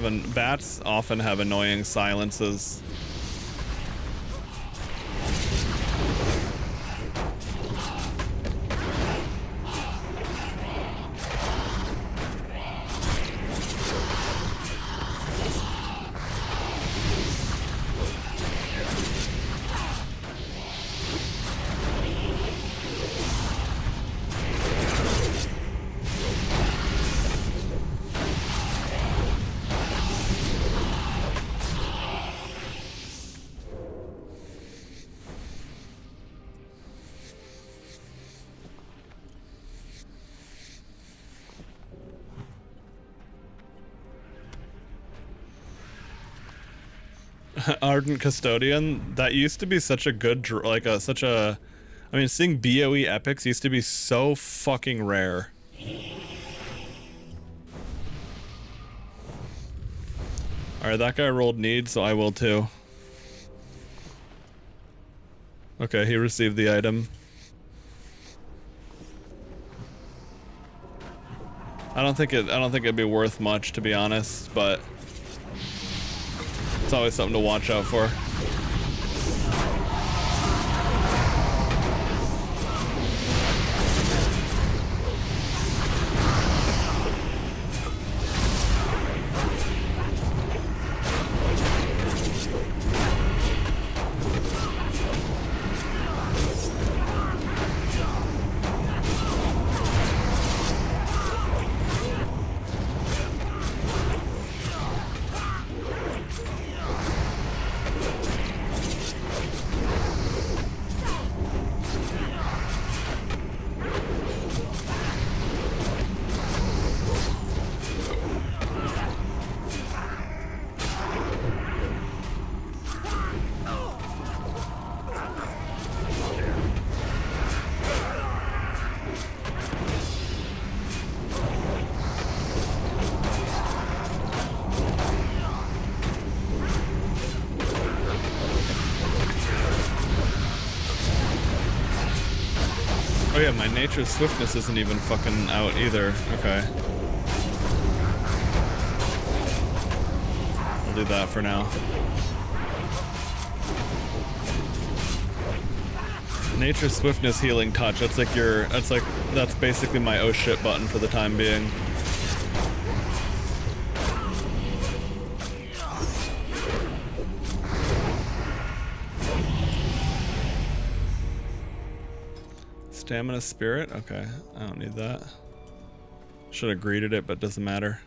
often have annoying silences. Ardent Custodian. That used to be such a good, I mean, seeing BOE epics used to be so fucking rare. Alright, that guy rolled need, so I will too. Okay, he received the item. I don't think it'd be worth much, to be honest, but it's always something to watch out for. Oh yeah, my nature's swiftness isn't even fucking out either. Okay. I'll do that for now. Nature's swiftness healing touch. That's like that's basically my oh shit button for the time being. Stamina spirit? Okay, I don't need that. Should have greeted it, but doesn't matter.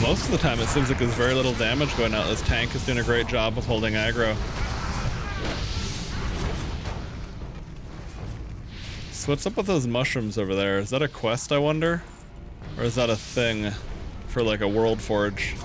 Most of the time it seems like there's very little damage going out. This tank is doing a great job of holding aggro. So what's up with those mushrooms over there? Is that a quest, I wonder? Or is that a thing for like a world forge?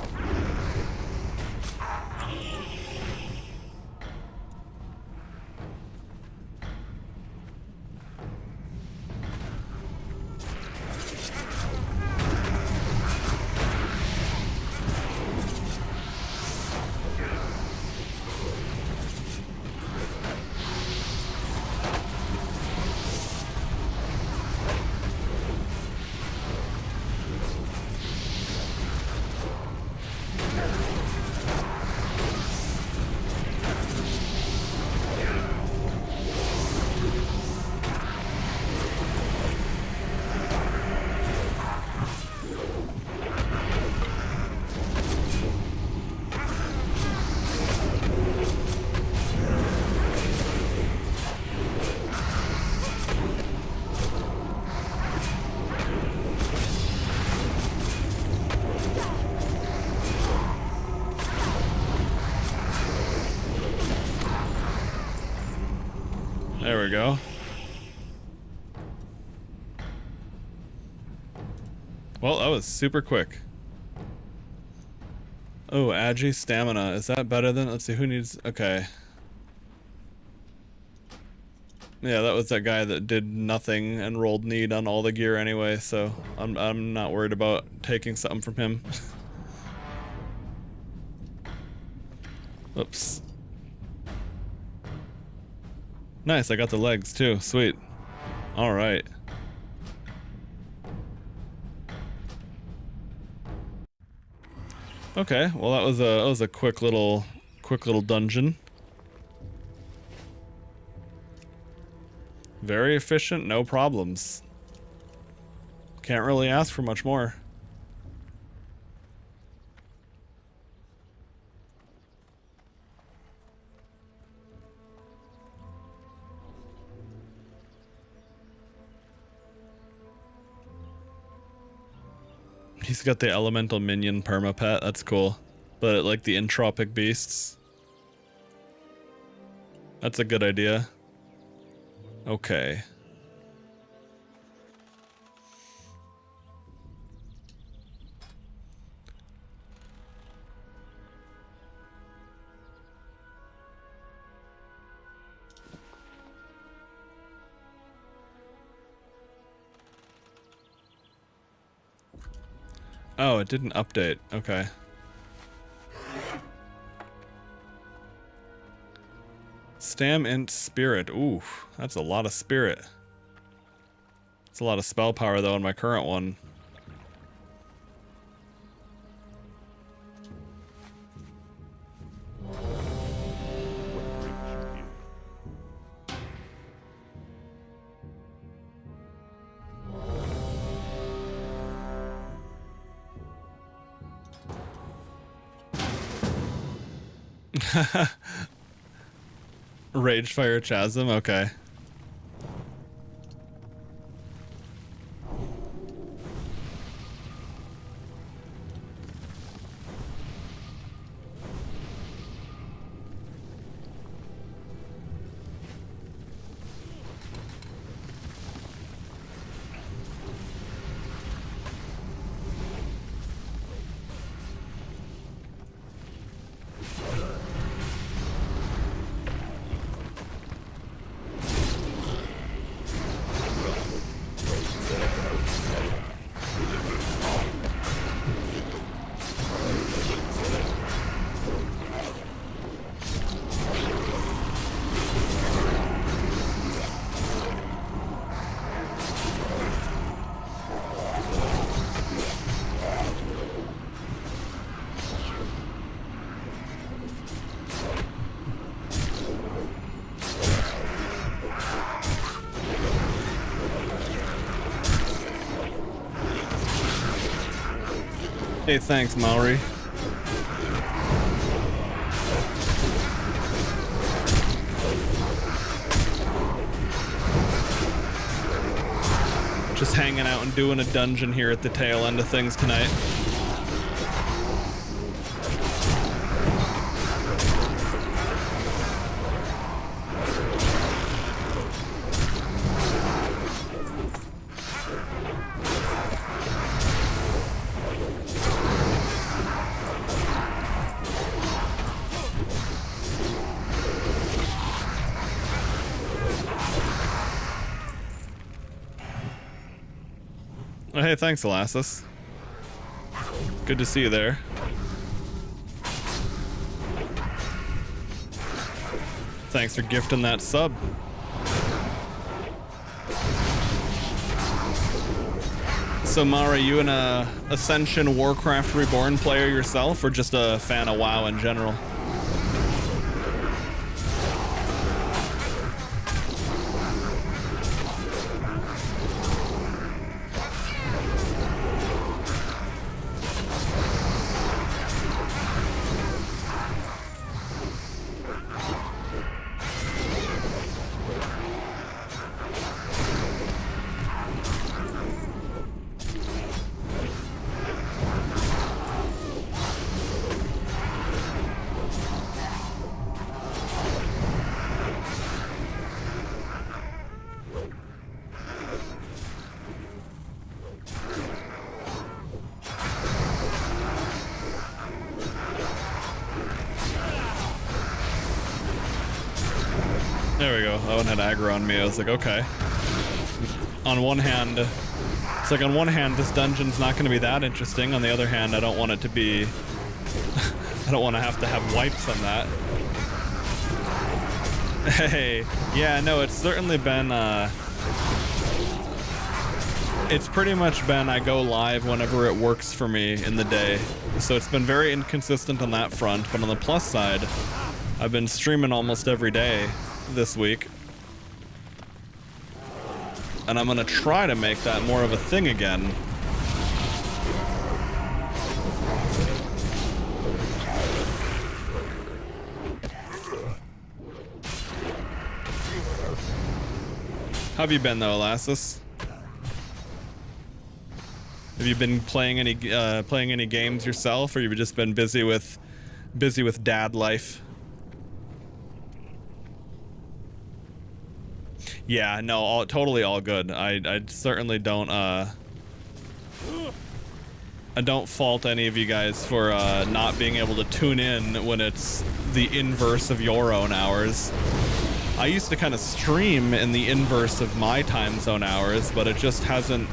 There we go. Well, that was super quick. Oh, Agi stamina. Is that better than... Let's see, who needs... Okay. Yeah, that was that guy that did nothing and rolled need on all the gear anyway, so I'm not worried about taking something from him. Oops. Nice, I got the legs too. Sweet. Alright. Okay, well that was a quick little dungeon. Very efficient, no problems. Can't really ask for much more. He's got the elemental minion perma-pet, that's cool. But like the entropic beasts. That's a good idea. Okay. Oh, it didn't update. Okay. Stam int spirit. Ooh, that's a lot of spirit. It's a lot of spell power though in my current one. Ragefire Chasm, okay. Hey, thanks, Maori. Just hanging out and doing a dungeon here at the tail end of things tonight. Oh, hey, thanks, Elastus. Good to see you there. Thanks for gifting that sub. So, Mara, you an Ascension Warcraft Reborn player yourself, or just a fan of WoW in general? There we go. That one had aggro on me. I was like, okay. On one hand, it's like on one hand, this dungeon's not going to be that interesting. On the other hand, I don't want it to be... I don't want to have wipes on that. Hey, yeah, no, it's certainly been, it's pretty much been I go live whenever it works for me in the day. So it's been very inconsistent on that front, but on the plus side, I've been streaming almost every day this week. And I'm gonna try to make that more of a thing again. How have you been though, Elastis? Have you been playing any games yourself, or you've just been busy with dad life? Yeah, no, totally all good. I certainly don't I don't fault any of you guys for not being able to tune in when it's the inverse of your own hours. I used to kind of stream in the inverse of my time zone hours, but it just hasn't...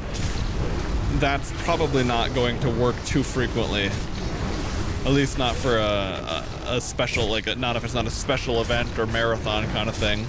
That's probably not going to work too frequently. At least not for a special, like, not if it's not a special event or marathon kind of thing.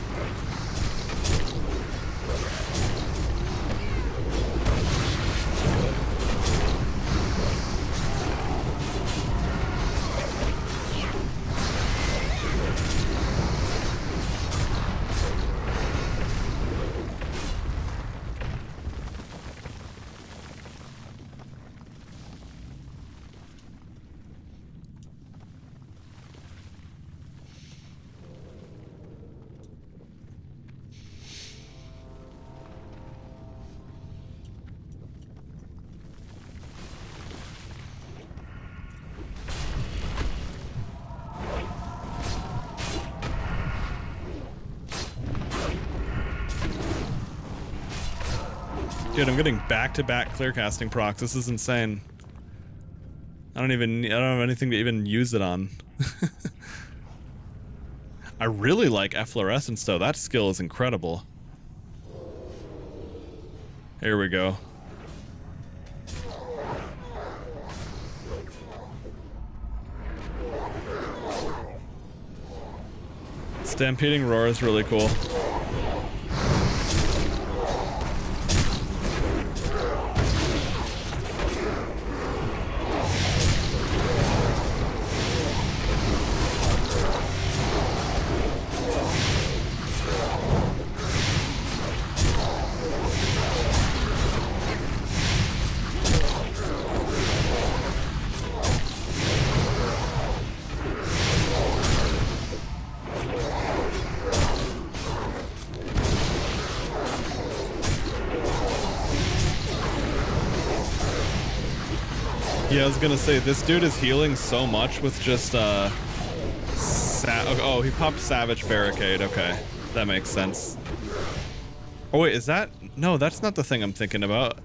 Dude, I'm getting back-to-back clearcasting procs. This is insane. I don't have anything to even use it on. I really like efflorescence though. That skill is incredible. Here we go. Stampeding Roar is really cool. Yeah, I was gonna say, this dude is healing so much with just, oh, he popped Savage Barricade, okay. That makes sense. Oh wait, is that? No, that's not the thing I'm thinking about.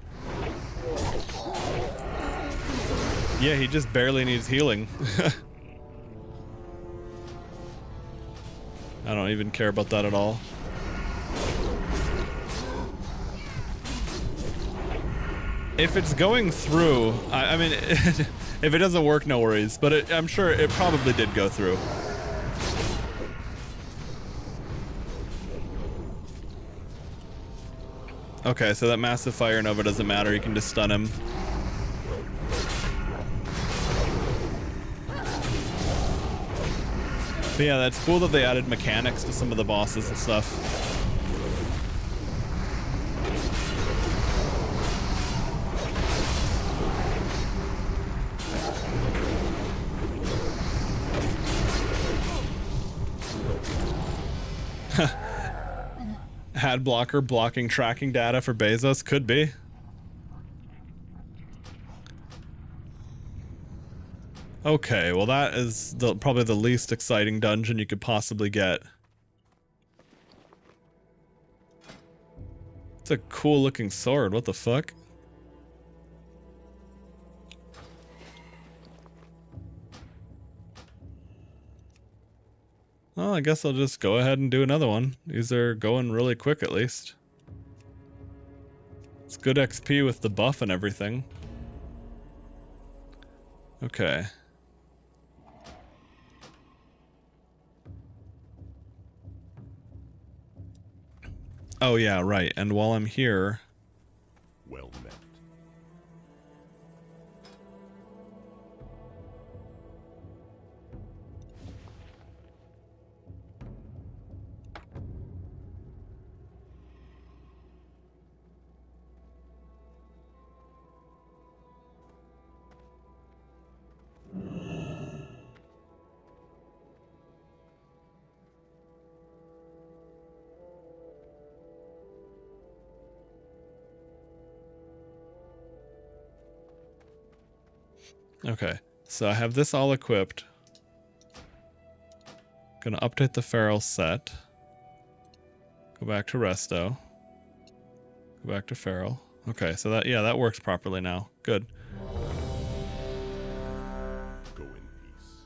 Yeah, he just barely needs healing. I don't even care about that at all. If it's going through, I mean, if it doesn't work, no worries. But I'm sure it probably did go through. Okay, so that massive fire nova doesn't matter. You can just stun him. But yeah, that's cool that they added mechanics to some of the bosses and stuff. Ad blocker blocking tracking data for Bezos? Could be. Okay, well that is probably the least exciting dungeon you could possibly get. It's a cool looking sword, what the fuck? Well, I guess I'll just go ahead and do another one. These are going really quick at least. It's good XP with the buff and everything. Okay. Oh yeah, right. And while I'm here... Well met. Okay, so I have this all equipped. Gonna update the feral set. Go back to resto. Go back to feral. Okay, so that, yeah, that works properly now. Good. Go in peace.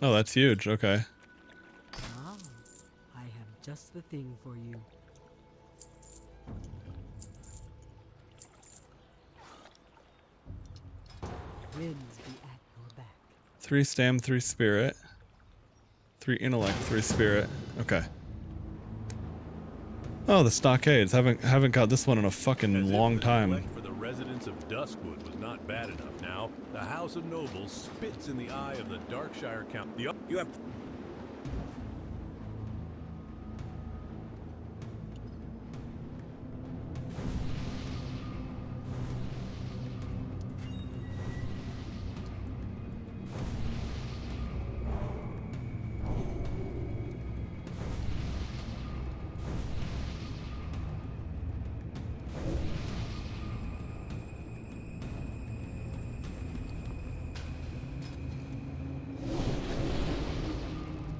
Oh, that's huge. Okay. Ah, I have just the thing for you. Winds be at your back. 3 stam, 3 spirit. 3 intellect, 3 spirit. Okay. Oh, the stockades. Haven't got this one in a fucking long time. For the residents of Duskwood was not bad enough. Now the House of Nobles spits in the eye of the Darkshire Count. You have...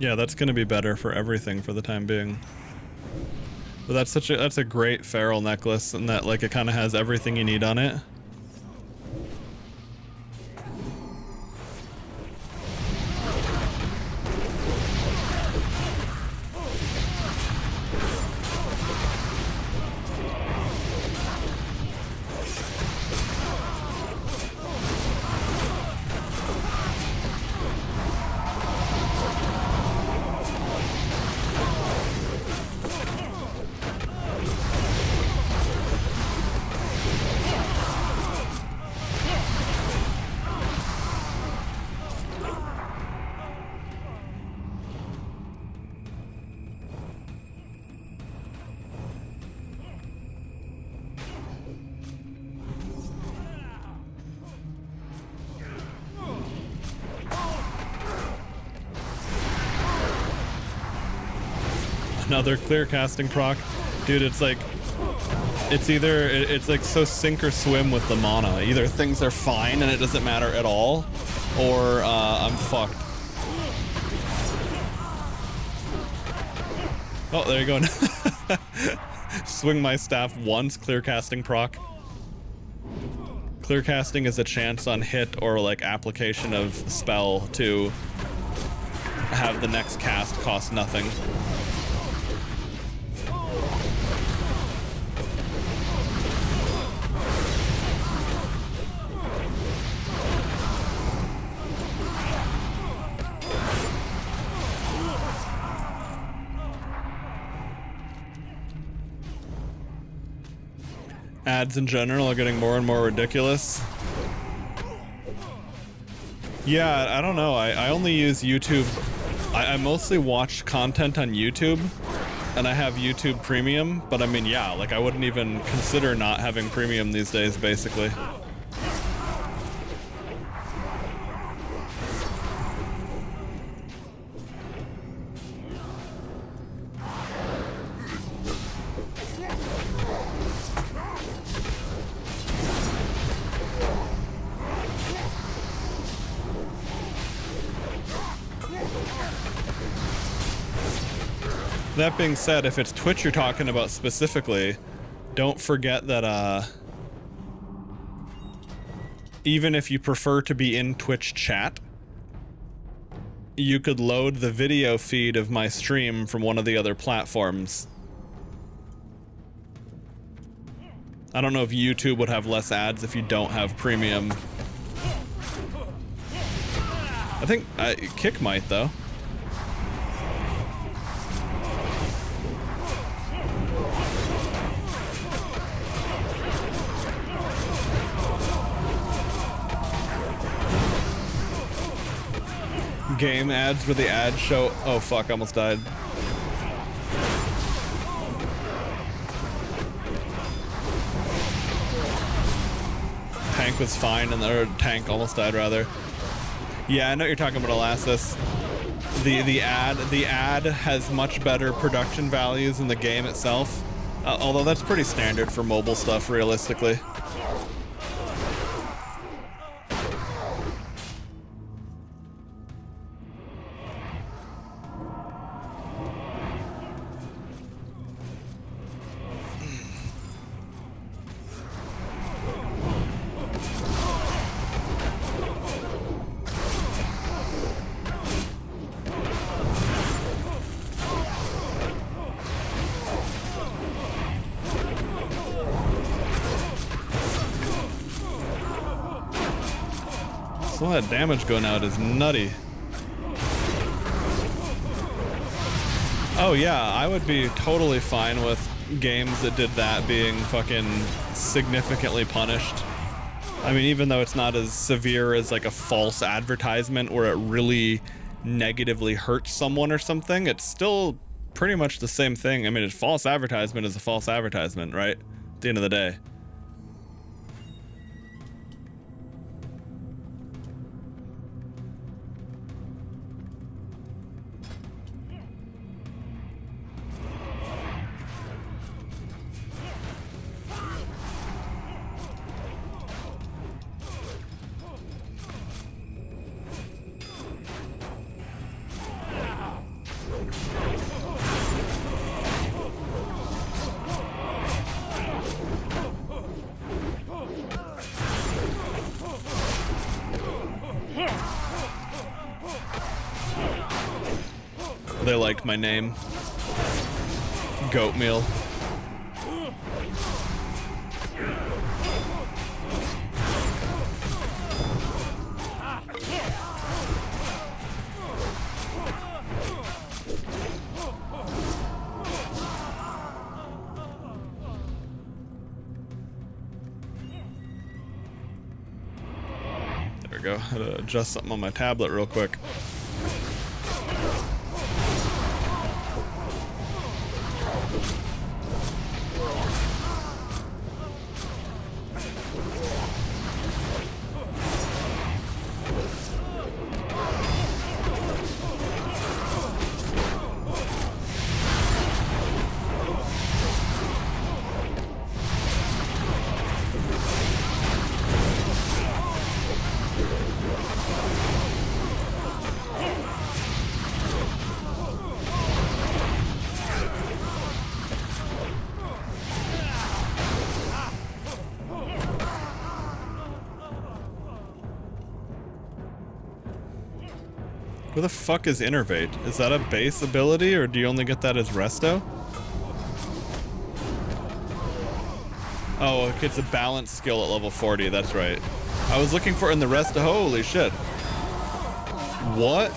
Yeah, that's gonna be better for everything for the time being. But that's a great feral necklace, and that like it kind of has everything you need on it. Another clear casting proc. Dude, it's like it's like so sink or swim with the mana. Either things are fine and it doesn't matter at all, or I'm fucked. Oh, there you go. Swing my staff once, clear casting proc. Clear casting is a chance on hit or like application of spell to have the next cast cost nothing. Ads in general are getting more and more ridiculous. Yeah, I don't know. I only use YouTube. I mostly watch content on YouTube, and I have YouTube Premium, but I mean, yeah, like I wouldn't even consider not having Premium these days, basically. That being said, if it's Twitch you're talking about specifically, don't forget that even if you prefer to be in Twitch chat, you could load the video feed of my stream from one of the other platforms. I don't know if YouTube would have less ads if you don't have premium. I think Kick might, though. Game ads where the ads show. Oh fuck, I almost died. Tank was fine, and or tank almost died rather. Yeah, I know what you're talking about, Elastis. The ad has much better production values than the game itself. Although that's pretty standard for mobile stuff, realistically. All that damage going out is nutty. Oh yeah, I would be totally fine with games that did that being fucking significantly punished. I mean, even though it's not as severe as like a false advertisement where it really negatively hurts someone or something, it's still pretty much the same thing. I mean, a false advertisement is a false advertisement, right? At the end of the day. They liked my name. Goat meal. There we go. Had to adjust something on my tablet real quick. Where the fuck is Innervate? Is that a base ability, or do you only get that as Resto? Oh, it's a balance skill at level 40, that's right. I was looking for it in the Resto. Holy shit. What?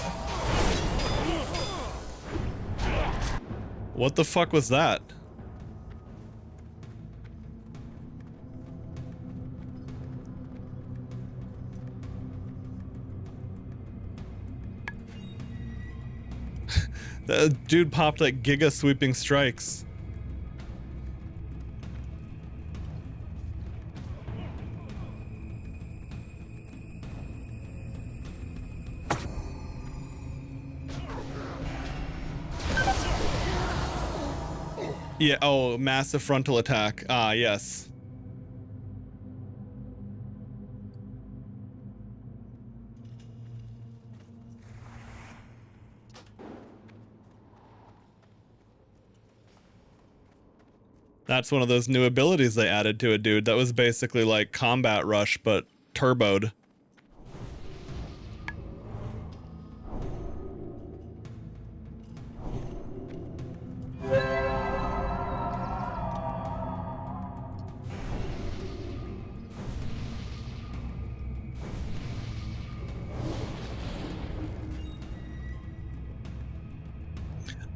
What the fuck was that? The dude popped like giga sweeping strikes. Yeah, oh, massive frontal attack. Ah, yes. That's one of those new abilities they added to it, dude. That was basically like Combat Rush, but turboed.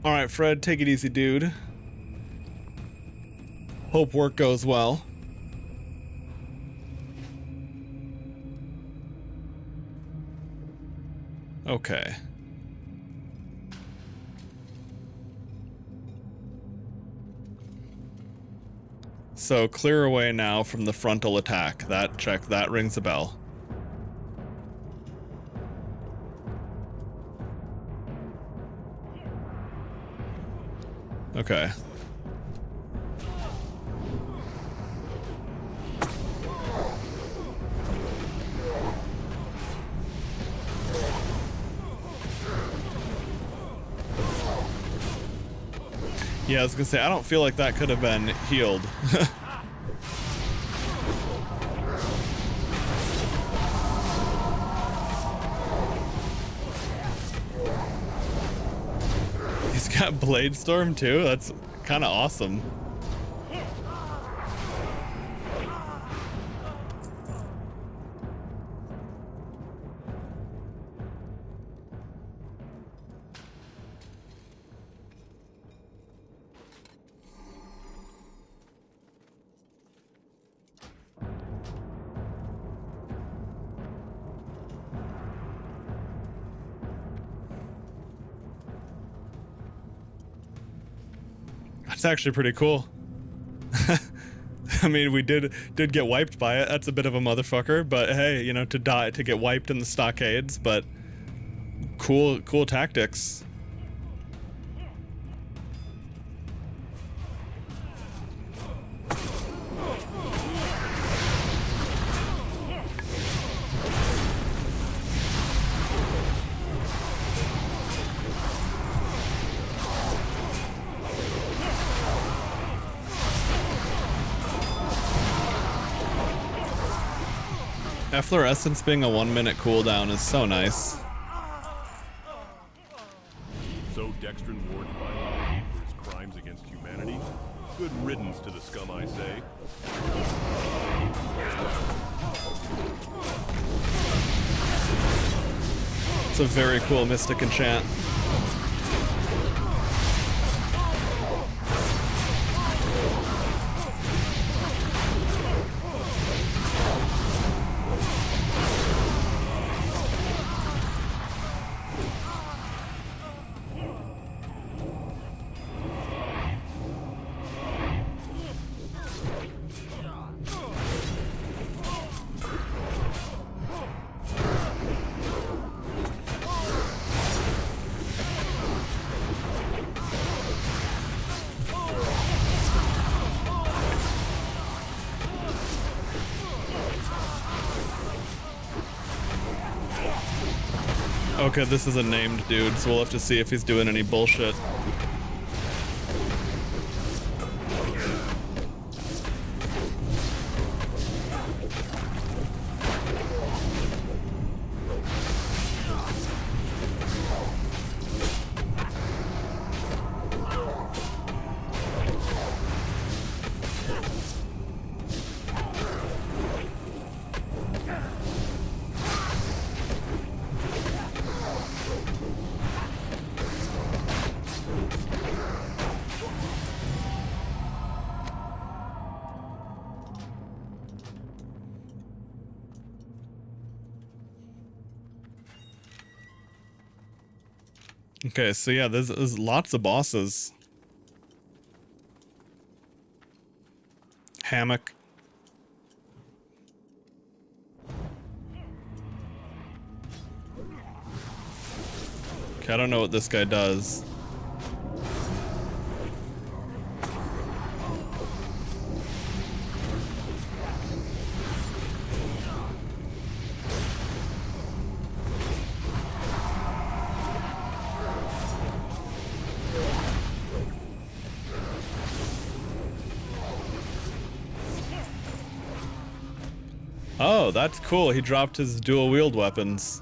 All right, Fred, take it easy, dude. Hope work goes well. Okay. So clear away now from the frontal attack. That rings a bell. Okay. Yeah, I was gonna say, I don't feel like that could have been healed. He's got Blade Storm too? That's kind of awesome. That's actually pretty cool. I mean, we did get wiped by it. That's a bit of a motherfucker, but hey, you know, to get wiped in the stockades, but cool tactics. Efflorescence being a 1 minute cooldown is so nice. So Dextrin Ward finally paid for his crimes against humanity. Good riddance to the scum, I say. It's a very cool Mystic enchant. Okay, this is a named dude, so we'll have to see if he's doing any bullshit. Okay, so yeah, there's lots of bosses. Hammock. Okay, I don't know what this guy does. Oh. Oh, that's cool. He dropped his dual wield weapons.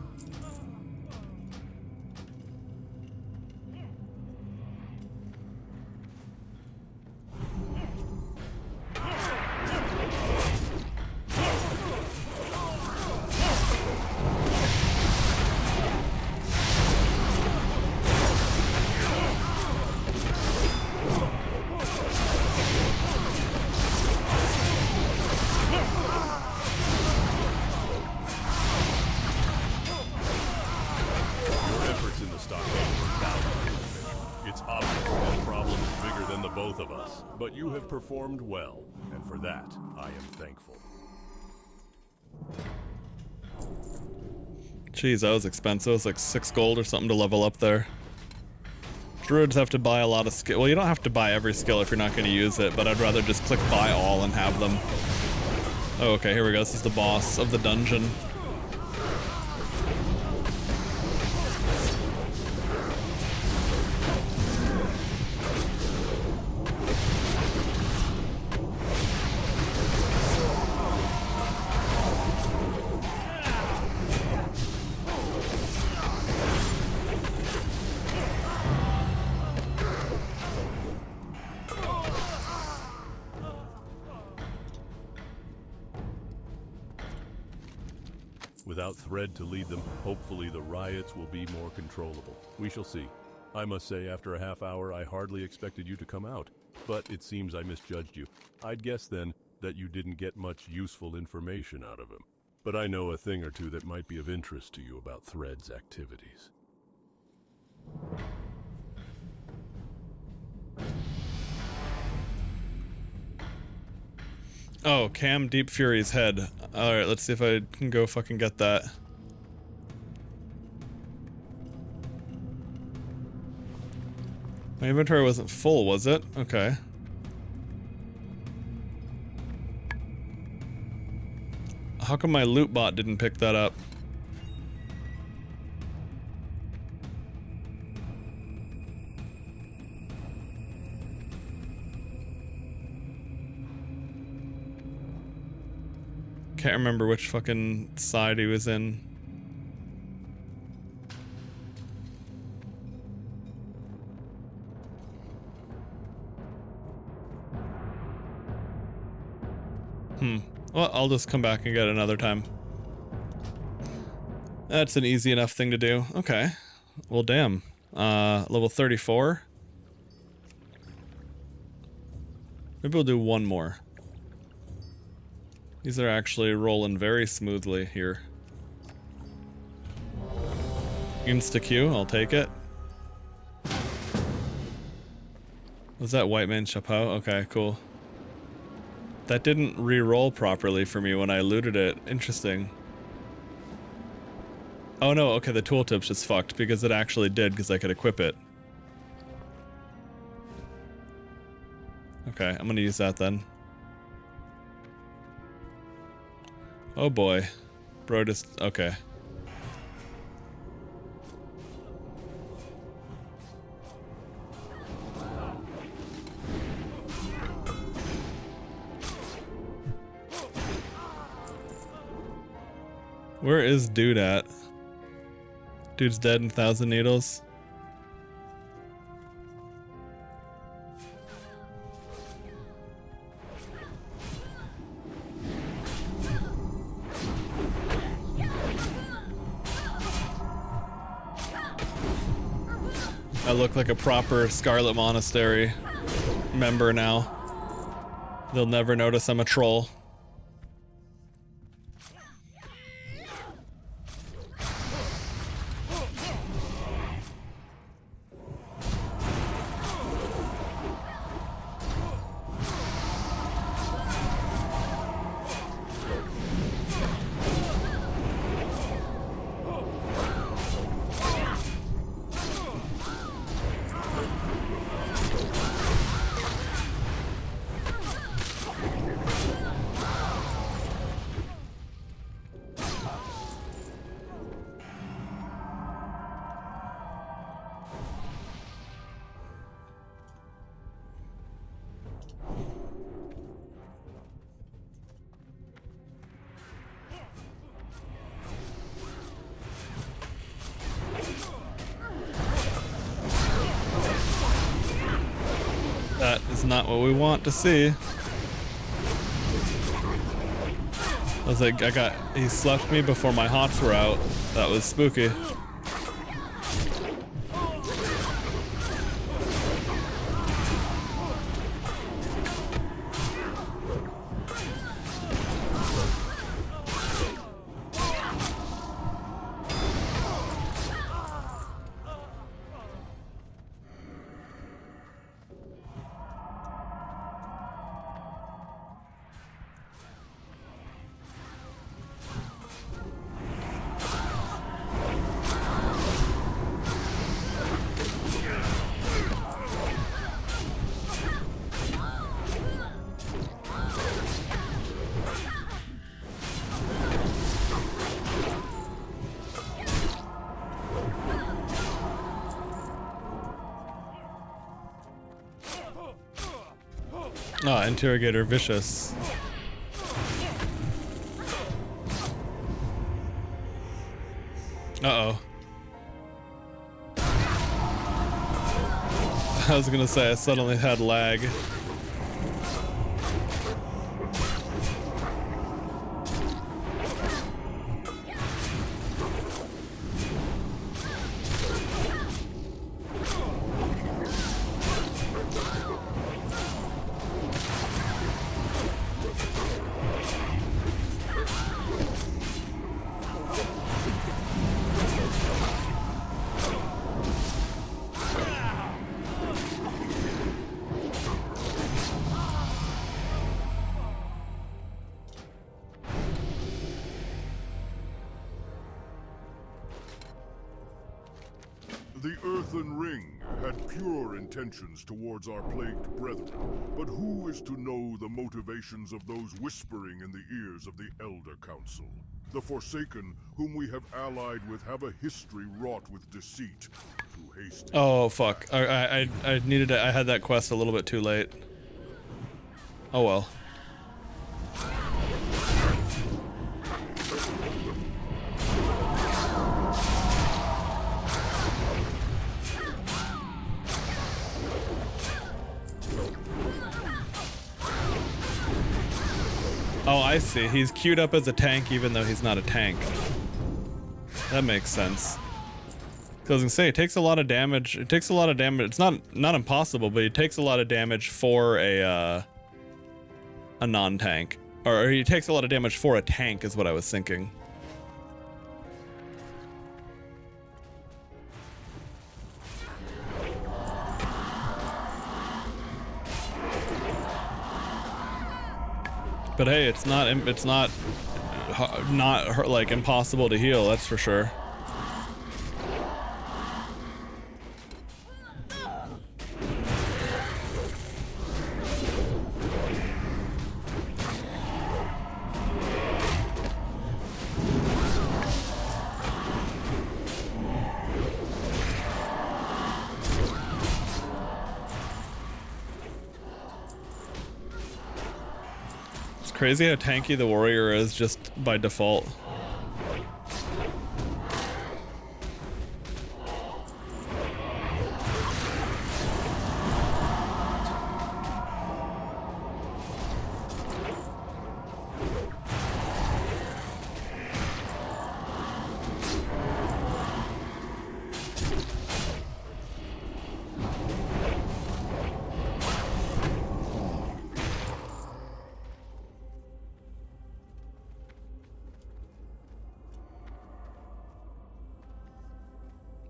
But you have performed well, and for that, I am thankful. Jeez, that was expensive. It was like 6 gold or something to level up there. Druids have to buy a lot of skill. Well, you don't have to buy every skill if you're not going to use it, but I'd rather just click buy all and have them. Oh, okay, here we go. This is the boss of the dungeon. Without Thread to lead them, hopefully the riots will be more controllable. We shall see. I must say, after a half hour, I hardly expected you to come out. But it seems I misjudged you. I'd guess then that you didn't get much useful information out of him. But I know a thing or two that might be of interest to you about Thread's activities. Oh, Cam Deep Fury's head. Alright, let's see if I can go fucking get that. My inventory wasn't full, was it? Okay. How come my loot bot didn't pick that up? Can't remember which fucking side he was in. Well, I'll just come back and get it another time. That's an easy enough thing to do. Okay. Well, damn. Level 34. Maybe we'll do one more. These are actually rolling very smoothly here. Insta-Q, I'll take it. Was that White Man Chapeau? Okay, cool. That didn't re-roll properly for me when I looted it. Interesting. Oh no, okay, the tooltip's just fucked because it actually did because I could equip it. Okay, I'm gonna use that then. Oh boy. Bro just... okay. Where is dude at? Dude's dead in 1,000 needles. I look like a proper Scarlet Monastery member now. They'll never notice I'm a troll. not what we want to see. I was like, he slept me before my hots were out. That was spooky. Ah, Interrogator Vicious. Uh-oh. I was gonna say I suddenly had lag. The earthen ring had pure intentions towards our plagued brethren, but who is to know the motivations of those whispering in the ears of the Elder Council? The Forsaken, whom we have allied with, have a history wrought with deceit. Too hasty. Oh fuck! I needed to, I had that quest a little bit too late. Oh well. Oh, I see. He's queued up as a tank even though he's not a tank. That makes sense. Because I was gonna say, it takes a lot of damage. It takes a lot of damage. It's not impossible, but it takes a lot of damage for a non-tank. Or it takes a lot of damage for a tank is what I was thinking. But hey, it's not like impossible to heal, that's for sure. Crazy how tanky the warrior is just by default.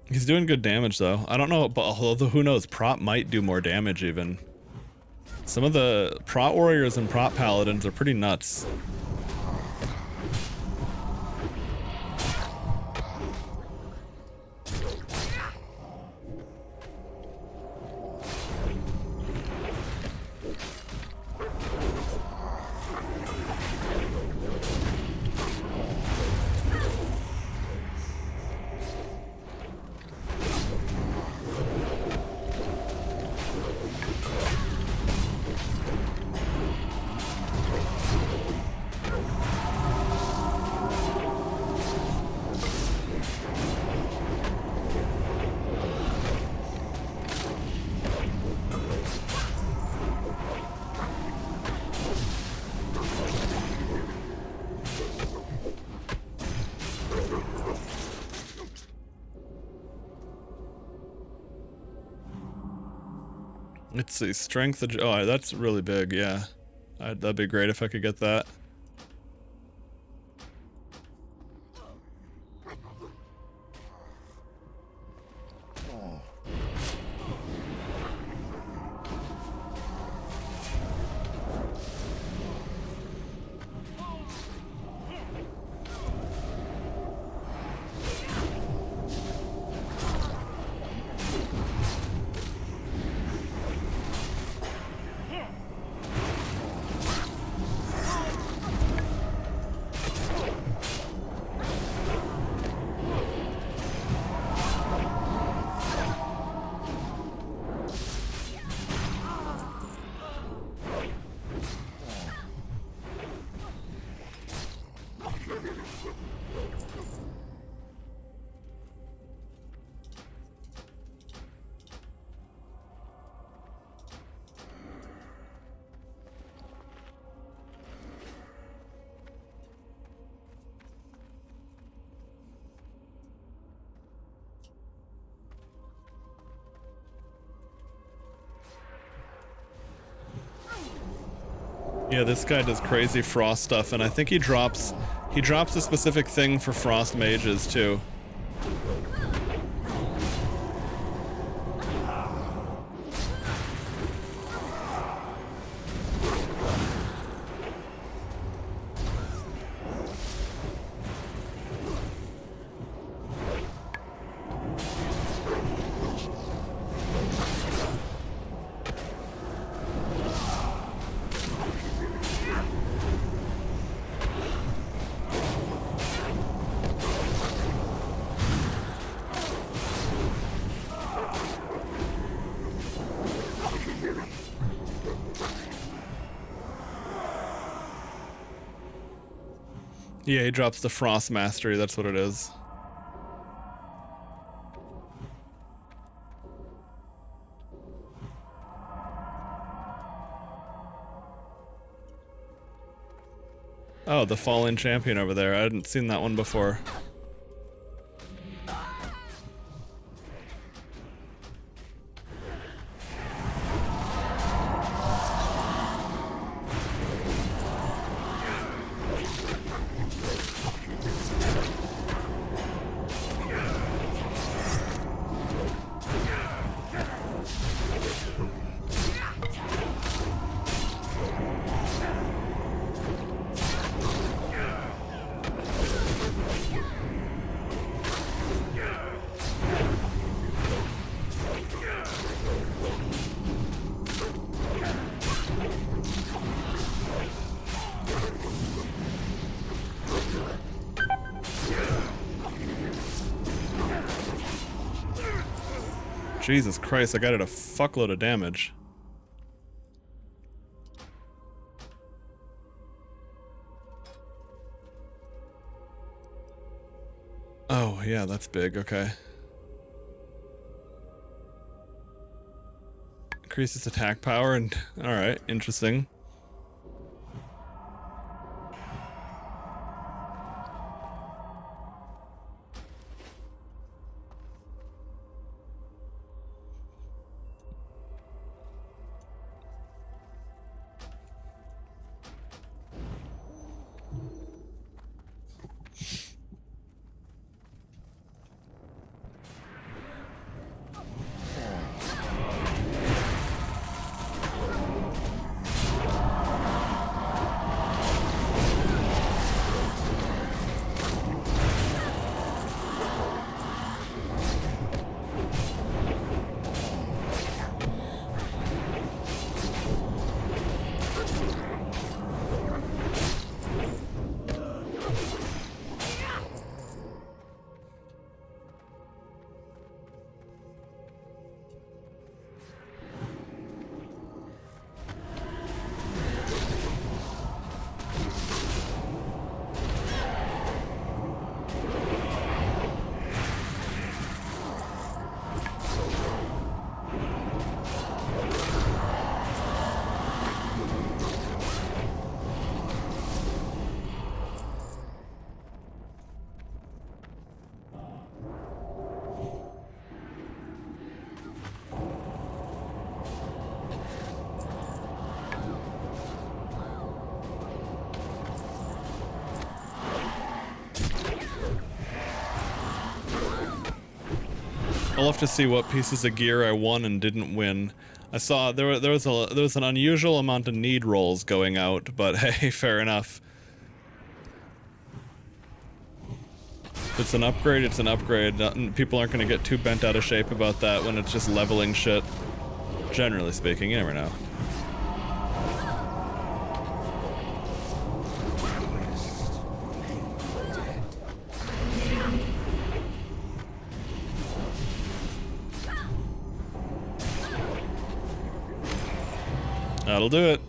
He's doing good damage though. I don't know, but although who knows, prot might do more damage even. Some of the prot warriors and prot paladins are pretty nuts. Let's see, strength. Oh, that's really big. Yeah, that'd be great if I could get that. Yeah, this guy does crazy frost stuff, and I think he drops a specific thing for frost mages too. Yeah, he drops the Frost Mastery, that's what it is. Oh, the Fallen Champion over there. I hadn't seen that one before. Jesus Christ, I got it a fuckload of damage. Oh, yeah, that's big, okay. Increases attack power and... alright, interesting. I'll have to see what pieces of gear I won and didn't win. I saw there was an unusual amount of need rolls going out, but hey, fair enough. If it's an upgrade, it's an upgrade. People aren't going to get too bent out of shape about that when it's just leveling shit. Generally speaking, you never know. That'll do it.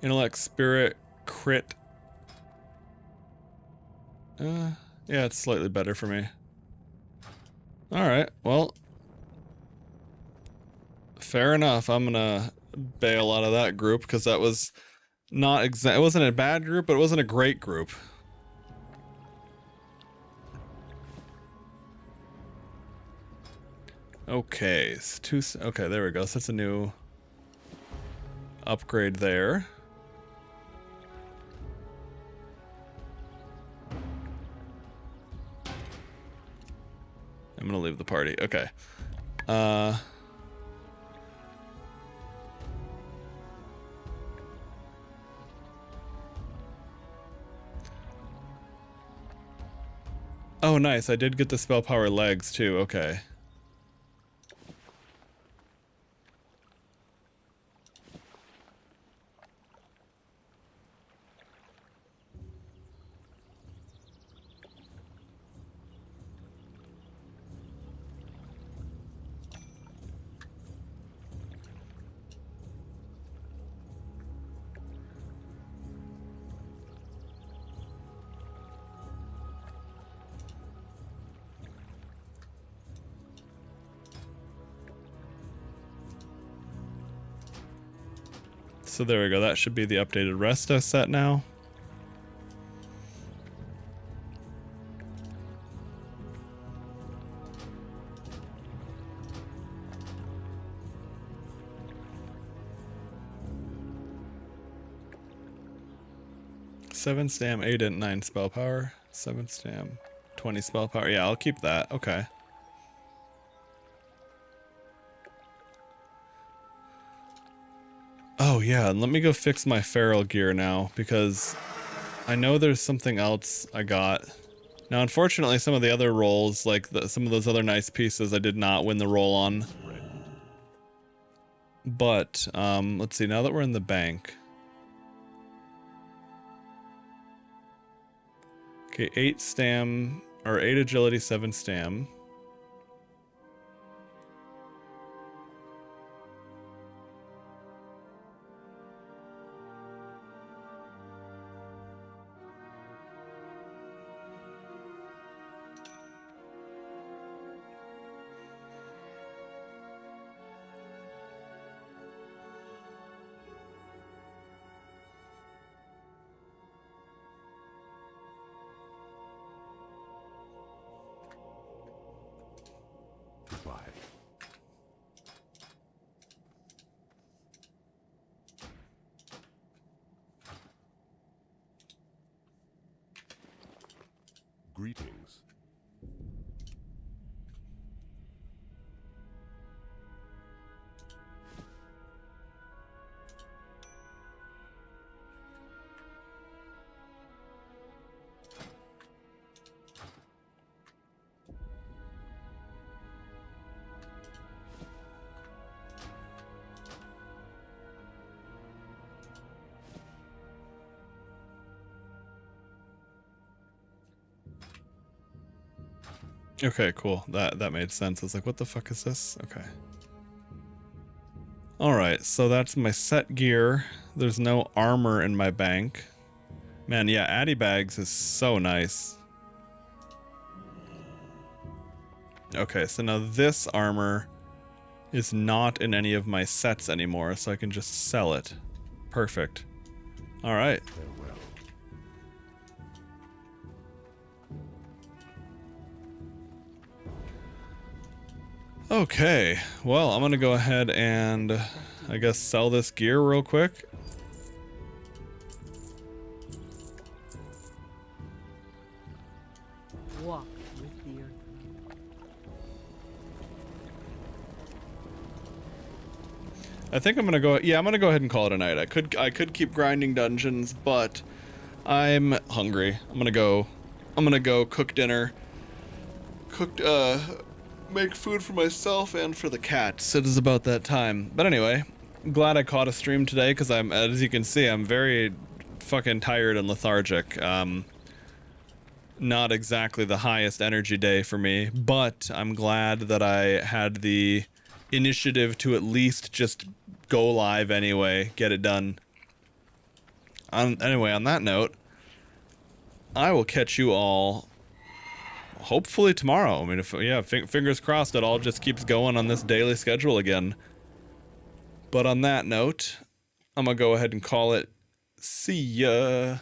Intellect, spirit, crit. Yeah, it's slightly better for me. Alright, well. Fair enough. I'm gonna bail out of that group because that was not it wasn't a bad group, but it wasn't a great group. Okay, okay, there we go. So that's a new upgrade there. I'm gonna leave the party. Okay. Oh, nice. I did get the spell power legs too. Okay. So there we go. That should be the updated resto set now. Seven stam, 8 and 9 spell power. 7 stam, 20 spell power. Yeah, I'll keep that. Okay. Oh yeah, and let me go fix my feral gear now, because I know there's something else I got. Now unfortunately some of the other rolls, like some of those other nice pieces, I did not win the roll on. But, let's see, now that we're in the bank. Okay, 8 stam, or 8 agility, 7 stam. Greetings. Okay, cool. That made sense. I was like, what the fuck is this? Okay. Alright, so that's my set gear. There's no armor in my bank. Man, yeah, Addy Bags is so nice. Okay, so now this armor is not in any of my sets anymore, so I can just sell it. Perfect. Alright. Okay, well, I'm gonna go ahead and I guess sell this gear real quick. Walk with the earth. I think I'm gonna go. Yeah, I'm gonna go ahead and call it a night. I could keep grinding dungeons, but I'm hungry. I'm gonna go cook dinner. Make food for myself and for the cats. It is about that time. But anyway, glad I caught a stream today because as you can see, I'm very fucking tired and lethargic. Not exactly the highest energy day for me, but I'm glad that I had the initiative to at least just go live anyway, get it done. Anyway, on that note, I will catch you all hopefully tomorrow. I mean, fingers crossed it all just keeps going on this daily schedule again. But on that note, I'm gonna go ahead and call it. See ya.